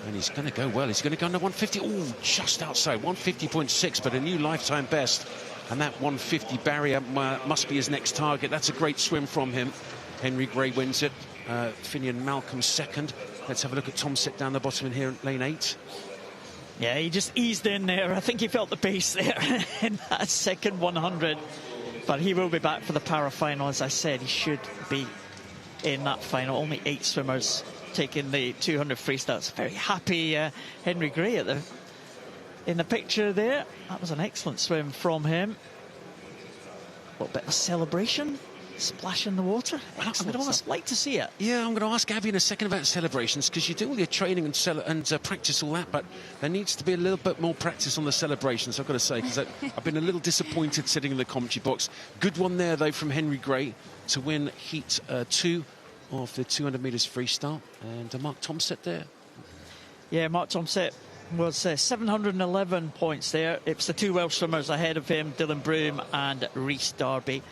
and he's going to go well. He's going to go under 150. Oh, just outside 150.6, but a new lifetime best, and that 150 barrier must be his next target. That's a great swim from him. Henry Gray wins it. Finian Malcolm second. Let's have a look at Tomsett down the bottom in here in lane 8. Yeah, he just eased in there. I think he felt the pace there in that second 100. But he will be back for the para final. As I said, he should be in that final. Only 8 swimmers taking the 200 freestyle. Very happy Henry Gray at the in the picture there. That was an excellent swim from him. A little bit of a celebration, splash in the water. Excellent. I'd like to see it. Yeah, I'm going to ask Abby in a second about celebrations, because you do all your training and practice all that, but there needs to be a little bit more practice on the celebrations, I've got to say, because I've been a little disappointed sitting in the commentary box. Good one there, though, from Henry Gray to win Heat 2 of the 200 metres freestyle. And Mark Tomset there. Yeah, Mark Tomset was 711 points there. It was the two Welsh swimmers ahead of him, Dylan Broom and Rhys Darby.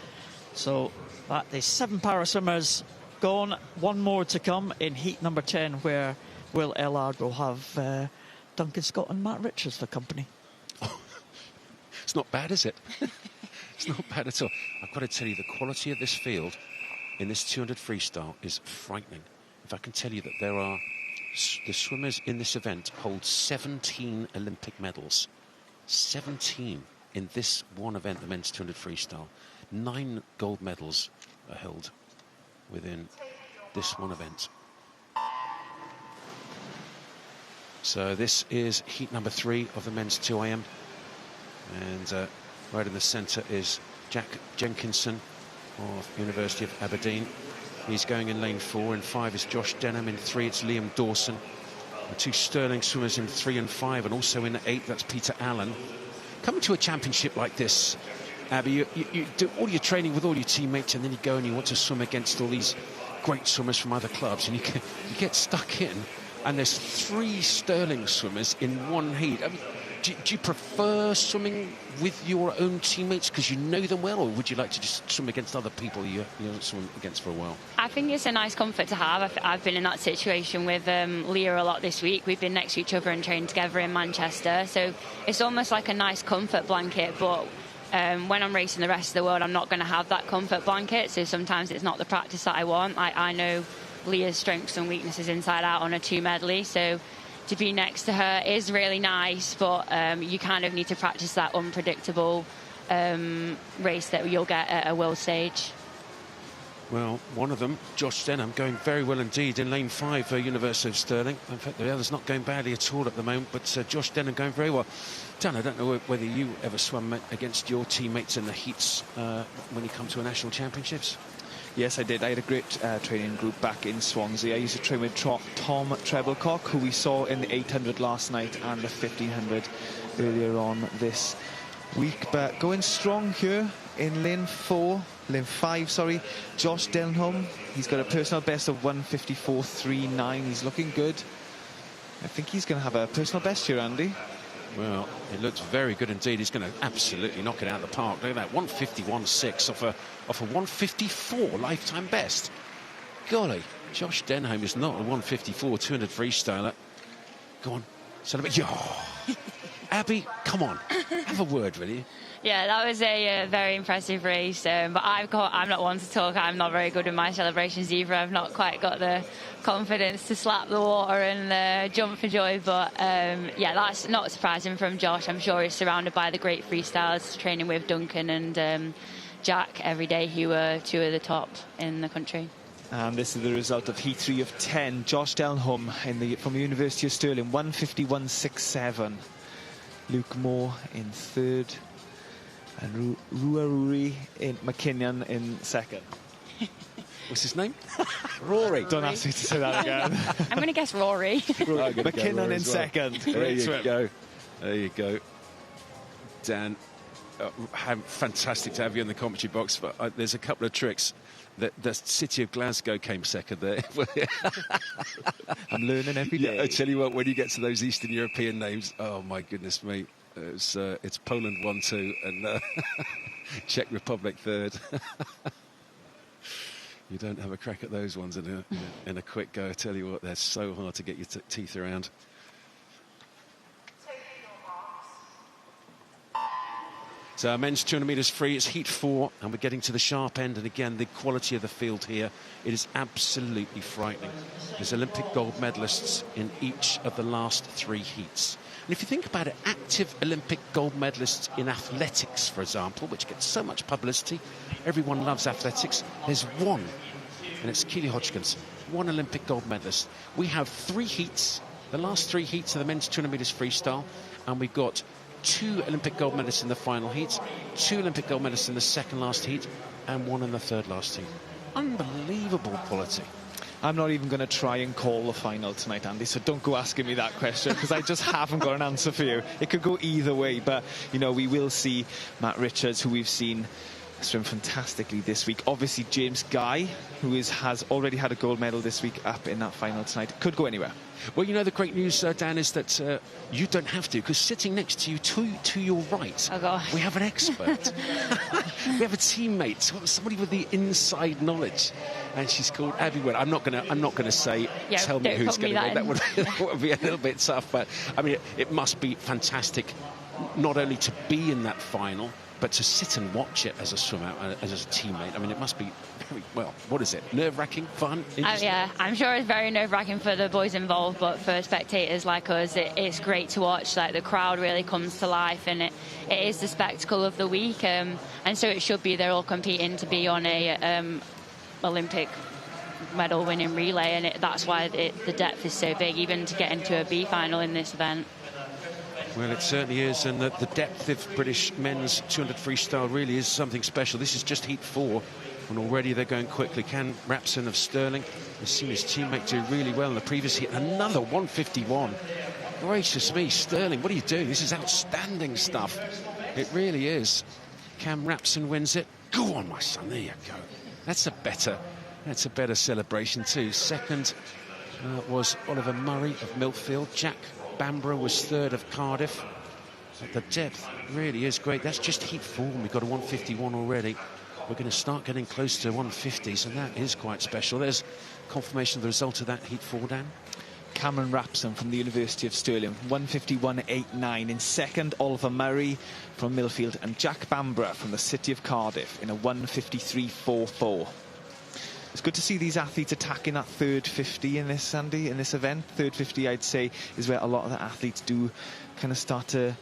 So that is 7 para swimmers gone. One more to come in heat number 10, where Will Ellard will have Duncan Scott and Matt Richards for company. Oh, it's not bad, is it? It's not bad at all. I've got to tell you, the quality of this field in this 200 freestyle is frightening. If I can tell you that there are... The swimmers in this event hold 17 Olympic medals. 17 in this one event, the men's 200 freestyle. 9 gold medals are held within this one event. So this is heat number 3 of the men's 2am. And right in the centre is Jack Jenkinson of University of Aberdeen. He's going in lane 4. In 5 is Josh Denham. In 3 it's Liam Dawson. And 2 Sterling swimmers in 3 and 5, and also in 8 that's Peter Allen. Coming to a championship like this, Abby, you do all your training with all your teammates, and then you go and you want to swim against all these great swimmers from other clubs, and you get stuck in, and there's 3 Sterling swimmers in one heat. I mean, do you prefer swimming with your own teammates because you know them well, or would you like to just swim against other people you haven't swum against for a while? I think it's a nice comfort to have. I've been in that situation with Leah a lot this week. We've been next to each other and trained together in Manchester, so it's almost like a nice comfort blanket. But when I'm racing the rest of the world, I'm not going to have that comfort blanket, so sometimes it's not the practice that I want. I know Leah's strengths and weaknesses inside out on a 2 medley, so to be next to her is really nice, but you kind of need to practice that unpredictable race that you'll get at a world stage. Well, one of them, Josh Denham, going very well indeed in lane 5 for University of Stirling. In fact, the other's not going badly at all at the moment, but Josh Denham going very well. Dan, I don't know whether you ever swam against your teammates in the heats when you come to a national championships. Yes, I did. I had a great training group back in Swansea. I used to train with Tom Treblecock, who we saw in the 800 last night and the 1500 earlier on this week. But going strong here in lane 5, sorry, Josh Denham. He's got a personal best of 154.39. He's looking good. I think he's going to have a personal best here, Andy. Well, it looks very good indeed. He's going to absolutely knock it out of the park. Look at that, 151.6 off a 154 lifetime best. Golly, Josh Denham is not a 154 200 freestyler. Go on, celebrate. Oh. Abby, come on, have a word, will you? Yeah, that was a very impressive race, but I'm not one to talk. I'm not very good in my celebrations either. I've not quite got the confidence to slap the water and jump for joy, but yeah, that's not surprising from Josh. I'm sure he's surrounded by the great freestylers, training with Duncan and Jack every day, who were 2 of the top in the country. And this is the result of heat 3 of 10. Josh Denham from the University of Stirling, 151.67. Luke Moore in 3rd. And Ruaruri in McKinnon in 2nd. What's his name? Rory. Don't ask me to say that again. I'm going to guess Rory. McKinnon in 2nd. There you go. There you go. Dan, fantastic to have you in the commentary box, but there's a couple of tricks. The city of Glasgow came 2nd there. I'm learning every day. Yeah, I tell you what, when you get to those Eastern European names, oh my goodness me. It's Poland 1-2 and Czech Republic 3rd. You don't have a crack at those ones in a quick go. I tell you what, they're so hard to get your teeth around. So our men's 200 metres free, it's heat 4, and we're getting to the sharp end. And again, the quality of the field here, it is absolutely frightening. There's Olympic gold medalists in each of the last 3 heats. And if you think about it, active Olympic gold medalists in athletics, for example, which gets so much publicity, everyone loves athletics, there's one, and it's Keely Hodgkins, 1 Olympic gold medalist. We have 3 heats, the last 3 heats of the men's 200 metres freestyle, and we've got 2 Olympic gold medalists in the final heat, 2 Olympic gold medalists in the second last heat, and 1 in the third last heat. Unbelievable quality. I'm not even going to try and call the final tonight, Andy, so don't go asking me that question, because I just haven't got an answer for you. It could go either way, but, you know, we will see Matt Richards, who we've seen swim fantastically this week. Obviously, James Guy, who has already had a gold medal this week, up in that final tonight. Could go anywhere. Well, you know, the great news, Dan, is that you don't have to, because sitting next to you, to your right, we have an expert. We have a teammate, somebody with the inside knowledge, and she's called Abby Wood. I'm not gonna say, tell me who's going to win. That would be a little bit tough, but I mean, it must be fantastic, not only to be in that final, but to sit and watch it as a swimmer, as a teammate. I mean, it must be very, well, what is it? Nerve-wracking, fun? Yeah, I'm sure it's very nerve-wracking for the boys involved, but for spectators like us, it's great to watch. Like, the crowd really comes to life, and it is the spectacle of the week. And so it should be. They're all competing to be on a Olympic medal-winning relay, and that's why the depth is so big, even to get into a B final in this event. Well, it certainly is, and the depth of British men's 200 freestyle really is something special. This is just heat 4, and already they're going quickly. Cam Rapson of Stirling has seen his teammate do really well in the previous heat. Another 151. Gracious me, Stirling, what are you doing? This is outstanding stuff. It really is. Cam Rapson wins it. Go on, my son, there you go. That's a better celebration too. Second was Oliver Murray of Millfield. Jack Bamborough was third of Cardiff. But the depth really is great. That's just heat 4, and we've got a 151 already. We're going to start getting close to 150s, and that is quite special. There's confirmation of the result of that heat 4, Dan. Cameron Rapson from the University of Stirling, 151.89. In second, Oliver Murray from Millfield, and Jack Bamborough from the City of Cardiff in a 153.44. It's good to see these athletes attacking that third 50 in this, Andy, in this event. Third 50, I'd say, is where a lot of the athletes do kind of start to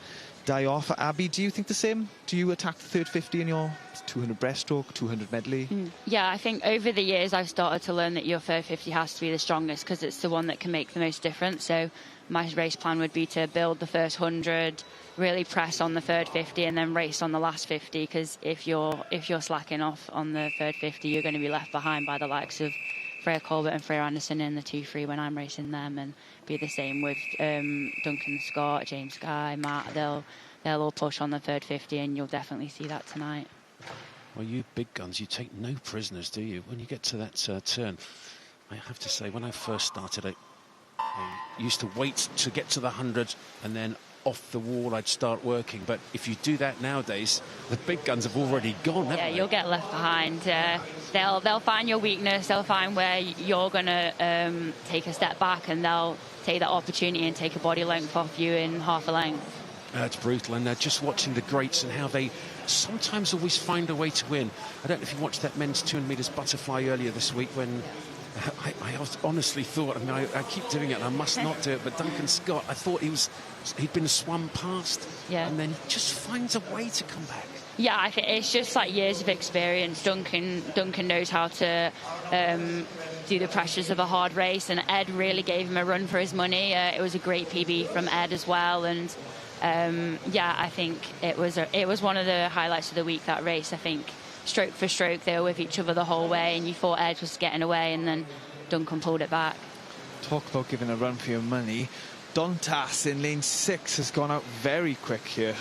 die off. Abby, do you think the same? Do you attack the third 50 in your 200 breaststroke, 200 medley? Yeah, I think over the years I've started to learn that your third 50 has to be the strongest, because it's the one that can make the most difference. So my race plan would be to build the first 100, really press on the third 50, and then race on the last 50, because if you're slacking off on the third 50, you're going to be left behind by the likes of Freya Colbert and Freya Anderson in the 2-3 when I'm racing them, and be the same with Duncan Scott, James Guy, Matt. They'll all push on the third 50, and you'll definitely see that tonight. Well, you big guns, you take no prisoners, do you? When you get to that turn, I have to say, when I first started, I used to wait to get to the 100, and then off the wall I'd start working. But if you do that nowadays, the big guns have already gone, haven't they? You'll get left behind. They'll find your weakness, they'll find where you're going to take a step back, and they'll take that opportunity and take a body length off you in half a length. It's brutal, and just watching the greats and how they sometimes always find a way to win. I don't know if you watched that men's 200 metres butterfly earlier this week, when I honestly thought, I mean, I keep doing it and I must not do it, but Duncan Scott, I thought he'd been swum past, and then he just finds a way to come back. Yeah, I think it's just like years of experience. Duncan knows how to do the pressures of a hard race, and Ed really gave him a run for his money. It was a great PB from Ed as well, and I think it was one of the highlights of the week, that race. I think stroke for stroke they were with each other the whole way, and you thought Ed was getting away, and then Duncan pulled it back. Talk about giving a run for your money. Dontas in lane 6 has gone out very quick here,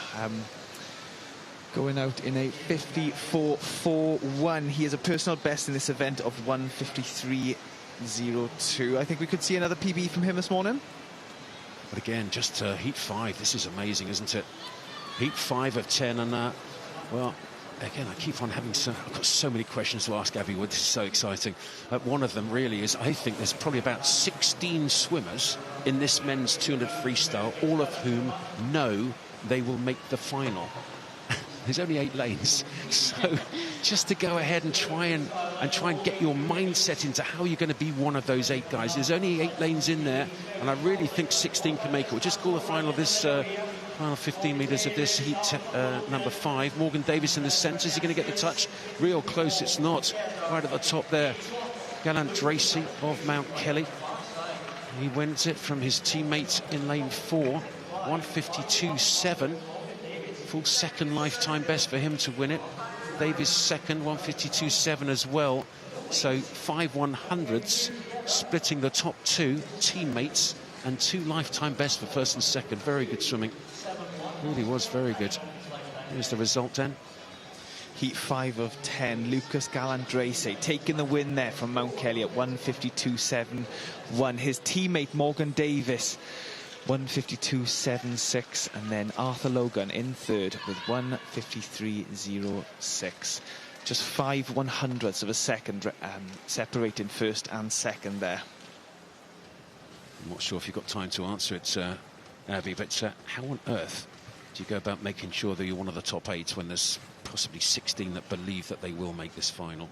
going out in a 54.41. He has a personal best in this event of 153.02. I think we could see another PB from him this morning. But again, just heat 5, this is amazing, isn't it? Heat 5 of 10, and well, again, I keep on having I've got so many questions to ask Abby Wood. This is so exciting. One of them really is, I think there's probably about 16 swimmers in this men's 200 freestyle, all of whom know they will make the final. There's only 8 lanes, so just to go ahead and try and get your mindset into how you're going to be one of those 8 guys. There's only 8 lanes in there, and I really think 16 can make it. We'll just call the final of this final 15 metres of this heat number 5. Morgan Davis in the centre. Is he going to get the touch? Real close, it's not. Right at the top there, Gallant Dracy of Mount Kelly. He wins it from his teammate in lane 4. 152.7. Full second lifetime best for him to win it. Davies second, 152.7 as well. So 5 100s, splitting the top two teammates, and 2 lifetime best for first and second. Very good swimming. Really was very good. Here's the result, Dan. Heat 5 of 10, Lucas Galandrace taking the win there from Mount Kelly at 152.71. His teammate Morgan Davis 152.76, and then Arthur Logan in third with 153.06. Just 5 100ths of a second separating first and second there. I'm not sure if you've got time to answer it, Abby, but how on earth do you go about making sure that you're one of the top 8 when there's possibly 16 that believe that they will make this final?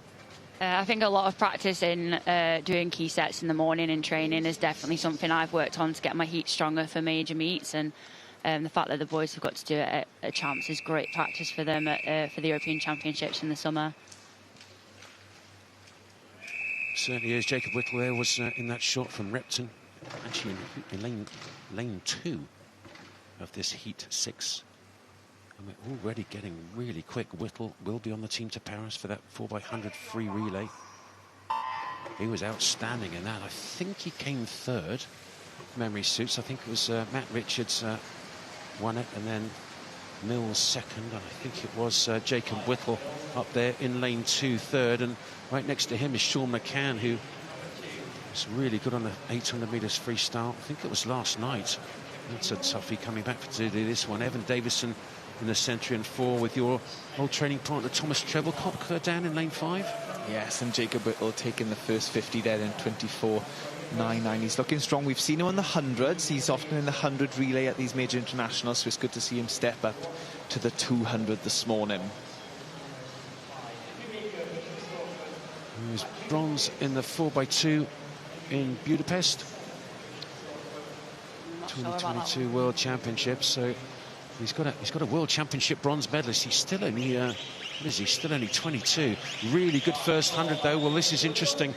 I think a lot of practice in doing key sets in the morning and training is definitely something I've worked on to get my heat stronger for major meets, and the fact that the boys have got to do it at Champs is great practice for them for the European Championships in the summer. Certainly is. Jacob Whittle there was in that shot from Repton, actually in lane 2 of this heat 6. And we're already getting really quick. Whittle will be on the team to Paris for that 4x100 free relay. He was outstanding in that. I think he came third. Memory suits. I think it was Matt Richards won it, and then Mills second. And I think it was Jacob Whittle up there in lane 2 third. And right next to him is Sean McCann, who was really good on the 800 metres freestyle. I think it was last night. That's a toughie coming back to do this one. Evan Davison in the centre in 4 with your old training partner Thomas Treblecock down in lane 5. Yes, and Jacob Whittle taking the first 50 there in 24.99. He's looking strong. We've seen him on the 100s. He's often in the 100 relay at these major internationals, so it's good to see him step up to the 200 this morning. He was bronze in the 4x2 in Budapest 2022 World Championships. So he's got a World Championship bronze medalist. He's still only what is he? Still only 22. Really good first 100 though. Well, this is interesting.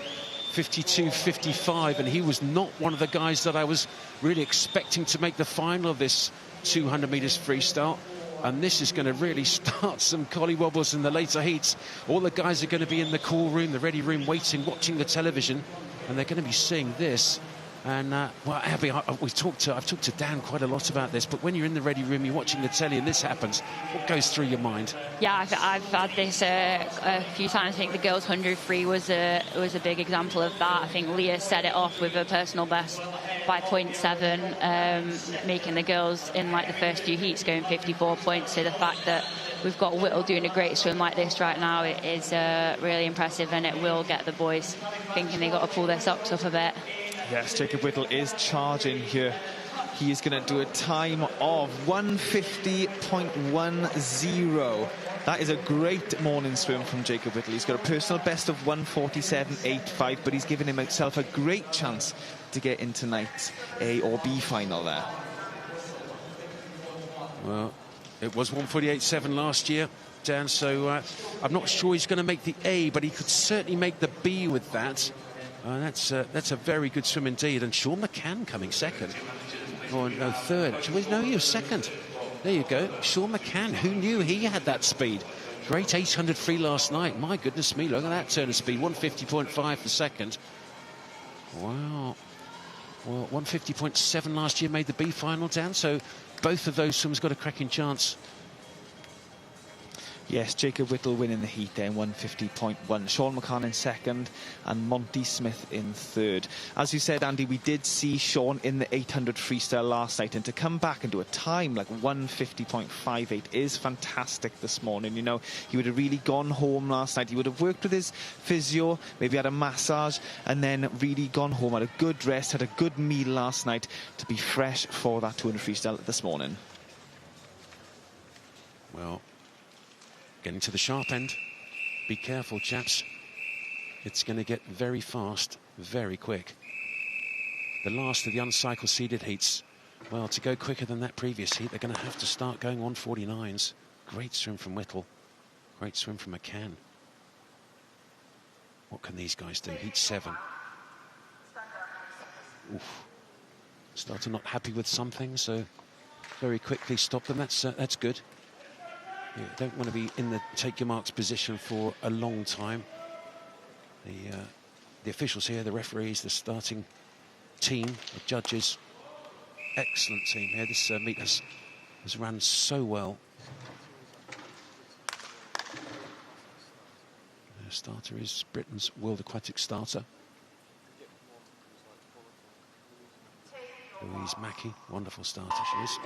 52.55, and he was not one of the guys that I was really expecting to make the final of this 200 metres freestyle. And this is going to really start some collywobbles in the later heats. All the guys are going to be in the call room, the ready room, waiting, watching the television, and they're going to be seeing this. And well, Abby, I've talked to Dan quite a lot about this, but when you're in the ready room, you're watching the telly, and this happens, what goes through your mind? Yeah, I've had this a few times. I think the girls 100 free was a big example of that. I think Leah set it off with a personal best by 0.7, making the girls in like the first few heats going 54 points. So the fact that we've got Whittle doing a great swim like this right now, it is really impressive, and it will get the boys thinking they've got to pull their socks up a bit. Yes, Jacob Whittle is charging here. He is going to do a time of 150.10. That is a great morning swim from Jacob Whittle. He's got a personal best of 147.85, but he's given himself a great chance to get into tonight's A or B final there. Well, it was 148.7 last year, Dan, so I'm not sure he's going to make the A, but he could certainly make the B with that. That's a very good swim indeed. And Sean McCann coming second. Or no, third. No, he was second. There you go. Sean McCann. Who knew he had that speed? Great 800 free last night. My goodness me, look at that turn of speed. 150.5 for second. Wow. Well, 150.7 last year made the B final, Dan. So both of those swims got a cracking chance. Yes, Jacob Whittle winning the heat there in 150.1. Sean McCann in second and Monty Smith in third. As you said, Andy, we did see Sean in the 800 freestyle last night, and to come back and do a time like 150.58 is fantastic this morning. You know, he would have really gone home last night. He would have worked with his physio, maybe had a massage, and then really gone home, had a good rest, had a good meal last night to be fresh for that 200 freestyle this morning. Well, getting to the sharp end. Be careful, chaps. It's going to get very fast, very quick. The last of the uncycle seeded heats. Well, to go quicker than that previous heat, they're going to have to start going 149s. Great swim from Whittle. Great swim from McCann. What can these guys do? Heat 7. Oof. Starting not happy with something, so very quickly stopped them. That's good. You don't want to be in the take your marks position for a long time. The officials here, the referees, the starting team, the judges, excellent team here. This meet has run so well. The starter is Britain's World Aquatics starter, Louise Mackey. Wonderful starter she is.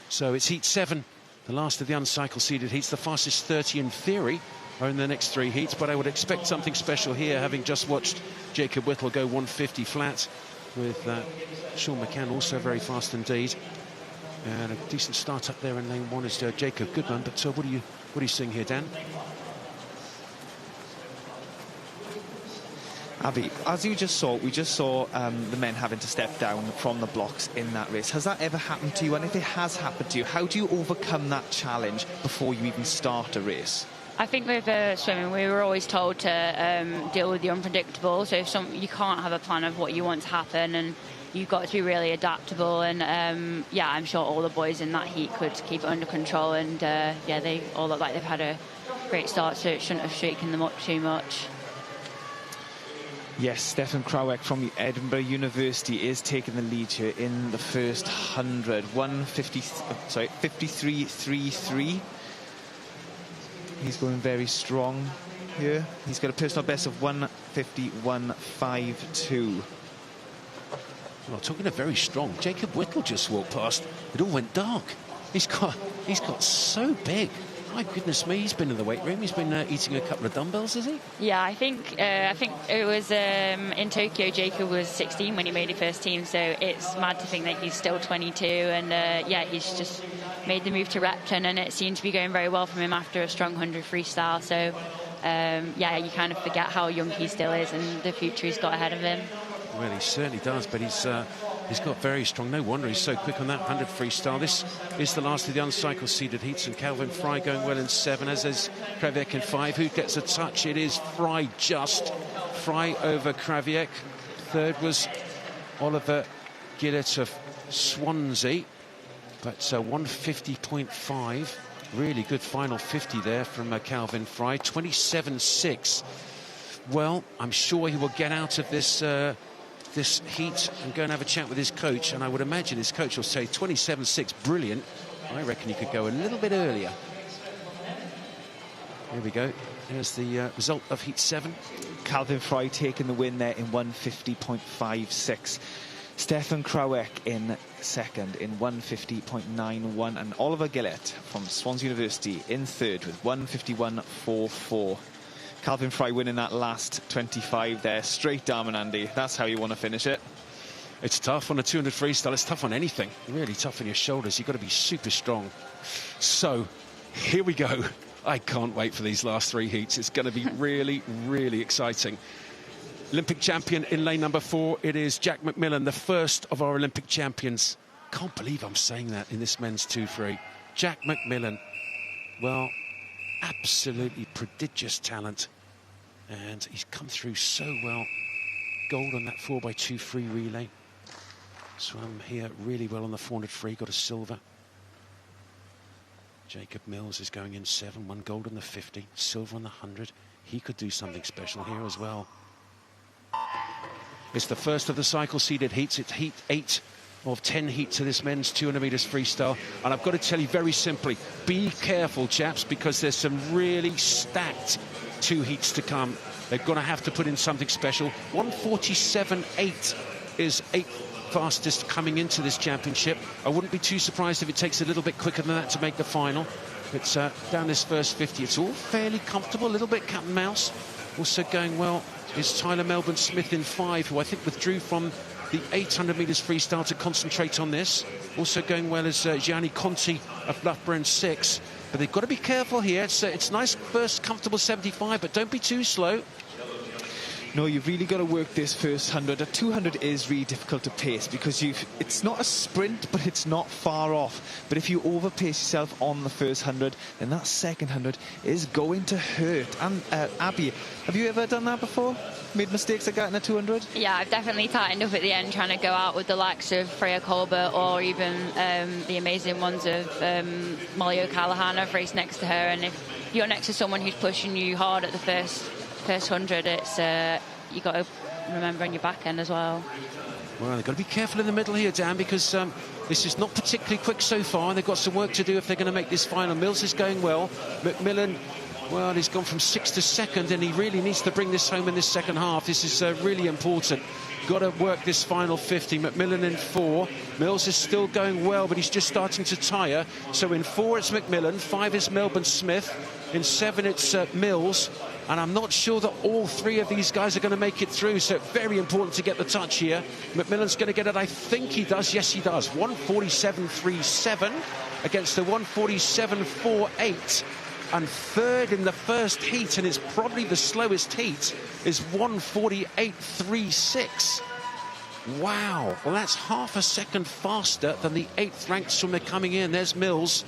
So it's heat 7, the last of the uncycle seeded heats. The fastest 30 in theory are in the next 3 heats, but I would expect something special here, having just watched Jacob Whittle go 150 flat, with Sean McCann also very fast indeed. And a decent start up there in lane 1 is Jacob Goodman. But what are you seeing here, Dan? Abby, as we just saw the men having to step down from the blocks in that race. Has that ever happened to you? And if it has happened to you, how do you overcome that challenge before you even start a race? I think with swimming, we were always told to deal with the unpredictable. So if you can't have a plan of what you want to happen, and you've got to be really adaptable. And yeah, I'm sure all the boys in that heat could keep it under control. And yeah, they all look like they've had a great start, so it shouldn't have shaken them up too much. Yes, Stefan Krawiec from Edinburgh University is taking the lead here in the first 100. 53.33. He's going very strong here. He's got a personal best of 151.52. Well, talking of very strong, Jacob Whittle just walked past. It all went dark. He's got so big. My goodness me, he's been in the weight room. He's been eating a couple of dumbbells, has he? Yeah, I think it was in Tokyo. Jacob was 16 when he made the first team, so it's mad to think that he's still 22. And yeah, he's just made the move to Repton, and it seemed to be going very well for him after a strong 100 freestyle. So yeah, you kind of forget how young he still is and the future he's got ahead of him. Well, he certainly does, but he's got very strong. No wonder he's so quick on that 100 freestyle. This is the last of the uncycle seeded heats, and Calvin Fry going well in 7, as is Krawiec in 5. Who gets a touch? It is Fry, just Fry over Krawiec. Third was Oliver Gillett of Swansea, but 150.5. Really good final 50 there from Calvin Fry. 27.6. Well, I'm sure he will get out of this heat and go and have a chat with his coach, and I would imagine his coach will say 27.6, brilliant. I reckon he could go a little bit earlier. Here we go. Here's the result of heat 7. Calvin Fry taking the win there in 150.56. Stefan Krawiec in second in 150.91, and Oliver Gillett from Swansea University in third with 151.44. Calvin Fry winning that last 25 there, straight down, and Andy. That's how you want to finish it. It's tough on a 200 freestyle. It's tough on anything. Really tough on your shoulders. You've got to be super strong. So, here we go. I can't wait for these last 3 heats. It's going to be really, really exciting. Olympic champion in lane number 4. It is Jack McMillan, the first of our Olympic champions. Can't believe I'm saying that in this men's 2-free. Jack McMillan. Well, absolutely prodigious talent, and he's come through so well. Gold on that 4x2 free relay. Swam here really well on the 400 free, got a silver. Jacob Mills is going in 7, 1 gold on the 50, silver on the 100. He could do something special here as well. It's the first of the cycle seeded heats. It's heat 8 of 10 heats to this men's 200 metres freestyle. And I've got to tell you very simply, be careful, chaps, because there's some really stacked 2 heats to come. They're going to have to put in something special. 147.8 is 8th fastest coming into this championship. I wouldn't be too surprised if it takes a little bit quicker than that to make the final. But down this first 50, it's all fairly comfortable, a little bit cat and mouse. Also going well is Tyler Melbourne Smith in 5, who I think withdrew from the 800 metres freestyle to concentrate on this. Also going well is Gianni Conti of Loughborough in 6. But they've got to be careful here. It's nice first comfortable 75, but don't be too slow. no, you've really got to work this first 100. A 200 is really difficult to pace because it's not a sprint, but it's not far off. But if you overpace yourself on the first 100, then that second 100 is going to hurt. And Abby, have you ever done that before? Made mistakes like that in a 200? Yeah, I've definitely tightened up at the end, trying to go out with the likes of Freya Colbert or even the amazing ones of Molly O'Callaghan. I've raced next to her, and if you're next to someone who's pushing you hard at the first 100, it's you got to remember on your back end as well. Well, they've got to be careful in the middle here, Dan, because this is not particularly quick so far. They've got some work to do if they're going to make this final. Mills is going well. McMillan, well, he's gone from 6th to 2nd, and he really needs to bring this home in this second half. This is really important. Got to work this final 50. McMillan in 4. Mills is still going well, but he's just starting to tire. So in 4 it's McMillan, 5 is Melbourne Smith, in 7 it's Mills, and I'm not sure that all 3 of these guys are going to make it through, so very important to get the touch here. McMillan's going to get it, I think he does. Yes, he does. 1:47.37 against the 1:47.48. And third in the first heat, and it's probably the slowest heat, is 1:48.36. Wow. Well, that's half a second faster than the 8th ranked swimmer coming in. There's Mills.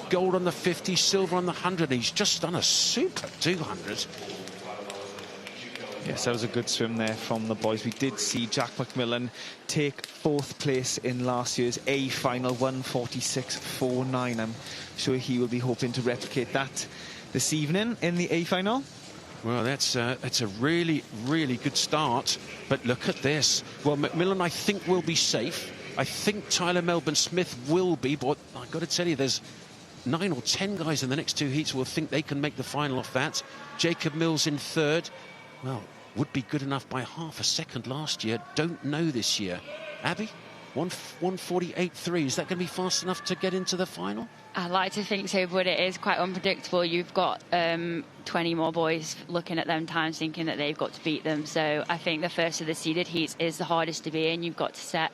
Gold on the 50, silver on the 100. He's just done a super 200. Yes, that was a good swim there from the boys. We did see Jack McMillan take 4th place in last year's A final, 1:46.49. I'm sure he will be hoping to replicate that this evening in the A final. Well, that's a really, really good start. But look at this. Well, McMillan, I think, will be safe. I think Tyler Melbourne Smith will be. But I've got to tell you, there's 9 or 10 guys in the next 2 heats will think they can make the final off that. Jacob Mills in 3rd. Well, would be good enough by half a second last year. Don't know this year. Abby, 1:48.3. Is that going to be fast enough to get into the final? I'd like to think so, but it is quite unpredictable. You've got 20 more boys looking at them times, thinking that they've got to beat them. So I think the first of the seeded heats is the hardest to be in. You've got to set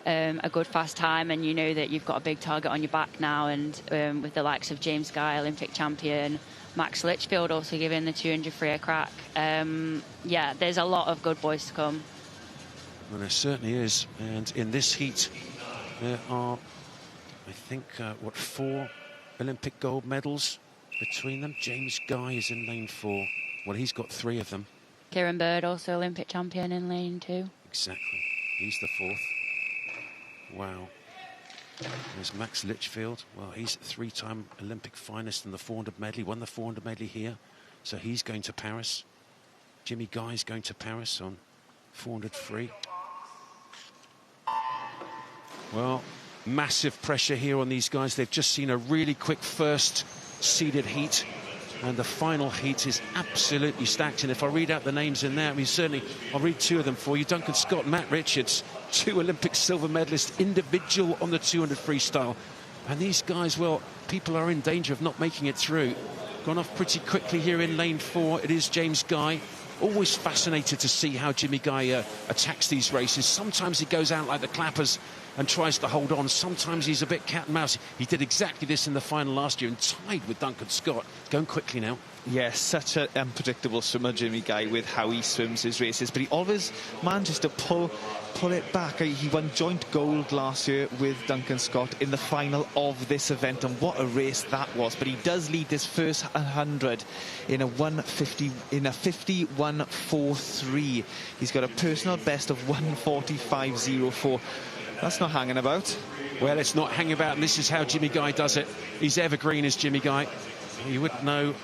a good fast time, and you know that you've got a big target on your back now. And with the likes of James Guy, Olympic champion, Max Litchfield also giving the 200 free a crack. Yeah, there's a lot of good boys to come. Well, there certainly is. And in this heat, there are, I think, 4 Olympic gold medals between them. James Guy is in lane 4. Well, he's got 3 of them. Kieran Bird, also Olympic champion, in lane 2. Exactly. He's the 4th. Wow. There's Max Litchfield. Well, he's a 3-time Olympic finalist in the 400 medley. Won the 400 medley here. So he's going to Paris. Jimmy Guy's going to Paris on 400 free. Well, massive pressure here on these guys. They've just seen a really quick first seeded heat, and the final heat is absolutely stacked. And if I read out the names in there, I mean, certainly I'll read 2 of them for you. Duncan Scott, Matt Richards, 2 Olympic silver medalists, individual on the 200 freestyle. And these guys, well, people are in danger of not making it through. Gone off pretty quickly here in lane 4. It is James Guy. Always fascinated to see how Jimmy Guy attacks these races. Sometimes he goes out like the clappers and tries to hold on. Sometimes he's a bit cat and mouse. He did exactly this in the final last year and tied with Duncan Scott. Going quickly now. Yes, such an unpredictable swimmer, Jimmy Guy, with how he swims his races. But he always manages to pull it back. He won joint gold last year with Duncan Scott in the final of this event, and what a race that was. But he does lead this first 100 in a 51.43. He's got a personal best of 1:45.04. That's not hanging about. Well, it's not hanging about, and this is how Jimmy Guy does it. He's evergreen as Jimmy Guy. You wouldn't know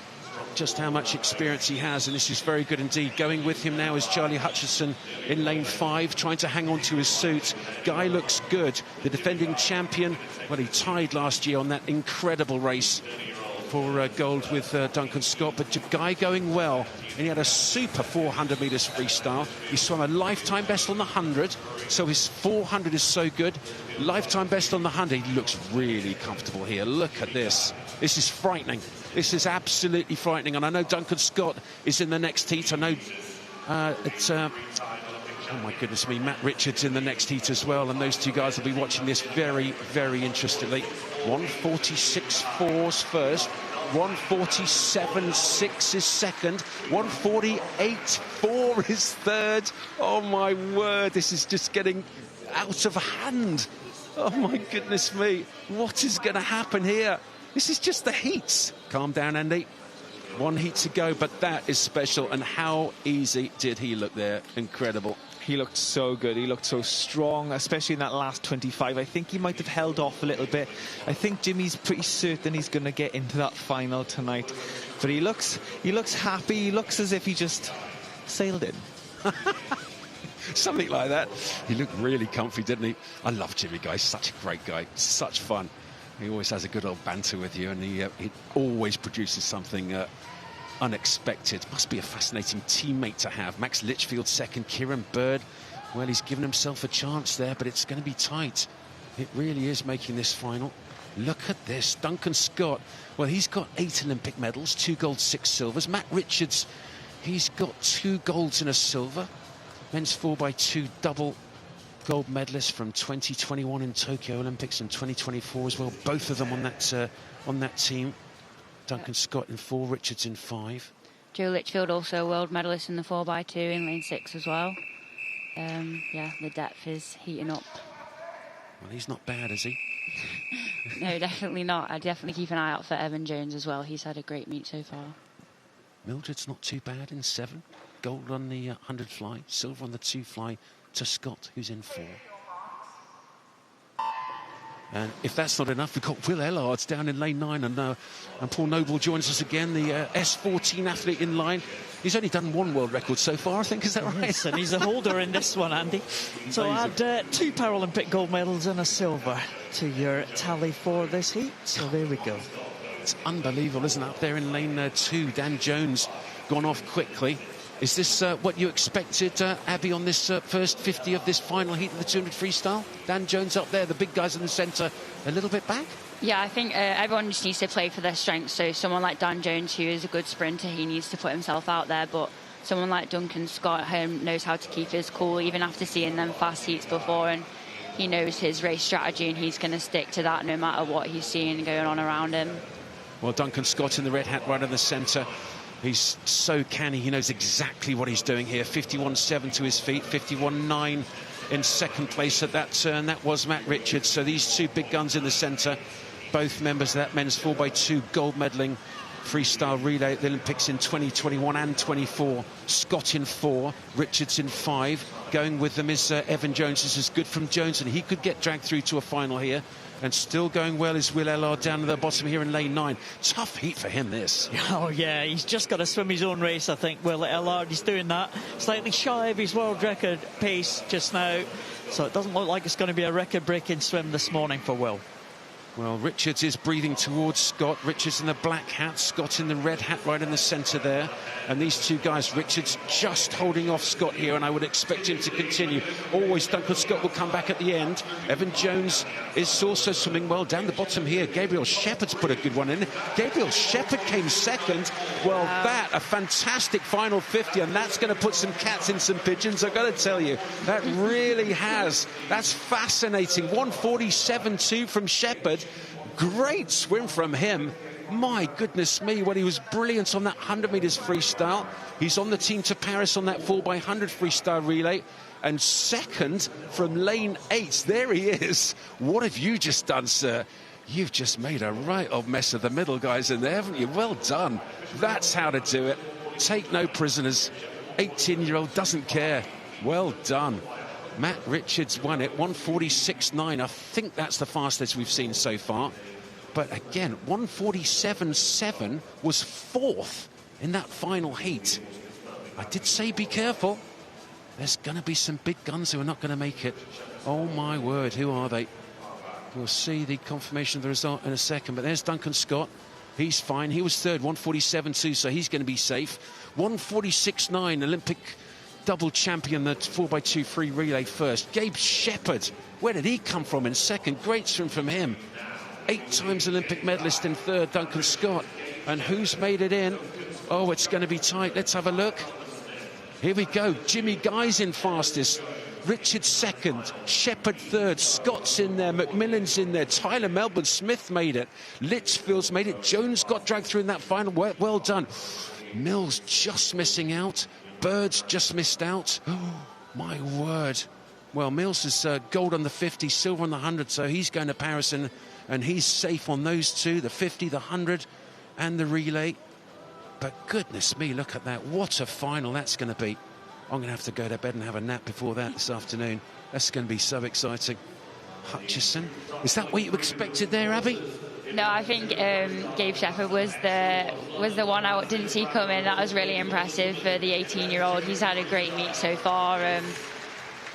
just how much experience he has, and this is very good indeed. Going with him now is Charlie Hutchison in lane 5, trying to hang on to his suit. Guy looks good. The defending champion, well, he tied last year on that incredible race for gold with Duncan Scott, but Guy going well, and he had a super 400 metres freestyle. He swam a lifetime best on the 100, so his 400 is so good. Lifetime best on the 100. He looks really comfortable here. Look at this. This is frightening. This is absolutely frightening. And I know Duncan Scott is in the next heat. I know oh my goodness me, Matt Richards in the next heat as well. And those 2 guys will be watching this very, very interestingly. 1:46.4's first. 147.6 is second. 148.4 is third. Oh, my word, this is just getting out of hand. Oh, my goodness me. What is going to happen here? This is just the heats. Calm down, Andy. One heat to go, but that is special. And how easy did he look there? Incredible. He looked so good. He looked so strong, especially in that last 25. I think he might have held off a little bit. I think Jimmy's pretty certain he's going to get into that final tonight. But he looks happy. He looks as if he just sailed in. Something like that. He looked really comfy, didn't he? I love Jimmy, guys. Such a great guy. Such fun. He always has a good old banter with you, and he always produces something unexpected. Must be a fascinating teammate to have. Max Litchfield second, Kieran Bird. Well, he's given himself a chance there, but it's going to be tight. It really is making this final. Look at this. Duncan Scott. Well, he's got 8 Olympic medals, 2 golds, 6 silvers. Matt Richards, he's got 2 golds and a silver. Men's 4x2 double gold medalist from 2021 in Tokyo Olympics and 2024 as well. Both of them on that team. Duncan Scott in 4, Richards in 5. Joe Litchfield also a world medalist in the 4x2 in lane 6 as well. Yeah, the depth is heating up. Well, he's not bad, is he? No, definitely not. I'd definitely keep an eye out for Evan Jones as well. He's had a great meet so far. Mildred's not too bad in 7. Gold on the 100 fly, silver on the 2 fly to Scott, who's in 4. And if that's not enough, we've got Will Ellards down in lane 9, and Paul Noble joins us again, the S14 athlete in line. He's only done 1 world record so far, I think, is that right? Yes, and he's a holder in this one, Andy. So add 2 Paralympic gold medals and a silver to your tally for this heat. So there we go. It's unbelievable, isn't it? Up there in lane 2, Dan Jones gone off quickly. Is this what you expected, Abby, on this first 50 of this final heat of the 200 freestyle? Dan Jones up there, the big guys in the centre, a little bit back? Yeah, I think everyone just needs to play for their strengths. So someone like Dan Jones, who is a good sprinter, he needs to put himself out there. But someone like Duncan Scott knows how to keep his cool, even after seeing them fast heats before. And he knows his race strategy, and he's going to stick to that no matter what he's seeing going on around him. Well, Duncan Scott in the red hat right in the centre. He's so canny. He knows exactly what he's doing here. 51.7 to his feet, 51.9 in second place at that turn. That was Matt Richards. So these 2 big guns in the centre, both members of that men's 4x2 gold medalling freestyle relay at the Olympics in 2021 and 24. Scott in 4, Richards in 5. Going with them is Evan Jones. This is good from Jones, and he could get dragged through to a final here. And still going well is Will Ellard down at the bottom here in lane 9. Tough heat for him, this. Oh, yeah, he's just got to swim his own race, I think. Will Ellard, he's doing that. Slightly shy of his world record pace just now. So it doesn't look like it's going to be a record-breaking swim this morning for Will. Well, Richards is breathing towards Scott. Richards in the black hat, Scott in the red hat right in the centre there. And these 2 guys, Richards just holding off Scott here, and I would expect him to continue. Always Duncan Scott will come back at the end. Evan Jones is also swimming well down the bottom here. Gabriel Shepherd's put a good one in. Gabriel Shepherd came second. Well, that, a fantastic final 50, and that's going to put some cats in some pigeons, I've got to tell you. That really has. That's fascinating. 147.2 from Shepherd. Great swim from him. My goodness me, well, he was brilliant on that 100 metres freestyle. He's on the team to Paris on that 4x100 freestyle relay. And second from lane 8, there he is. What have you just done, sir? You've just made a right old mess of the middle guys in there, haven't you? Well done. That's how to do it. Take no prisoners. 18-year-old doesn't care. Well done. Matt Richards won it, 146.9. I think that's the fastest we've seen so far. But again, 147.7 was 4th in that final heat. I did say be careful. There's going to be some big guns who are not going to make it. Oh, my word, who are they? We'll see the confirmation of the result in a second. But there's Duncan Scott. He's fine. He was 3rd, 147.2, so he's going to be safe. 146.9, Olympic double champion, the 4x2 free relay first. Gabe Shepherd, where did he come from in second? Great swim from him. 8 times Olympic medalist in 3rd, Duncan Scott. And who's made it in? Oh, it's going to be tight. Let's have a look. Here we go. Jimmy Guy's in fastest. Richards second, Shepherd third, Scott's in there, McMillan's in there, Tyler Melbourne Smith made it, Litchfield's made it, Jones got dragged through in that final. Well done. Mills just missing out, Birds just missed out. Oh, my word. Well, Mills is gold on the 50, silver on the 100, so he's going to Paris, and he's safe on those two, the 50, the 100 and the relay. But goodness me, look at that. What a final that's going to be. I'm going to have to go to bed and have a nap before that this afternoon. That's going to be so exciting. Hutchison, is that what you expected there, Abby? No, I think Gabe Shepherd was the one I didn't see coming. That was really impressive for the 18-year-old. He's had a great meet so far.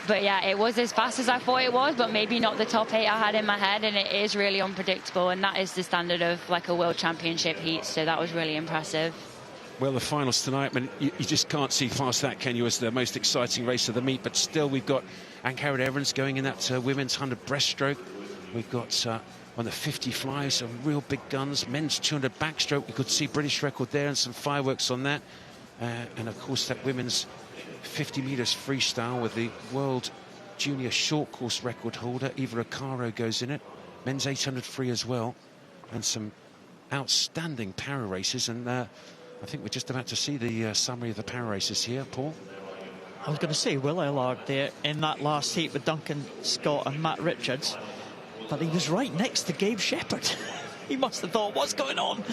But yeah, it was as fast as I thought it was, but maybe not the top 8 I had in my head, and it is really unpredictable, and that is the standard of like a World Championship heat, so that was really impressive. Well, the finals tonight, I mean, you just can't see past that, can you, as the most exciting race of the meet, but still we've got Ann-Carrot Evans going in that women's 100 breaststroke. We've got on the 50 fly some real big guns, men's 200 backstroke, we could see British record there and some fireworks on that, and of course that women's 50 metres freestyle with the world junior short course record holder Eva Acaro goes in it, men's 800 free as well, and some outstanding para races. And I think we're just about to see the summary of the para races here, Paul. I was going to say Will Ellard there in that last heat with Duncan Scott and Matt Richards, but he was right next to Gabe Shepherd. He must have thought, what's going on?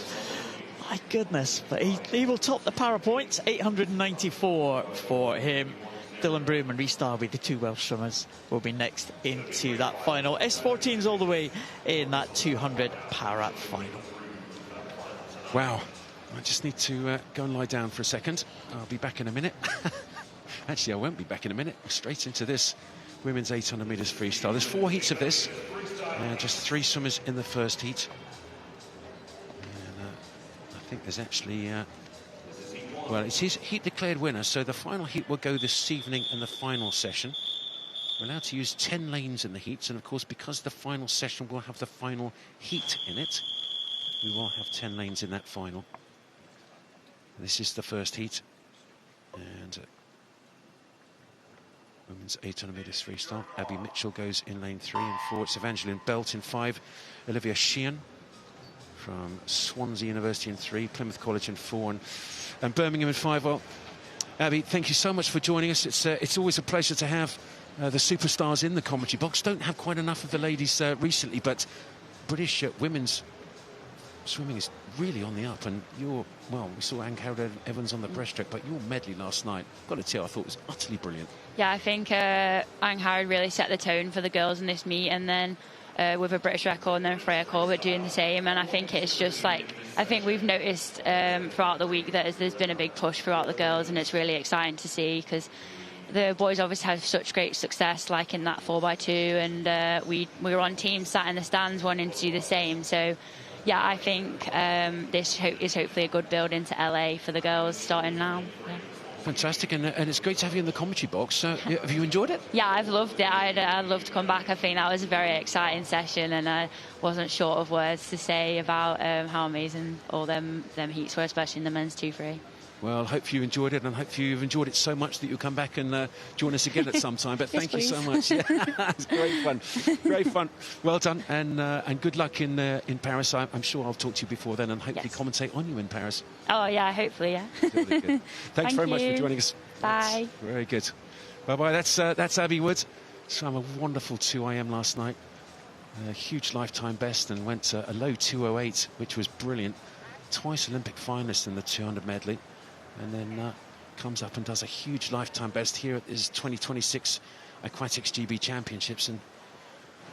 My goodness, but he will top the para points. 894 for him. Dylan Broom and Rhys Darby, the two Welsh swimmers, will be next into that final. S14's all the way in that 200 para final. Wow. I just need to go and lie down for a second. I'll be back in a minute. Actually, I won't be back in a minute. Straight into this women's 800 metres freestyle. There's 4 heats of this. Just 3 swimmers in the first heat. I think there's actually, well, it's his heat declared winner, so the final heat will go this evening in the final session. We're allowed to use 10 lanes in the heats, and of course, because the final session will have the final heat in it, we will have 10 lanes in that final. This is the first heat, and women's 800 metres freestyle. Abby Mitchell goes in lane 3 and 4. It's Evangeline Belt in 5. Olivia Sheehan from Swansea University in 3, Plymouth College in 4, and Birmingham in 5. Well, Abby, thank you so much for joining us. It's always a pleasure to have the superstars in the commentary box. Don't have quite enough of the ladies recently, but British women's swimming is really on the up, and well, we saw Ann-Carrot Evans on the breaststroke, but your medley last night, got to tell, I thought it was utterly brilliant. Yeah, I think Ann-Carrot really set the tone for the girls in this meet, and then with a British record, and then Freya Corbett doing the same. And I think it's just like, I think we've noticed throughout the week that there's been a big push throughout the girls, and it's really exciting to see, because the boys obviously have such great success, like in that 4x2, and we were on teams sat in the stands wanting to do the same. So yeah, I think this is hopefully a good build into LA for the girls starting now. Yeah. Fantastic, and it's great to have you in the commentary box. Have you enjoyed it? Yeah, I've loved it. I'd love to come back. I think that was a very exciting session, and I wasn't short of words to say about how amazing all them heats were, especially in the men's 2-3. Well, I hope you enjoyed it, and I hope you've enjoyed it so much that you'll come back and join us again at some time. But Yes, thank you please. so much. Yeah, it's great fun. Great fun. Well done, and good luck in Paris. I'm sure I'll talk to you before then and hopefully Yes. commentate on you in Paris. Oh yeah, hopefully, yeah. Really good. Thanks Thank very much for you. joining us. Bye. That's very good. Bye-bye. That's Abby Wood. Swam a wonderful 2 IM last night. A huge lifetime best, and went a low 2:08, which was brilliant. Twice Olympic finalist in the 200 medley. And then comes up and does a huge lifetime best here at his 2026 Aquatics GB Championships. And,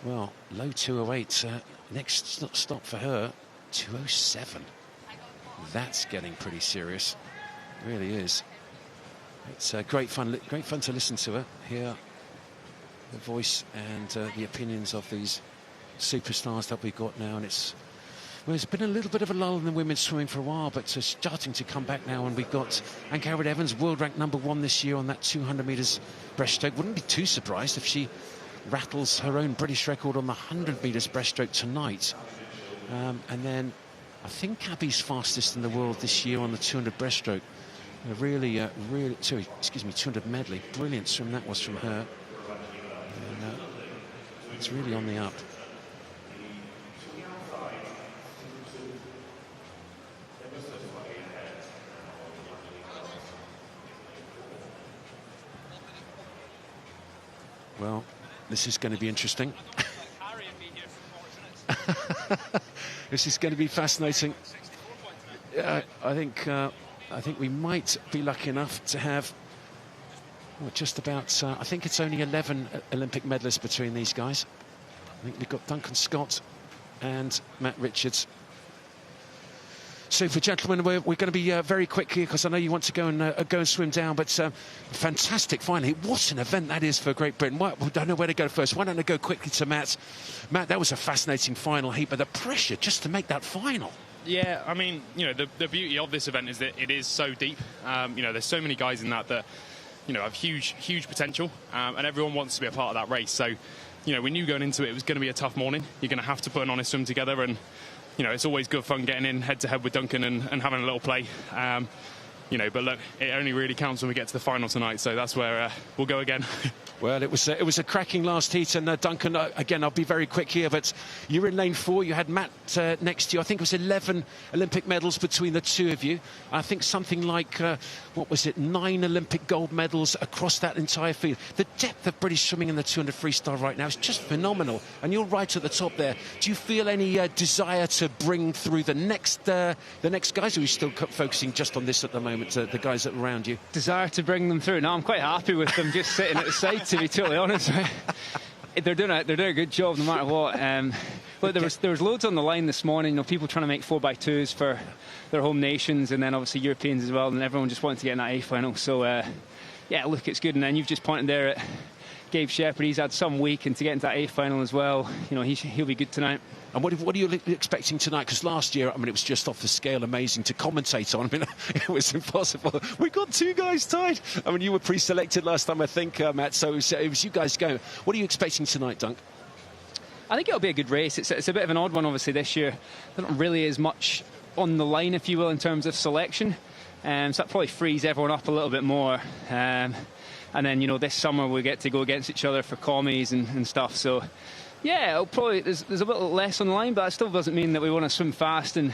well, low 2:08. Next stop for her, 2:07. That's getting pretty serious. It really is. It's great fun to listen to her, hear the voice and the opinions of these superstars that we've got now. And well, it's been a little bit of a lull in the women's swimming for a while, but starting to come back now, and we've got Ann-Carrot Evans, world ranked #1 this year on that 200 metres breaststroke. Wouldn't be too surprised if she rattles her own British record on the 100 metres breaststroke tonight. And then I think Abby's fastest in the world this year on the 200 breaststroke. 200 medley. Brilliant swim that was from her. And, it's really on the up. Well, this is going to be interesting. This is going to be fascinating. I think we might be lucky enough to have just about. I think it's only 11 Olympic medalists between these guys. I think we've got Duncan Scott and Matt Richards. Super, gentlemen, we're going to be very quick here because I know you want to go and swim down. But fantastic final. What an event that is for Great Britain. We don't know where to go first. Why don't I go quickly to Matt? Matt, that was a fascinating final heat, but the pressure just to make that final. Yeah, I mean, you know, the beauty of this event is that it is so deep. You know, there's so many guys in that you know, have huge potential, and everyone wants to be a part of that race. So, you know, we knew going into it, it was going to be a tough morning. You're going to have to put an honest swim together, and you know, it's always good fun getting in head-to-head with Duncan and having a little play. You know, but look, it only really counts when we get to the final tonight, so that's where we'll go again. Well, it was a cracking last heat, and Duncan, again, I'll be very quick here, but you were in lane 4, you had Matt next to you. I think it was 11 Olympic medals between the two of you. I think something like, 9 Olympic gold medals across that entire field. The depth of British swimming in the 200 freestyle right now is just phenomenal, and you're right at the top there. Do you feel any desire to bring through the next guys, or are you still focusing just on this at the moment, the guys that are around you? Desire to bring them through? No, I'm quite happy with them just sitting at the side, to be totally honest. They're doing a good job no matter what. But there was loads on the line this morning. You know, people trying to make 4x2s for their home nations, and then obviously Europeans as well, and everyone just wanted to get in that A final. So yeah, look, it's good. And then you've just pointed there at Gabe Shepherd. He's had some week, and to get into that A final as well, you know, he'll be good tonight. And what are you expecting tonight? Because last year, I mean, it was just off the scale amazing to commentate on. I mean, it was impossible. We got 2 guys tied. I mean, you were pre-selected last time, I think, Matt, so it was you guys going. What are you expecting tonight, Dunk? I think it'll be a good race. It's a bit of an odd one, obviously, this year. There not really as much on the line, if you will, in terms of selection. So that probably frees everyone up a little bit more. And then, you know, this summer we get to go against each other for commies and stuff. So, yeah, it'll probably there's a little less on the line, but that still doesn't mean that we want to swim fast, and,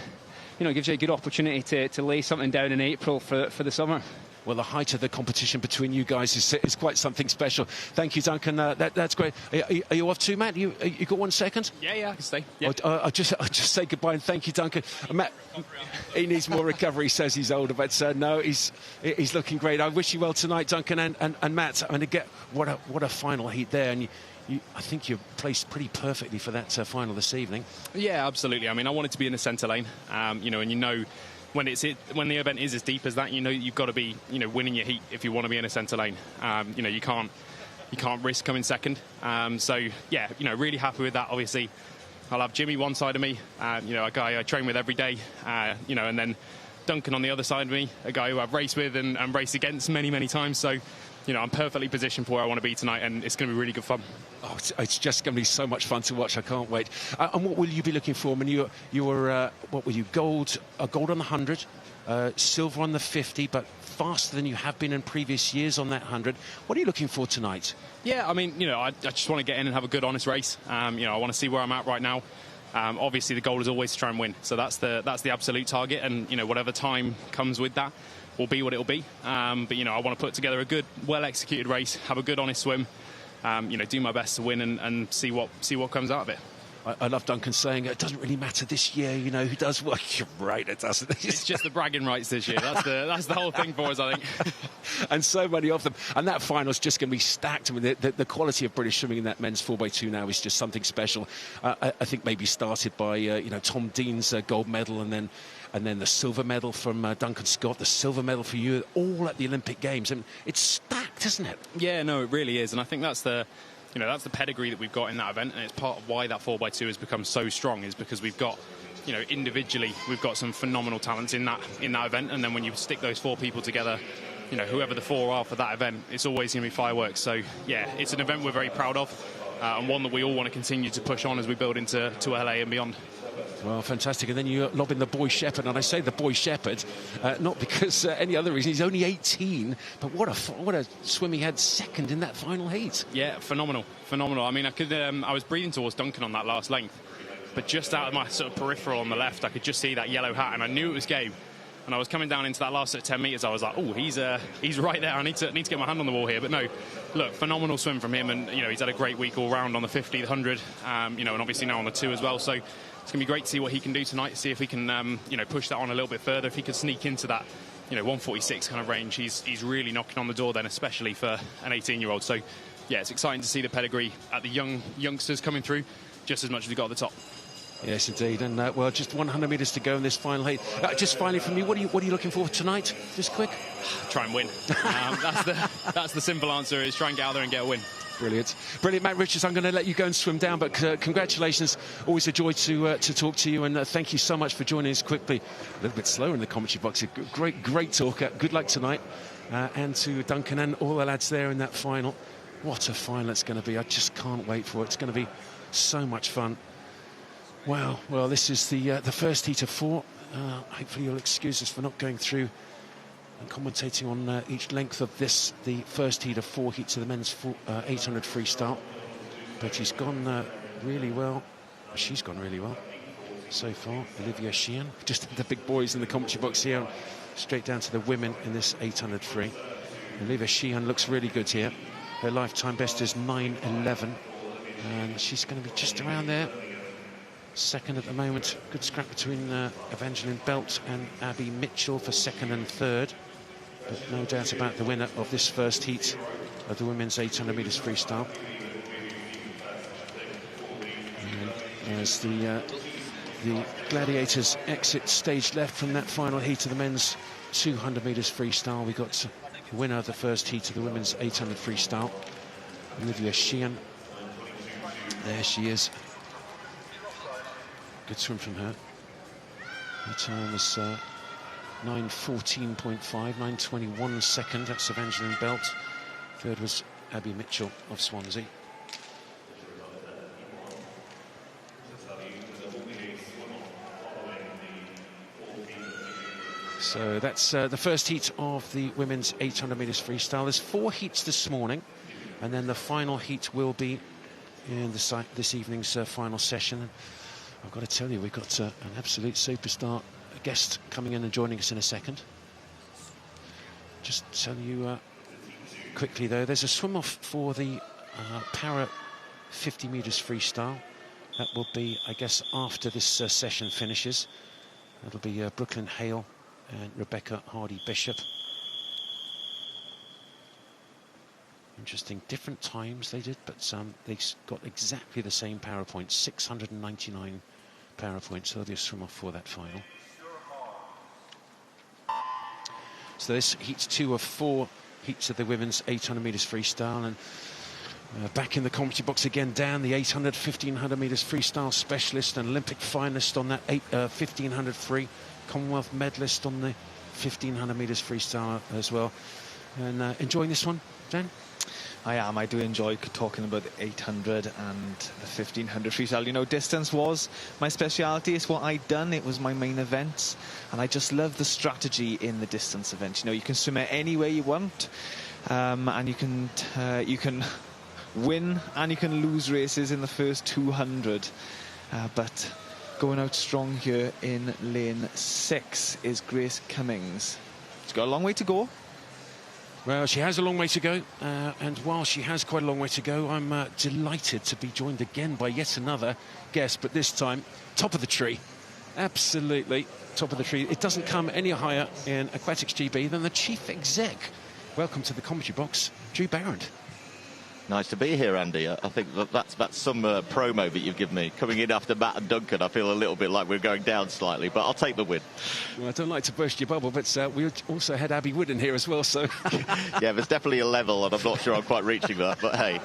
you know, it gives you a good opportunity to lay something down in April for the summer. Well, the height of the competition between you guys is quite something special. Thank you, Duncan. That's great. Are you off too, Matt? You got 1 second? Yeah, I can stay. Yeah. I'll just say goodbye and thank you, Duncan. Matt, he needs more recovery. He says he's older, but no, he's looking great. I wish you well tonight, Duncan and Matt. I mean, what a final heat there, and I think you're placed pretty perfectly for that final this evening. Yeah, absolutely. I mean, I wanted to be in the centre lane, you know, and you know, when the event is as deep as that, you know, you've got to be, you know, winning your heat if you want to be in a centre lane. You know, you can't risk coming second. So yeah, you know, really happy with that. Obviously, I'll have Jimmy one side of me, you know, a guy I train with every day, you know, and then Duncan on the other side of me, a guy who I've raced with and raced against many times. So, you know, I'm perfectly positioned for where I want to be tonight, and it's going to be really good fun. Oh, it's just going to be so much fun to watch. I can't wait. And what will you be looking for? I mean, you were what were you? Gold on the 100, silver on the 50, but faster than you have been in previous years on that 100. What are you looking for tonight? Yeah, I mean, you know, I just want to get in and have a good, honest race. You know, I want to see where I'm at right now. Obviously, the goal is always to try and win, so that's the absolute target, and you know, whatever time comes with that will be what it'll be. But you know, I want to put together a good, well-executed race, have a good, honest swim. You know, do my best to win and see what comes out of it. I love Duncan saying it doesn't really matter this year, you know, who does what. You're right, it doesn't. It's just the bragging rights this year. That's the whole thing for us, I think. And so many of them. And that final's just going to be stacked. I mean, the quality of British swimming in that men's 4x2 now is just something special. I think maybe started by, you know, Tom Dean's gold medal, and then the silver medal from Duncan Scott, the silver medal for you, all at the Olympic Games. I mean, it's stacked, isn't it? Yeah, no, it really is. And I think that's the pedigree that we've got in that event, and it's part of why that 4x2 has become so strong, is because we've got, you know, individually we've got some phenomenal talents in that event, and then when you stick those 4 people together, you know, whoever the 4 are for that event, it's always going to be fireworks. So yeah, it's an event we're very proud of, and one that we all want to continue to push on as we build into LA and beyond. Well, fantastic. And then you lob in the boy shepherd, and I say the boy shepherd, not because any other reason. He's only 18, but what a swim he had second in that final heat. Yeah, phenomenal. I mean, I was breathing towards Duncan on that last length, but just out of my sort of peripheral on the left, I could just see that yellow hat, and I knew it was Gabe. And I was coming down into that last sort of 10 metres. I was like, oh, he's right there. I need to get my hand on the wall here. But no, look, phenomenal swim from him, and he's had a great week all round on the 50, the 100, and obviously now on the 2 as well. So it's going to be great to see what he can do tonight. See if we can push that on a little bit further. If he could sneak into that 146 kind of range, he's really knocking on the door then, especially for an 18-year-old. So yeah, it's exciting to see the pedigree at the youngsters coming through just as much as we got at the top. Yes, indeed. And, well, just 100 metres to go in this final heat. Just finally from you, what are you looking for tonight? Just quick. Try and win. That's the simple answer, is try and get out there and get a win. Brilliant. Matt Richards, I'm going to let you go and swim down, but congratulations. Always a joy to talk to you, and thank you so much for joining us quickly. A little bit slower in the commentary box. Great talk. Good luck tonight. And to Duncan and all the lads there in that final. What a final it's going to be. I just can't wait for it. It's going to be so much fun. Well, this is the first heat of 4. Hopefully you'll excuse us for not going through and commentating on each length of this, the first heat of 4 heats of the men's 800 freestyle. But he's gone really well. She's gone really well so far. Olivia Sheehan, just the big boys in the commentary box here. Straight down to the women in this 800 free. Olivia Sheehan looks really good here. Her lifetime best is 9:11, and she's going to be just around there. Second at the moment. Good scrap between Evangeline Belt and Abby Mitchell for second and third. But no doubt about the winner of this first heat of the women's 800 metres freestyle. And as the gladiators exit stage left from that final heat of the men's 200 metres freestyle, we got the winner of the first heat of the women's 800 freestyle, Olivia Sheehan. There she is. Good swim from her. Her time is 9:14.5, 9:21 second. That's Evangeline Belt. Third was Abby Mitchell of Swansea. So that's the first heat of the women's 800 metres freestyle. There's 4 heats this morning, and then the final heat will be in this evening's final session. I've got to tell you, we've got an absolute superstar guest coming in and joining us in a second. Just tell you quickly, though, there's a swim-off for the para 50 metres freestyle. That will be, I guess, after this session finishes. That'll be Brooklyn Hale and Rebecca Hardy-Bishop. Interesting, different times they did, but they got exactly the same power points, 699 power points, so they'll be a swim off for that final. So this heats 2 of 4 heats of the women's 800 metres freestyle, and back in the commentary box again, Dan, the 800, 1500 metres freestyle specialist and Olympic finalist on that 1500 free, Commonwealth medalist on the 1500 metres freestyle as well. And enjoying this one, Dan? I am. I do enjoy talking about the 800 and the 1500 freestyle. You know, distance was my speciality. It's what I'd done. It was my main event. And I just love the strategy in the distance event. You know, you can swim it any way you want. And you can win and you can lose races in the first 200. But going out strong here in lane 6 is Grace Cummings. She's got a long way to go. Well, she has a long way to go, and while she has quite a long way to go, I'm delighted to be joined again by yet another guest, but this time, top of the tree. Absolutely top of the tree. It doesn't come any higher in Aquatics GB than the chief exec. Welcome to the commentary box, Drew Barrand. Nice to be here, Andy. I think that's some promo that you've given me. Coming in after Matt and Duncan, I feel a little bit like we're going down slightly, but I'll take the win. Well, I don't like to burst your bubble, but we also had Abby Wood in here as well, so... Yeah, there's definitely a level, and I'm not sure I'm quite reaching that, but hey,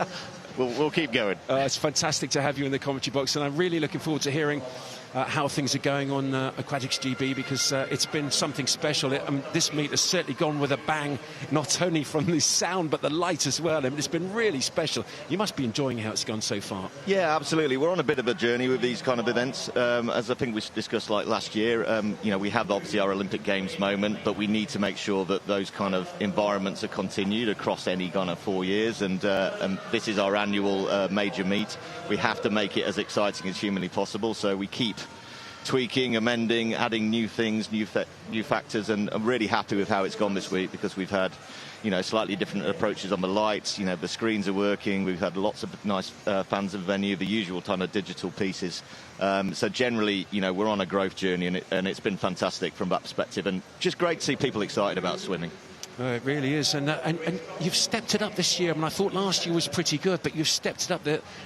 we'll keep going. It's fantastic to have you in the commentary box, and I'm really looking forward to hearing how things are going on Aquatics GB, because it's been something special. This meet has certainly gone with a bang, not only from the sound but the light as well. It's been really special. You must be enjoying how it's gone so far. Yeah, absolutely. We're on a bit of a journey with these kind of events. As I think we discussed like last year, you know, we have obviously our Olympic Games moment, but we need to make sure that those kind of environments are continued across any kind of 4 years. And this is our annual major meet. We have to make it as exciting as humanly possible, so we keep tweaking, amending, adding new things, new factors, and I'm really happy with how it's gone this week, because we've had, you know, slightly different approaches on the lights. You know, the screens are working. We've had lots of nice fans of the venue, the usual kind of digital pieces. So generally, you know, we're on a growth journey, and it's been fantastic from that perspective, and just great to see people excited about swimming. It really is, and you've stepped it up this year. I mean, I thought last year was pretty good, but you've stepped it up.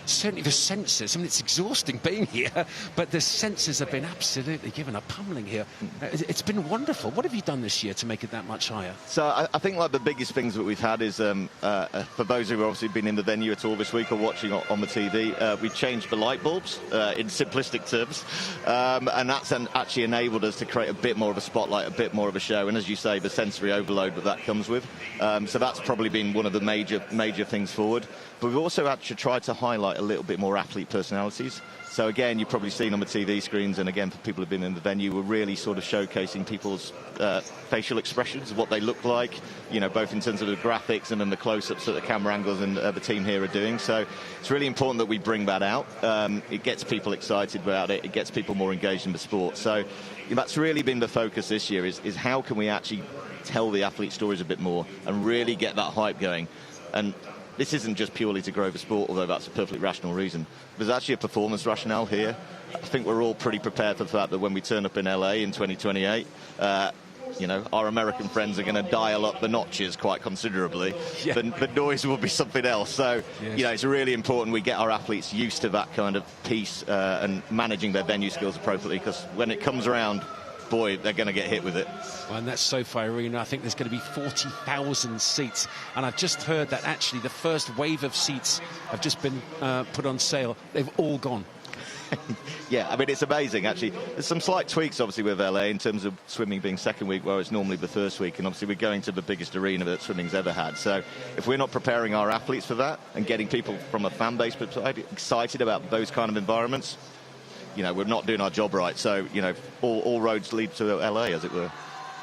Certainly the sensors, I mean, it's exhausting being here, but the sensors have been absolutely given a pummeling here. It's been wonderful. What have you done this year to make it that much higher? So I think like the biggest things that we've had is, for those who have obviously been in the venue at all this week or watching on the TV, we've changed the light bulbs in simplistic terms, and that's actually enabled us to create a bit more of a spotlight, a bit more of a show, and as you say, the sensory overload that comes with. So that's probably been one of the major things forward. But we've also actually tried to highlight a little bit more athlete personalities. So again, you've probably seen on the TV screens, and again, for people who've been in the venue, we're really sort of showcasing people's facial expressions, what they look like, you know, both in terms of the graphics and then the close-ups that the camera angles and the team here are doing. So it's really important that we bring that out. It gets people excited about it. It gets people more engaged in the sport. So that's really been the focus this year, is how can we actually tell the athlete stories a bit more and really get that hype going. And this isn't just purely to grow the sport, although that's a perfectly rational reason. There's actually a performance rationale here. I think we're all pretty prepared for the fact that when we turn up in LA in 2028, you know, our American friends are going to dial up the notches quite considerably. Yeah. The noise will be something else. So, yes, you know, it's really important we get our athletes used to that kind of piece and managing their venue skills appropriately, because when it comes around, boy, they're going to get hit with it. Well, and that SoFi Arena, I think there's going to be 40,000 seats. And I've just heard that actually the first wave of seats have just been put on sale. They've all gone. Yeah, I mean, it's amazing, actually. There's some slight tweaks, obviously, with LA in terms of swimming being second week, where it's normally the first week. And obviously, we're going to the biggest arena that swimming's ever had. So if we're not preparing our athletes for that and getting people from a fan base excited about those kind of environments, you know, we're not doing our job right. So, you know, all roads lead to LA, as it were.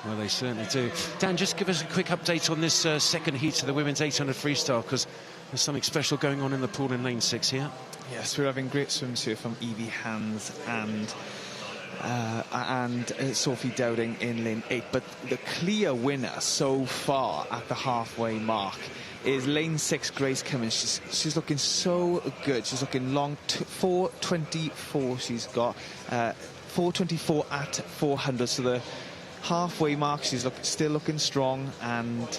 Well, they certainly do. Dan, just give us a quick update on this second heat of the women's 800 freestyle, because there's something special going on in the pool in lane 6 here. Yes, we're having great swims here from Evie Hans and Sophie Dowding in lane 8. But the clear winner so far at the halfway mark is lane 6, Grace Cummins. She's looking so good. She's looking long, 4:24 she's got, 4:24 at 400. So the halfway mark, she's still looking strong, and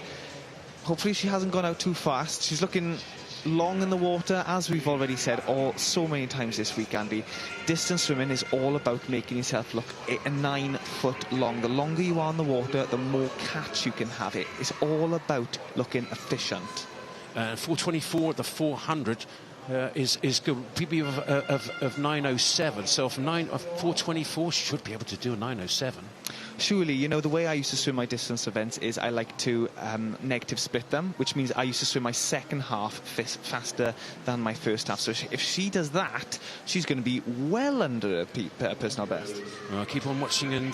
hopefully she hasn't gone out too fast. She's looking long in the water, as we've already said so many times this week, Andy. Distance swimming is all about making yourself look 9 foot long. The longer you are in the water, the more catch you can have. It's all about looking efficient. 4:24 at the 400 is good. PB of 9:07, so from 4:24 she should be able to do a 9:07. Surely, you know, the way I used to swim my distance events is I like to negative split them, which means I used to swim my second half faster than my first half. So if she does that, she's going to be well under a personal best. Well, keep on watching and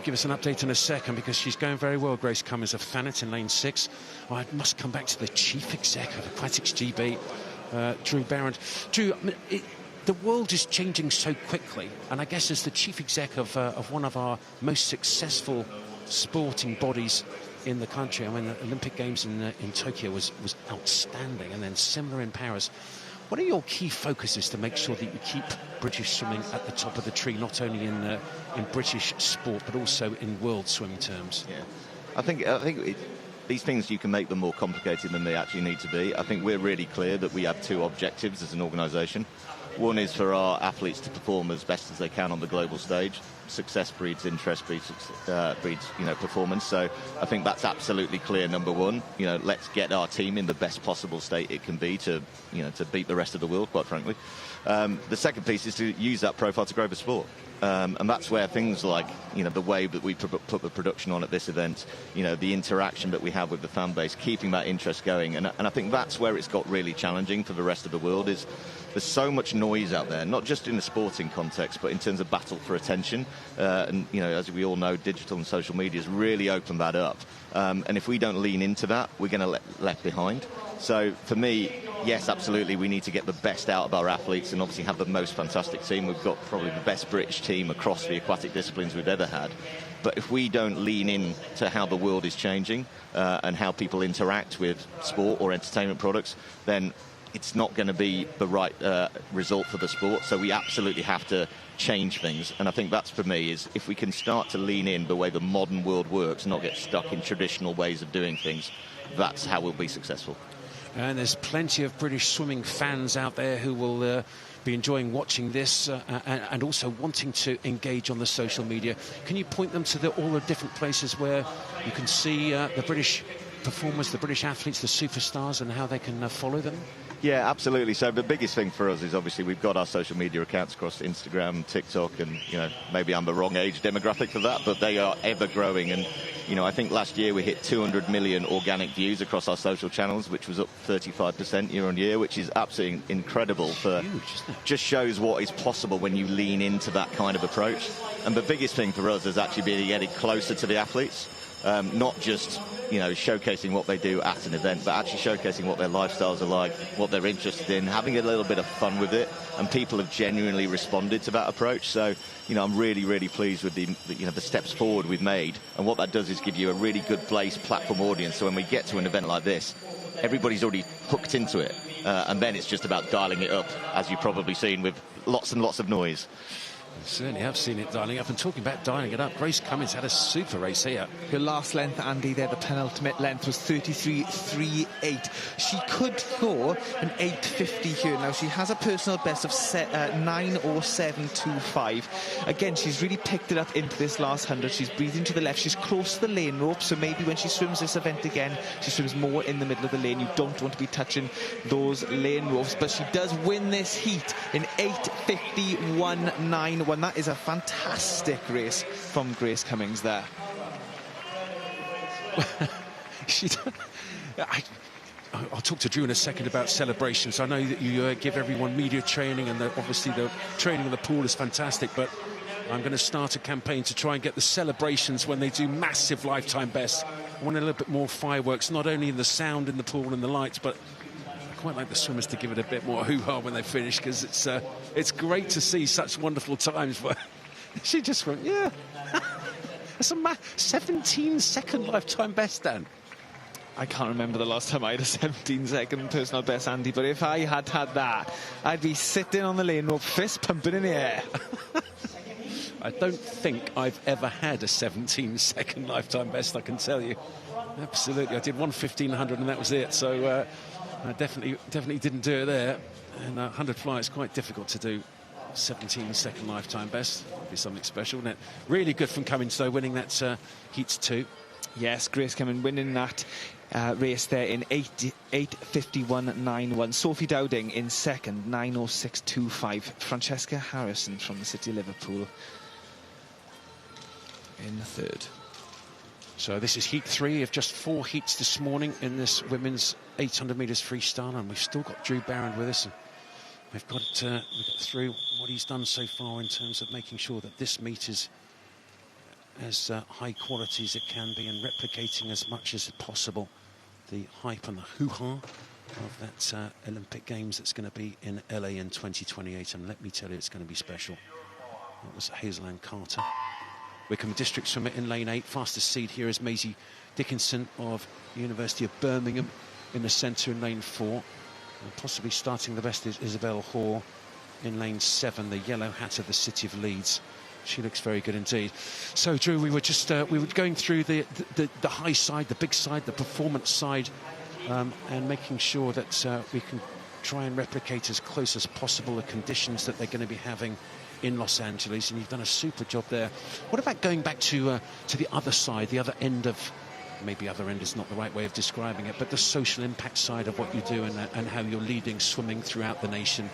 give us an update in a second, because she's going very well. Grace Cummins of Thanet in lane 6. I must come back to the chief exec of Aquatics GB, Drew Barron. Drew, the world is changing so quickly, and I guess as the chief exec of one of our most successful sporting bodies in the country, I mean, the Olympic Games in Tokyo was outstanding, and then similar in Paris. What are your key focuses to make sure that you keep British swimming at the top of the tree, not only in British sport, but also in world swim terms? Yeah, I think these things, you can make them more complicated than they actually need to be. I think we're really clear that we have 2 objectives as an organisation. One is for our athletes to perform as best as they can on the global stage. success breeds interest, breeds performance. So I think that's absolutely clear. Number one, let's get our team in the best possible state it can be to beat the rest of the world, quite frankly. The second piece is to use that profile to grow the sport. And that's where things like, the way that we put the production on at this event, the interaction that we have with the fan base, keeping that interest going. And I think that's where it's got really challenging for the rest of the world. Is there's so much noise out there, not just in the sporting context, but in terms of battle for attention. And, as we all know, digital and social media has really opened that up. And if we don't lean into that, we're going to left behind. So for me, yes, absolutely, we need to get the best out of our athletes and obviously have the most fantastic team. We've got probably the best British team across the aquatic disciplines we've ever had. But if we don't lean in to how the world is changing and how people interact with sport or entertainment products, then it's not going to be the right result for the sport. So we absolutely have to change things. And I think that's, for me, is if we can start to lean in the way the modern world works, not get stuck in traditional ways of doing things, that's how we'll be successful. And there's plenty of British swimming fans out there who will be enjoying watching this and also wanting to engage on the social media. Can you point them to all the different places where you can see the British performers, the British athletes, the superstars, and how they can follow them? Yeah, absolutely. So the biggest thing for us is obviously we've got our social media accounts across Instagram, TikTok, and maybe I'm the wrong age demographic for that, but they are ever growing. And I think last year we hit 200 million organic views across our social channels, which was up 35% year on year, which is absolutely incredible. For huge, isn't it? Just shows what is possible when you lean into that kind of approach. And the biggest thing for us is actually being getting closer to the athletes, not just showcasing what they do at an event, but actually showcasing what their lifestyles are like, what they're interested in, having a little bit of fun with it. And people have genuinely responded to that approach. So, I'm really, really pleased with the steps forward we've made. And what that does is give you a really good base platform audience. So when we get to an event like this, everybody's already hooked into it. And then it's just about dialing it up, as you've probably seen, with lots and lots of noise. I certainly have seen it dialing up. And talking about dialing it up, Grace Cummins had a super race here. Her last length, Andy, there, the penultimate length was 33.38. She could go an 8.50 here. Now, she has a personal best of 9.0725. Again, she's really picked it up into this last 100. She's breathing to the left. She's close to the lane rope, so maybe when she swims this event again, she swims more in the middle of the lane. You don't want to be touching those lane ropes, but she does win this heat in 8.51.91. That is a fantastic race from Grace Cummins there. I'll talk to Drew in a second about celebrations. I know that you give everyone media training, and obviously the training in the pool is fantastic, but I'm going to start a campaign to try and get the celebrations when they do massive lifetime bests. I want a little bit more fireworks, not only in the sound in the pool and the lights, but I quite like the swimmers to give it a bit more hoo-ha when they finish, because it's great to see such wonderful times. But she just went, yeah. That's a 17-second lifetime best, Dan. I can't remember the last time I had a 17-second personal best, Andy, but if I had that, I'd be sitting on the lane rope, fist pumping in the air. I don't think I've ever had a 17-second lifetime best, I can tell you. Absolutely. I did 1:1500 and that was it. So I definitely didn't do it there. And 100 fly is quite difficult to do. 17-second lifetime best. That'd be something special, wouldn't it? Really good from Cummins, though, winning that HEATS 2. Yes, Grace Cummins winning that race there in 8:51.91. Sophie Dowding in second, 9:06.25. Francesca Harrison from the City of Liverpool in the third. So this is heat 3 of just 4 heats this morning in this women's 800 metres freestyle, and we've still got Drew Barron with us. And we've got through what he's done so far in terms of making sure that this meet is as high quality as it can be, and replicating as much as possible the hype and the hoo-ha of that Olympic Games that's going to be in LA in 2028. And let me tell you, it's going to be special. That was Hazel-Ann Carter. Wickham district swimmer in lane 8. Fastest seed here is Maisie Dickinson of the University of Birmingham in the centre in lane 4. And possibly starting the best is Isabel Hoare in lane 7, the yellow hat of the City of Leeds. She looks very good indeed. So, Drew, we were just we were going through the high side, the big side, the performance side, and making sure that we can try and replicate as close as possible the conditions that they're going to be having in Los Angeles, and you've done a super job there. What about going back to the other side, the other end of, maybe other end is not the right way of describing it, but the social impact side of what you do, and how you're leading swimming throughout the nation,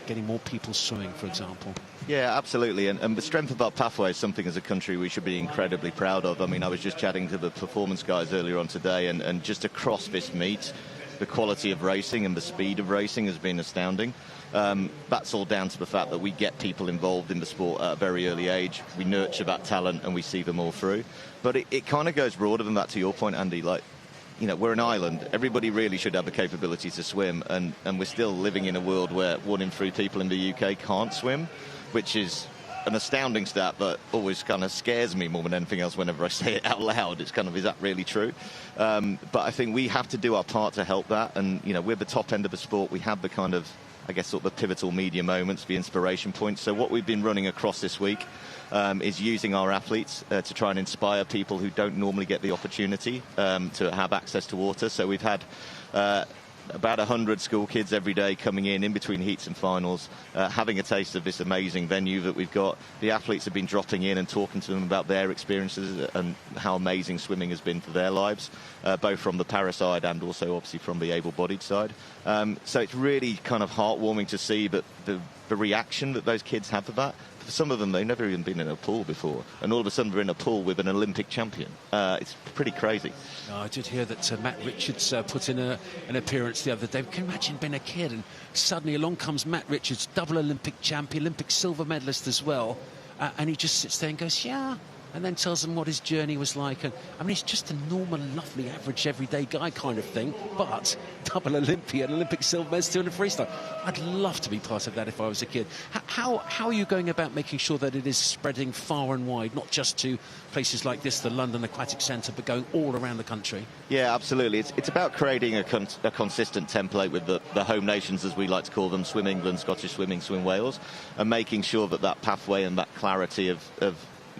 getting more people swimming, for example? Yeah, absolutely. And the strength of our pathway is something as a country we should be incredibly proud of. I mean, I was just chatting to the performance guys earlier on today, and just across this meet, the quality of racing and the speed of racing has been astounding. That's all down to the fact that we get people involved in the sport at a very early age. We nurture that talent and we see them all through. But it kind of goes broader than that, to your point, Andy. Like, you know, we're an island. Everybody really should have the capability to swim. And we're still living in a world where 1 in 3 people in the UK can't swim, which is an astounding stat that always kind of scares me more than anything else whenever I say it out loud. It's kind of, is that really true? But I think we have to do our part to help that. And, you know, we're the top end of the sport. We have the kind of, I guess, sort of the pivotal media moments, the inspiration points. So what we've been running across this week is using our athletes to try and inspire people who don't normally get the opportunity to have access to water. So we've had about 100 school kids every day coming in between heats and finals, having a taste of this amazing venue that we've got. The athletes have been dropping in and talking to them about their experiences and how amazing swimming has been for their lives, both from the para side and also obviously from the able-bodied side. So it's really kind of heartwarming to see that the reaction that those kids have to that. For some of them, they've never even been in a pool before, and all of a sudden they're in a pool with an Olympic champion. It's pretty crazy. I did hear that Matt Richards put in an appearance the other day. Can you imagine being a kid and suddenly along comes Matt Richards, double Olympic champion, Olympic silver medalist as well, and he just sits there and goes, yeah, and then tells them what his journey was like. And I mean, he's just a normal, lovely, average, everyday guy kind of thing, but double Olympian, Olympic silver medalist doing a freestyle. I'd love to be part of that if I was a kid. How are you going about making sure that it is spreading far and wide, not just to places like this, the London Aquatics Centre, but going all around the country? Yeah, absolutely. It's about creating a consistent template with the home nations, as we like to call them, Swim England, Scottish Swimming, Swim Wales, and making sure that pathway and that clarity of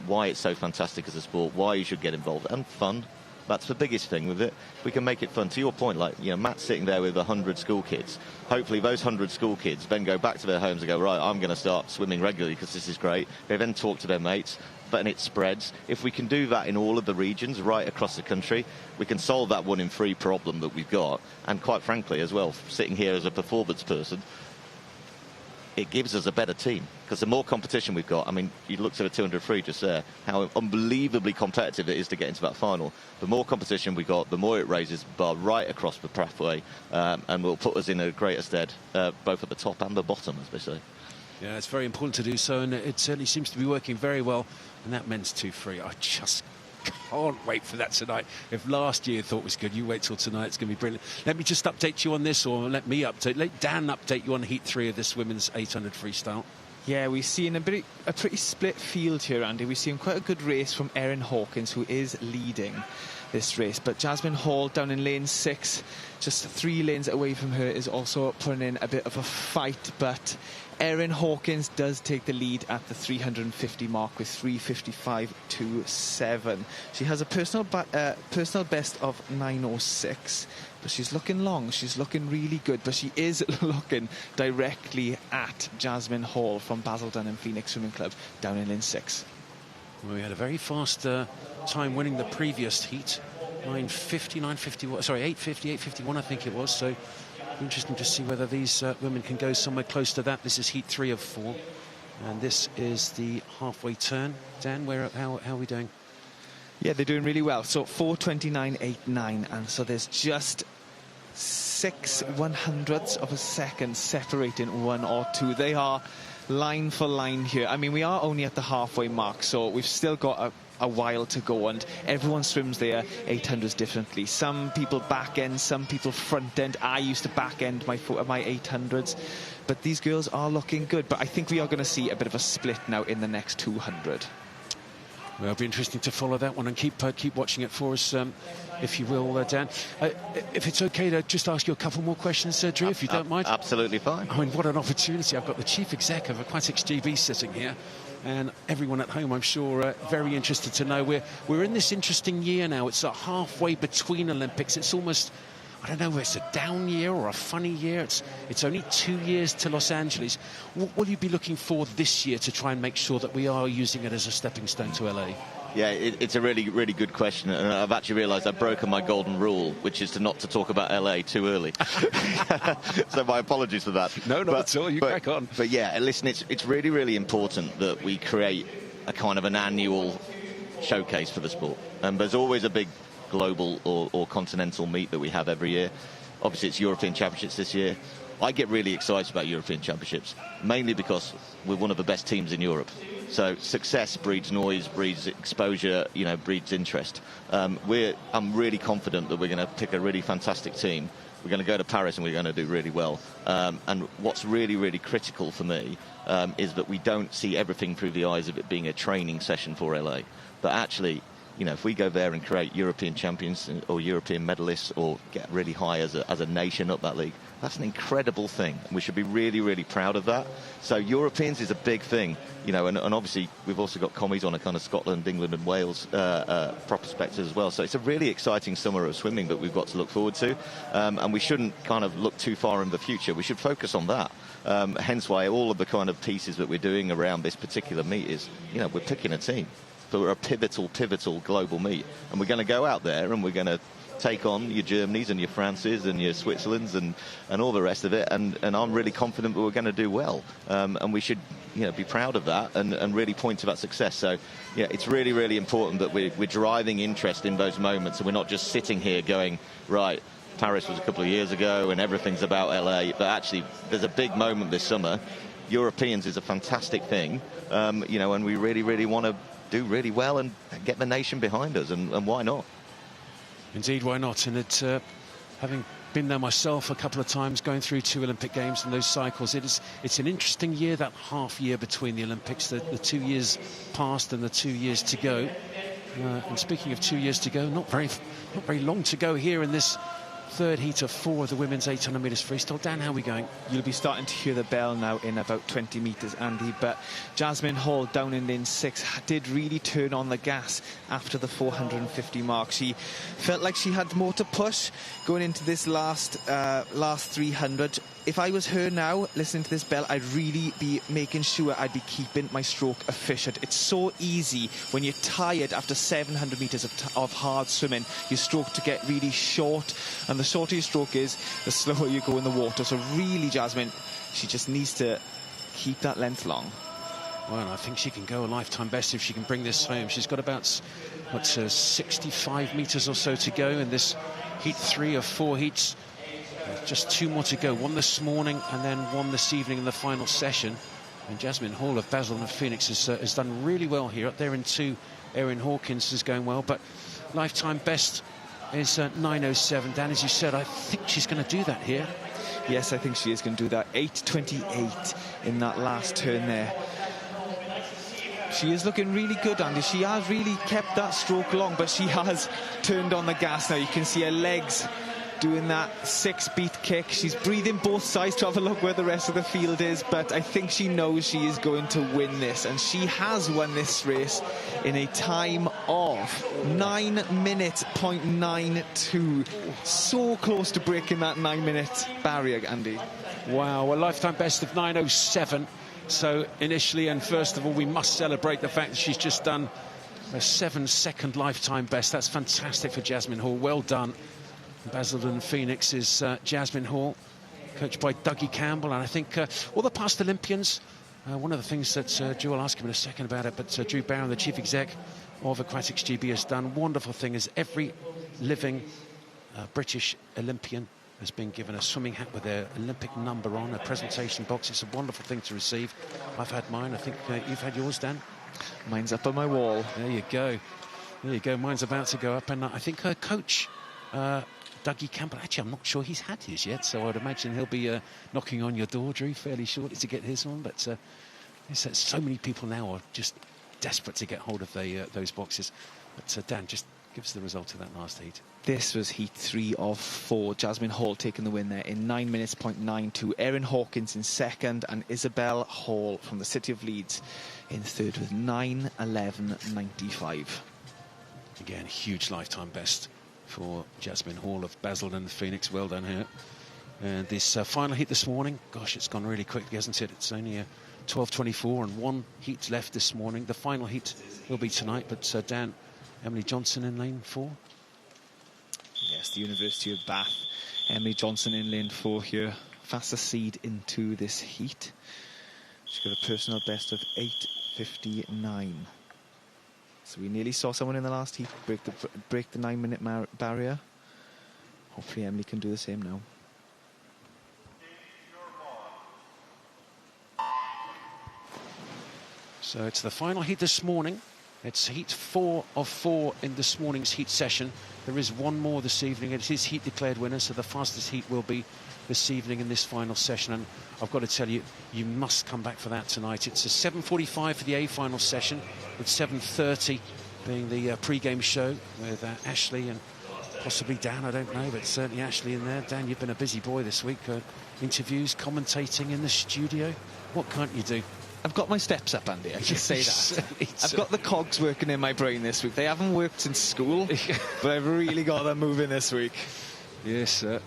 why it's so fantastic as a sport, why you should get involved, and fun. That's the biggest thing with it. We can make it fun. To your point, like, you know, Matt's sitting there with 100 school kids. Hopefully those 100 school kids then go back to their homes and go, right, I'm going to start swimming regularly because this is great. They then talk to their mates, but it spreads. If we can do that in all of the regions right across the country, we can solve that 1 in 3 problem that we've got. And quite frankly as well, sitting here as a performance person, it gives us a better team, because the more competition we've got, I mean, you looked at a 200 free just there, how unbelievably competitive it is to get into that final. The more competition we got, the more it raises the bar right across the pathway, and will put us in a greater stead, both at the top and the bottom, as they say. Yeah, it's very important to do so, and it certainly seems to be working very well. And that men's 2 free, I just can't wait for that tonight. If last year thought was good, you wait till tonight, it's going to be brilliant. Let me just update you on this, or let Dan update you on Heat 3 of this women's 800 freestyle. Yeah, we've seen a pretty split field here, Andy. We've seen quite a good race from Erin Hawkins, who is leading this race. But Jasmine Hall down in lane 6, just 3 lanes away from her, is also putting in a bit of a fight. But Erin Hawkins does take the lead at the 350 mark with 3:55.27. She has a personal best of 9:06. But she's looking long, she's looking really good, but she is looking directly at Jasmine Hall from Basildon and Phoenix Swimming Club down in lane 6. Well, we had a very fast time winning the previous heat, 9:50, 9:51, sorry, 8:50, 8:51 I think it was, so interesting to see whether these women can go somewhere close to that. This is Heat 3 of 4, and this is the halfway turn. Dan, how are we doing? Yeah, they're doing really well. So 4:29.89, and so there's just 6/100ths of a second separating 1 or 2. They are line for line here. I mean, we are only at the halfway mark, so we've still got a while to go, and everyone swims their 800s differently. Some people back end, some people front end. I used to back end my 800s, but these girls are looking good. But I think we are going to see a bit of a split now in the next 200. Well, it'll be interesting to follow that one and keep watching it for us, if you will, Dan. If it's okay to just ask you a couple more questions, Drew, if you don't mind. Absolutely fine. I mean, what an opportunity. I've got the Chief Exec of Aquatics GB sitting here, and everyone at home, I'm sure, very interested to know. We're in this interesting year now. It's halfway between Olympics. It's almost I don't know whether it's a down year or a funny year. It's only 2 years to Los Angeles. What will you be looking for this year to try and make sure that we are using it as a stepping stone to LA? Yeah, it's a really, really good question, and I've actually realised I've broken my golden rule, which is to not to talk about LA too early. So my apologies for that. No, not at all. You crack on. But yeah, listen, it's really, really important that we create a kind of an annual showcase for the sport. And there's always a big global or continental meet that we have every year. Obviously, it's European Championships this year. I get really excited about European Championships, mainly because we're one of the best teams in Europe. So success breeds noise, breeds exposure, breeds interest. I'm really confident that we're going to pick a really fantastic team. We're going to go to Paris and we're going to do really well. And what's really, really critical for me is that we don't see everything through the eyes of it being a training session for LA. But actually, if we go there and create European champions or European medalists or get really high as a nation up that league, that's an incredible thing. We should be really, really proud of that. So Europeans is a big thing, and obviously we've also got commies on a kind of Scotland, England and Wales prospects as well. So it's a really exciting summer of swimming that we've got to look forward to. And we shouldn't kind of look too far in the future. We should focus on that. Hence why all of the kind of pieces that we're doing around this particular meet is, we're picking a team. So we're a pivotal global meet. And we're going to go out there and we're going to take on your Germanys and your Frances and your Switzerlands and all the rest of it. And I'm really confident that we're going to do well. And we should, be proud of that and really point to that success. So, yeah, it's really, really important that we're driving interest in those moments and we're not just sitting here going, right, Paris was a couple of years ago and everything's about LA. But actually, there's a big moment this summer. Europeans is a fantastic thing, and we really, really want to do really well and get the nation behind us, and why not? Indeed, why not? And having been there myself a couple of times, going through 2 Olympic Games and those cycles, it's an interesting year, that half year between the Olympics, the 2 years past and the 2 years to go. And speaking of 2 years to go, not very long to go here in this third heat of 4 of the women's 800 metres freestyle. Dan, how are we going? You'll be starting to hear the bell now in about 20 metres, Andy, but Jasmine Hall down in lane 6 did really turn on the gas after the 450 mark. She felt like she had more to push going into this last 300. If I was her now, listening to this bell, I'd really be making sure I'd be keeping my stroke efficient. It's so easy when you're tired after 700 metres of hard swimming, your stroke to get really short. And the shorter your stroke is, the slower you go in the water. So really, Jasmine, she just needs to keep that length long. Well, I think she can go a lifetime best if she can bring this home. She's got about 65 metres or so to go in this heat 3 of 4 heats. Just 2 more to go, 1 this morning and then 1 this evening in the final session. And Jasmine Hall of Basildon and Phoenix has done really well here. Up there in 2, Erin Hawkins is going well, but lifetime best is 9:07. Dan, as you said, I think she's going to do that here. Yes, I think she is going to do that. 8:28 in that last turn there. She is looking really good, Andy. She has really kept that stroke long, but she has turned on the gas now. You can see her legs doing that 6-beat kick. She's breathing both sides to have a look where the rest of the field is, but I think she knows she is going to win this, and she has won this race in a time of 9 minutes .92. So close to breaking that 9-minute barrier, Andy. Wow, a lifetime best of 9:07. So initially and first of all, we must celebrate the fact that she's just done a 7-second lifetime best. That's fantastic for Jasmine Hall. Well done. Basildon Phoenix is Jasmine Hall, coached by Dougie Campbell, and I think all the past Olympians, one of the things that Drew will ask him in a second about it, but Drew Barron, the chief exec of Aquatics GB, has done wonderful thing is every living British Olympian has been given a swimming hat with their Olympic number on, a presentation box. It's a wonderful thing to receive. I've had mine. I think you've had yours, Dan? Mine's up on my wall. There you go. There you go. Mine's about to go up, and I think her coach, Dougie Campbell, actually, I'm not sure he's had his yet, so I'd imagine he'll be knocking on your door, Drew, fairly shortly to get his one. But so many people now are just desperate to get hold of those boxes. But Dan, just give us the result of that last heat. This was heat 3 of 4. Jasmine Hall taking the win there in 9 minutes .92. Erin Hawkins in second, and Isabel Hall from the City of Leeds in third with 9:11.95. Again, huge lifetime best for Jasmine Hall of Basildon Phoenix. Well done here. And this final heat this morning, gosh, it's gone really quickly, hasn't it? It's only 12:24 and one heat left this morning. The final heat will be tonight, but Dan, Emily Johnson in lane 4. Yes, the University of Bath. Emily Johnson in lane 4 here. Fastest seed into this heat. She's got a personal best of 8:59. So we nearly saw someone in the last heat break the 9-minute barrier. Hopefully Emily can do the same now. So it's the final heat this morning. It's heat 4 of 4 in this morning's heat session. There is one more this evening. It is heat declared winner, so the fastest heat will be this evening in this final session. And I've got to tell you, you must come back for that tonight. It's a 7:45 for the A final session, with 7:30 being the pre-game show with Ashley and possibly Dan, I don't know, but certainly Ashley in there. Dan, you've been a busy boy this week. Interviews, commentating in the studio. What can't you do? I've got my steps up, Andy, I just say that. I've got the cogs working in my brain this week. They haven't worked since school, but I've really got them moving this week. Yes, I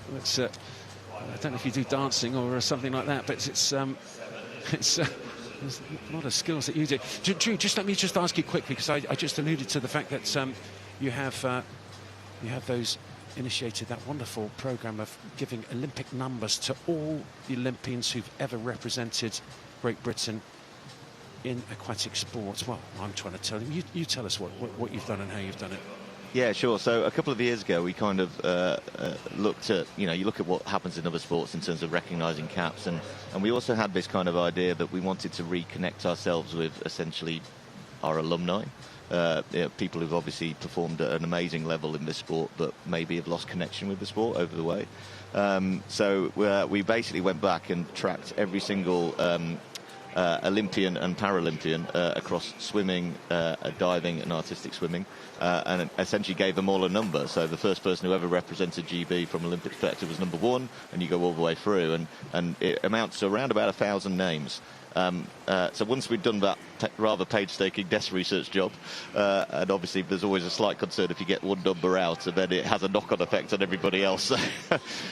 don't know if you do dancing or something like that, but it's there's a lot of skills that you do. Drew, just let me just ask you quickly, because I just alluded to the fact that you have those initiated that wonderful program of giving Olympic numbers to all the Olympians who've ever represented Great Britain in aquatic sports. Well, I'm trying to tell you. You tell us what you've done and how you've done it. Yeah, sure. So a couple of years ago, we kind of looked at, you look at what happens in other sports in terms of recognising caps, and we also had this kind of idea that we wanted to reconnect ourselves with essentially our alumni. People who've obviously performed at an amazing level in this sport, but maybe have lost connection with the sport over the way. So we basically went back and tracked every single Olympian and Paralympian across swimming, diving and artistic swimming, and essentially gave them all a number. So the first person who ever represented GB from Olympic perspective was number 1, and you go all the way through, and it amounts to around about 1,000 names. So once we'd done that rather painstaking desk research job, and obviously there's always a slight concern if you get one number out, and then it has a knock-on effect on everybody else.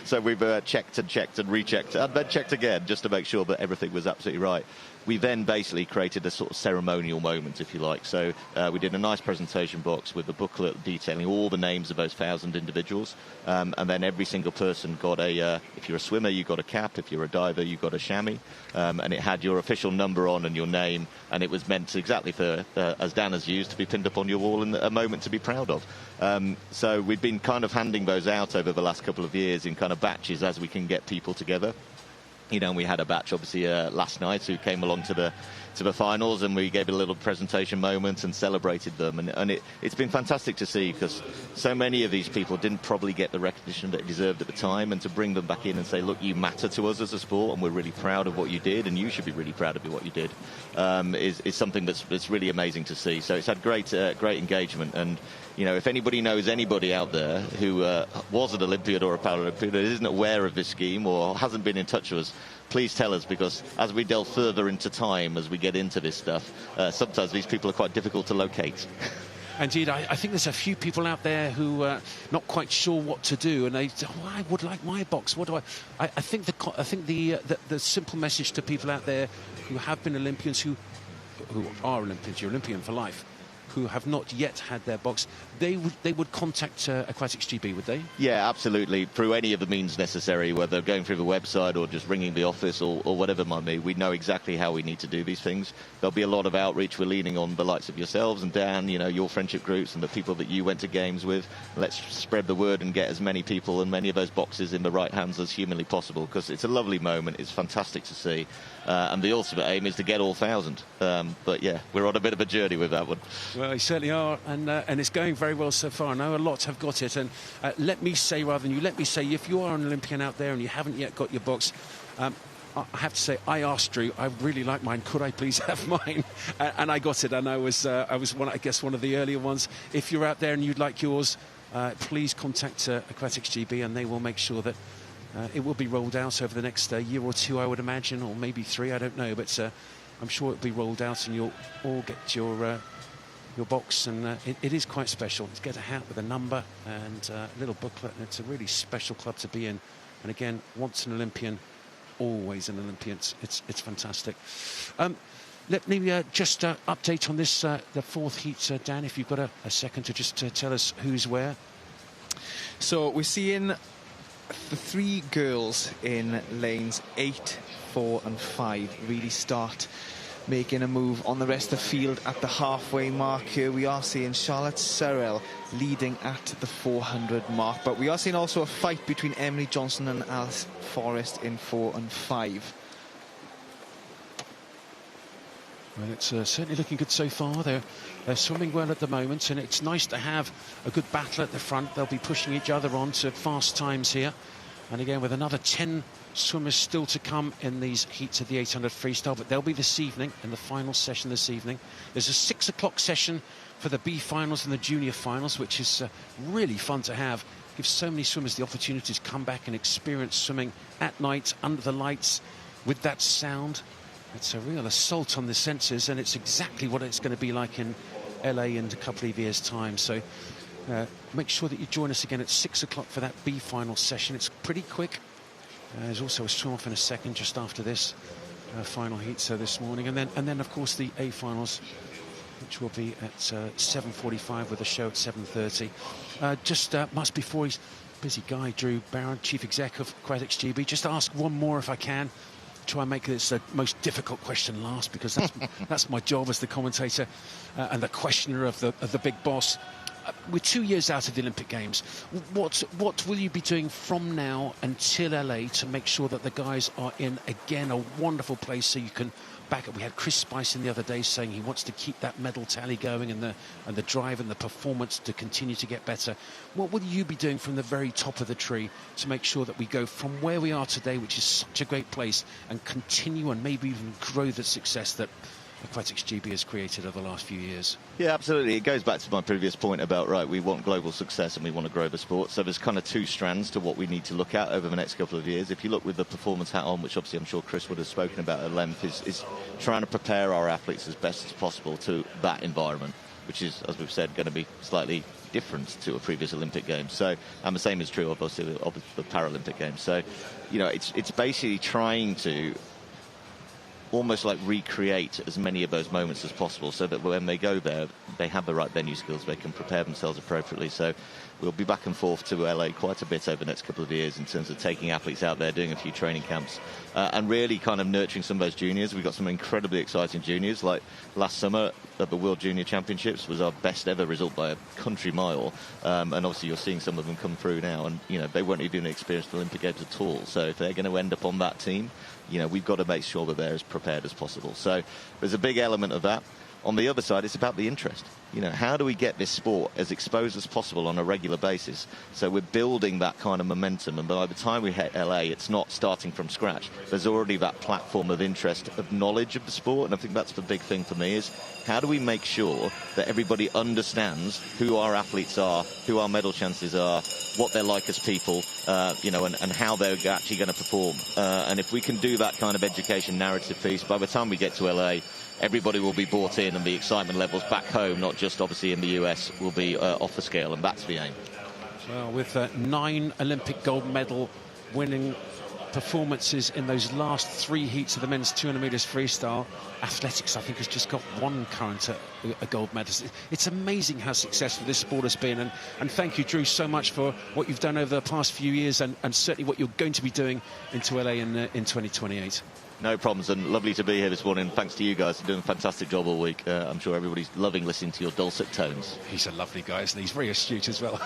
So we've checked and rechecked, and then checked again just to make sure that everything was absolutely right. We then basically created a sort of ceremonial moment, if you like. So we did a nice presentation box with a booklet detailing all the names of those 1,000 individuals, and then every single person got if you're a swimmer, you got a cap; if you're a diver, you got a chamois, and it had your official number on and your name, and it was meant exactly for, as Dan has used, to be pinned up on your wall and a moment to be proud of. So we've been kind of handing those out over the last couple of years in kind of batches as we can get people together. And we had a batch obviously last night who came along to the finals, and we gave a little presentation moment and celebrated them, and it's been fantastic to see, because so many of these people didn't probably get the recognition that they deserved at the time, and to bring them back in and say, look, you matter to us as a sport, and we're really proud of what you did, and you should be really proud of what you did, is something that's really amazing to see. So it's had great engagement, and if anybody knows anybody out there who was an Olympian or a Paralympian that isn't aware of this scheme or hasn't been in touch with us, please tell us, because as we delve further into time, as we get into this stuff, sometimes these people are quite difficult to locate. Indeed, I think there's a few people out there who are not quite sure what to do, and they say, oh, I would like my box. What do I think the simple message to people out there who have been Olympians, who are Olympians, you're Olympian for life, who have not yet had their box, they would contact Aquatics GB, would they? Yeah, absolutely, through any of the means necessary, whether going through the website or just ringing the office or whatever it might be. We know exactly how we need to do these things. There'll be a lot of outreach. We're leaning on the likes of yourselves and Dan, your friendship groups and the people that you went to games with. Let's spread the word and get as many people and many of those boxes in the right hands as humanly possible, because it's a lovely moment. It's fantastic to see. And the ultimate aim is to get all 1,000. But yeah, we're on a bit of a journey with that one. Well, you certainly are, and it's going very well so far. I know a lot have got it, and let me say, if you are an Olympian out there and you haven't yet got your box, I have to say, I asked Drew, I really like mine, could I please have mine? And I got it, and I was one of the earlier ones. If you're out there and you'd like yours, please contact Aquatics GB, and they will make sure that it will be rolled out over the next year or two, I would imagine, or maybe 3, I don't know, but I'm sure it'll be rolled out, and you'll all get your your box, and it is quite special. You get a hat with a number and a little booklet, and it's a really special club to be in. And again, once an Olympian, always an Olympian. It's fantastic. Let me just update on this, the fourth heat, Dan, if you've got a second to just tell us who's where. So we're seeing the three girls in lanes 8, 4 and 5 really start making a move on the rest of the field at the halfway mark here. We are seeing Charlotte Sorrell leading at the 400 mark, but we are seeing also a fight between Emily Johnson and Alice Forrest in 4 and 5. Well, it's certainly looking good so far. They're swimming well at the moment, and it's nice to have a good battle at the front. They'll be pushing each other on to fast times here. And again, with another 10 swimmers still to come in these heats of the 800 freestyle, but they'll be this evening, in the final session this evening. There's a 6 o'clock session for the B finals and the junior finals, which is really fun to have. Gives so many swimmers the opportunity to come back and experience swimming at night, under the lights, with that sound. It's a real assault on the senses, and it's exactly what it's going to be like in LA in a couple of years' time. So make sure that you join us again at 6 o'clock for that B final session. It's pretty quick. There's also a swim off in a second just after this final heat this morning, and then of course the A finals, which will be at 7:45 with a show at 7:30. Must before he's busy guy, Drew Barron, Chief Exec of Aquatics GB, just ask one more if I can. Try and make this the most difficult question last, because that's my job as the commentator and the questioner of the big boss. We're 2 years out of the Olympic Games. What will you be doing from now until LA to make sure that the guys are in, again, a wonderful place so you can back up? We had Chris Spice in the other day saying he wants to keep that medal tally going and the drive and the performance to continue to get better. What will you be doing from the very top of the tree to make sure that we go from where we are today, which is such a great place, and continue and maybe even grow the success that Aquatics GB has created over the last few years? Yeah, absolutely. It goes back to my previous point about, right, we want global success and we want to grow the sport. So there's kind of two strands to what we need to look at over the next couple of years. If you look with the performance hat on, which obviously I'm sure Chris would have spoken about at length, is trying to prepare our athletes as best as possible to that environment, which is, as we've said, going to be slightly different to a previous Olympic Games. So, and the same is true, obviously, of the Paralympic Games. So, you know, it's basically trying to almost like recreate as many of those moments as possible, so that when they go there, they have the right venue skills, they can prepare themselves appropriately. So we'll be back and forth to LA quite a bit over the next couple of years in terms of taking athletes out there, doing a few training camps, and really kind of nurturing some of those juniors. We've got some incredibly exciting juniors, like last summer at the World Junior Championships was our best ever result by a country mile, and obviously you're seeing some of them come through now, and you know, they weren't even experienced Olympic Games at all. So if they're going to end up on that team, you know, we've got to make sure that they're as prepared as possible. So there's a big element of that. On the other side, it's about the interest. You know, how do we get this sport as exposed as possible on a regular basis? So we're building that kind of momentum, and by the time we hit LA, it's not starting from scratch. There's already that platform of interest, of knowledge of the sport, and I think that's the big thing for me, is how do we make sure that everybody understands who our athletes are, who our medal chances are, what they're like as people, you know, and how they're actually going to perform. And if we can do that kind of education narrative piece, by the time we get to LA, everybody will be bought in, and the excitement levels back home, not just obviously in the US, will be off the scale, and that's the aim. Well, with 9 Olympic gold medal winning performances in those last 3 heats of the men's 200 metres freestyle, athletics, I think, has just got 1 current a gold medal. It's amazing how successful this sport has been, and thank you, Drew, so much for what you've done over the past few years, and certainly what you're going to be doing into LA in 2028. No problems, and lovely to be here this morning. Thanks to you guys for doing a fantastic job all week. I'm sure everybody's loving listening to your dulcet tones. He's a lovely guy, isn't he? He's very astute as well.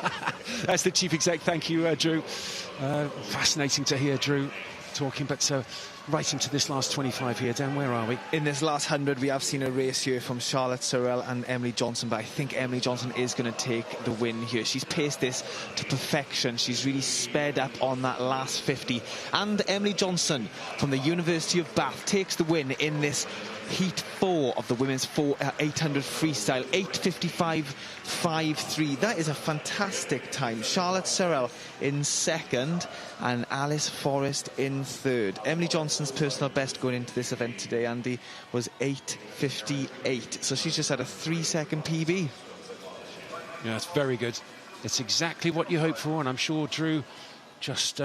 That's the Chief Exec. Thank you, Drew. Fascinating to hear Drew talking, but right into this last 25 here. Dan, where are we? In this last 100, we have seen a race here from Charlotte Sorrell and Emily Johnson, but I think Emily Johnson is going to take the win here. She's paced this to perfection. She's really sped up on that last 50. And Emily Johnson from the University of Bath takes the win in this Heat 4 of the women's 800 freestyle, 8:55.53. That is a fantastic time. Charlotte Sorrell in second and Alice Forrest in third. Emily Johnson's personal best going into this event today, Andy, was 8:58. So she's just had a 3-second PB. Yeah, it's very good. It's exactly what you hope for, and I'm sure Drew just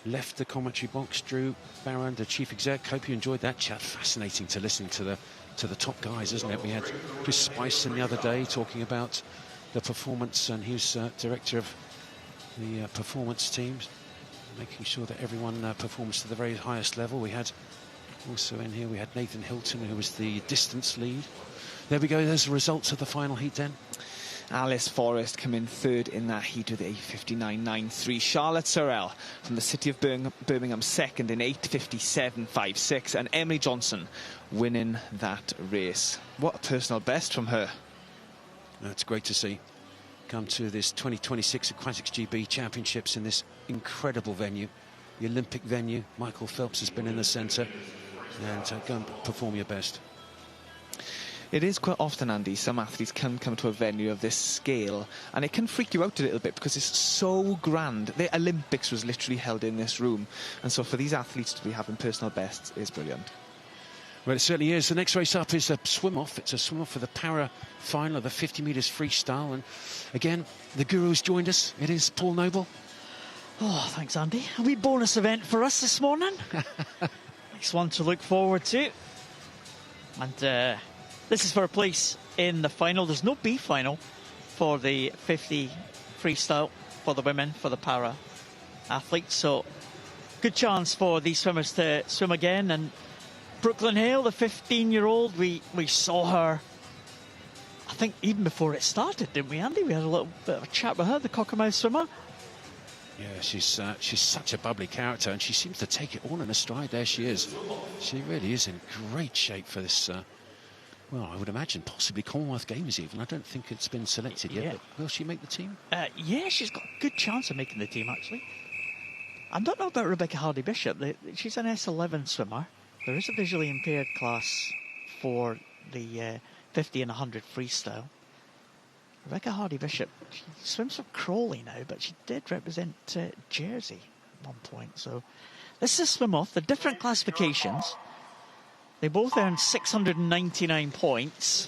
left the commentary box. Drew Barron, the chief exec. Hope you enjoyed that chat. Fascinating to listen to the top guys, isn't it? We had Chris Spicer the other day talking about the performance, and he's director of the performance teams, making sure that everyone performs to the very highest level. We had also in here, we had Nathan Hilton, who was the distance lead. There we go. There's the results of the final heat then. Alice Forrest come in third in that heat with 8:59.93. Charlotte Sorrell from the city of Birmingham second in 8:57.56. And Emily Johnson winning that race. What a personal best from her. That's great to see. Come to this 2026 Aquatics GB Championships in this incredible venue, the Olympic venue. Michael Phelps has been in the centre, and go and perform your best. It is quite often, Andy, some athletes can come to a venue of this scale and it can freak you out a little bit because it's so grand. The Olympics was literally held in this room, and so for these athletes to be having personal bests is brilliant. Well, it certainly is. The next race up is a swim-off. It's a swim-off for the para final of the 50 metres freestyle. And again, the guru's joined us. It is Paul Noble. Oh, thanks, Andy. A wee bonus event for us this morning. Next one to look forward to. And this is for a place in the final. There's no B final for the 50 freestyle for the women, for the para athletes. So good chance for these swimmers to swim again. And Brooklyn Hale, the 15-year-old, we saw her, I think, even before it started, didn't we, Andy? We had a little bit of a chat with her, the Cockermouth swimmer. Yeah, she's such a bubbly character, and she seems to take it all in a stride. There she is. She really is in great shape for this, well, I would imagine possibly Commonwealth Games even. I don't think it's been selected yet, but will she make the team? Yeah, she's got a good chance of making the team, actually. I don't know about Rebecca Hardy-Bishop. She's an S11 swimmer. There is a visually impaired class for the 50 and 100 freestyle. Rebecca Hardy-Bishop, she swims for Crawley now, but she did represent Jersey at one point. So this is a swim-off. The different classifications. They both earned 699 points.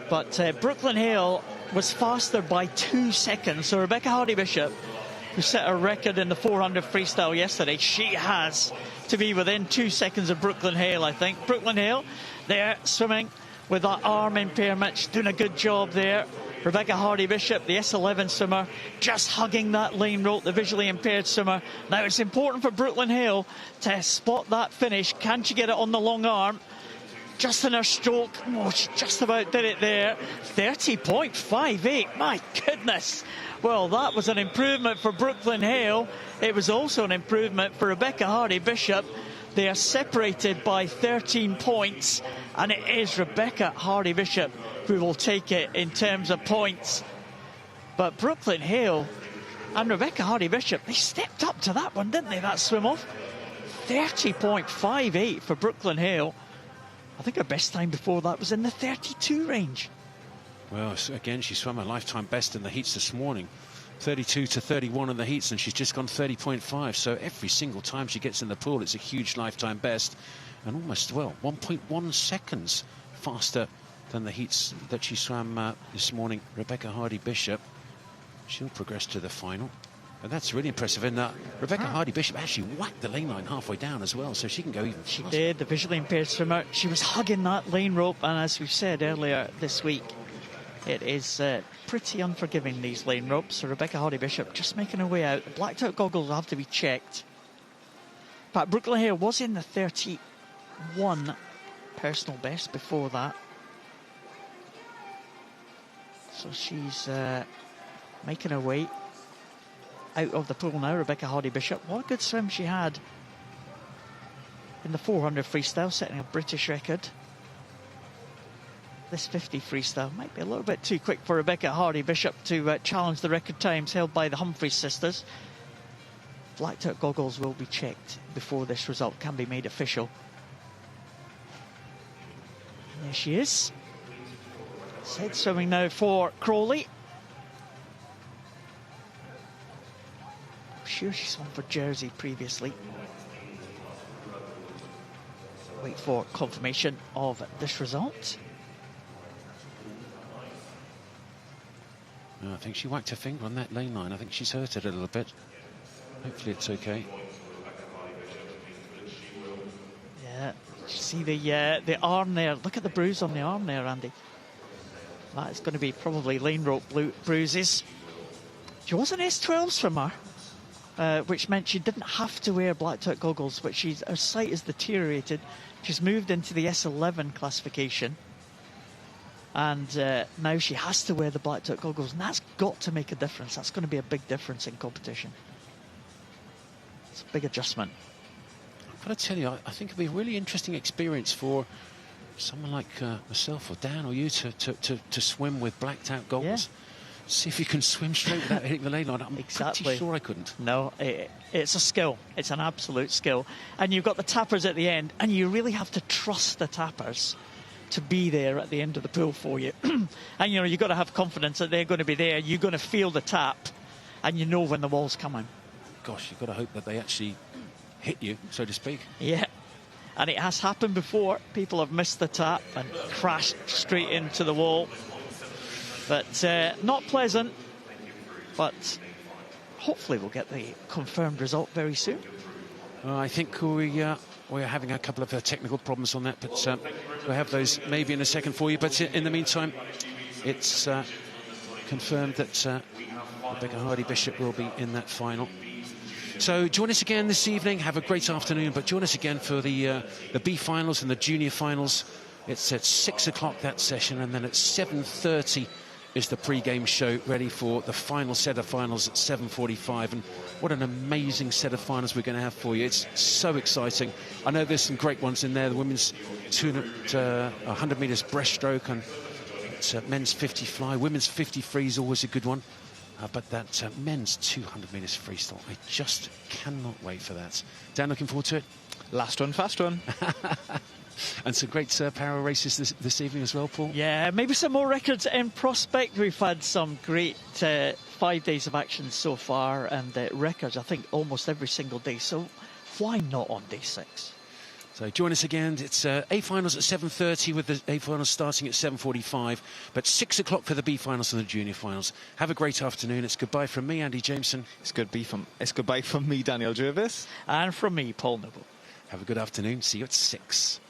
But Brooklyn Hale was faster by 2 seconds. So Rebecca Hardy-Bishop, who set a record in the 400 freestyle yesterday, she has to be within 2 seconds of Brooklyn Hale, I think. Brooklyn Hale, they're swimming with that arm impairment. She's doing a good job there. Rebecca Hardy-Bishop, the S11 swimmer, just hugging that lane rope, the visually impaired swimmer. Now it's important for Brooklyn Hale to spot that finish. Can she get it on the long arm? Just in her stroke. Oh, she just about did it there. 30.58, my goodness. Well, that was an improvement for Brooklyn Hale. It was also an improvement for Rebecca Hardy-Bishop. They are separated by 13 points, and it is Rebecca Hardy-Bishop who will take it in terms of points. But Brooklyn Hale and Rebecca Hardy-Bishop, they stepped up to that one, didn't they, that swim-off? 30.58 for Brooklyn Hale. I think her best time before that was in the 32 range. Well, again, she swam a lifetime best in the heats this morning. 32 to 31 in the heats, and she's just gone 30.5. So every single time she gets in the pool, it's a huge lifetime best. And almost, well, 1.1 seconds faster than the heats that she swam this morning. Rebecca Hardy-Bishop, she'll progress to the final. And that's really impressive. And Rebecca Hardy-Bishop actually whacked the lane line halfway down as well, so she can go even faster. She did, the visually impaired swimmer. She was hugging that lane rope, and as we said earlier this week, it is pretty unforgiving, these lane ropes. So Rebecca Hardy-Bishop just making her way out. The blacked-out goggles will have to be checked. But Brooklyn Hale was in the 31 personal best before that. So she's making her way out of the pool now, Rebecca Hardy-Bishop. What a good swim she had in the 400 freestyle, setting a British record. This 50 freestyle might be a little bit too quick for Rebecca Hardy-Bishop to challenge the record times held by the Humphreys sisters. Blacked-out goggles will be checked before this result can be made official. There she is. Sid swimming now for Crawley. I'm sure she swam for Jersey previously. Wait for confirmation of this result. I think she whacked her finger on that lane line. I think she's hurt it a little bit. Hopefully it's okay. Yeah, see the arm there. Look at the bruise on the arm there, Andy. That is going to be probably lane rope bruises. She was an S12s from her, which meant she didn't have to wear black-top goggles, but her sight has deteriorated. She's moved into the S11 classification. And now she has to wear the black-top goggles, and that's got to make a difference. That's going to be a big difference in competition. It's a big adjustment. I've got to tell you, I think it'll be a really interesting experience for someone like myself or Dan or you to swim with blacked-out goggles. Yeah. See if you can swim straight without hitting the lane line. I'm pretty sure I couldn't. No, it's a skill. It's an absolute skill. And you've got the tappers at the end, and you really have to trust the tappers to be there at the end of the pool for you. And, you know, you've got to have confidence that they're going to be there. You're going to feel the tap, and you know when the wall's coming. Gosh, you've got to hope that they actually hit you, so to speak. Yeah. And it has happened before. People have missed the tap and crashed straight into the wall. But not pleasant. But hopefully we'll get the confirmed result very soon. I think we're having a couple of technical problems on that, but we'll have those maybe in a second for you. But in the meantime, it's confirmed that Rebecca Hardy-Bishop will be in that final. So join us again this evening. Have a great afternoon, but join us again for the B finals and the junior finals. It's at 6 o'clock that session, and then at 7:30 is the pre-game show, ready for the final set of finals at 7:45. And what an amazing set of finals we're going to have for you. It's so exciting. I know there's some great ones in there. The women's 100 metres breaststroke, and it's men's 50 fly. Women's 50 free is always a good one. But that men's 200 metres freestyle, I just cannot wait for that. Dan, looking forward to it? Last one, fast one. And some great para races this evening as well, Paul. Yeah, maybe some more records in prospect. We've had some great 5 days of action so far, and records, I think, almost every single day. So why not on day 6? So join us again. It's A finals at 7:30 with the A finals starting at 7:45. But 6 o'clock for the B finals and the junior finals. Have a great afternoon. It's goodbye from me, Andy Jameson. It's goodbye from me, Daniel Jervis. And from me, Paul Noble. Have a good afternoon. See you at 6.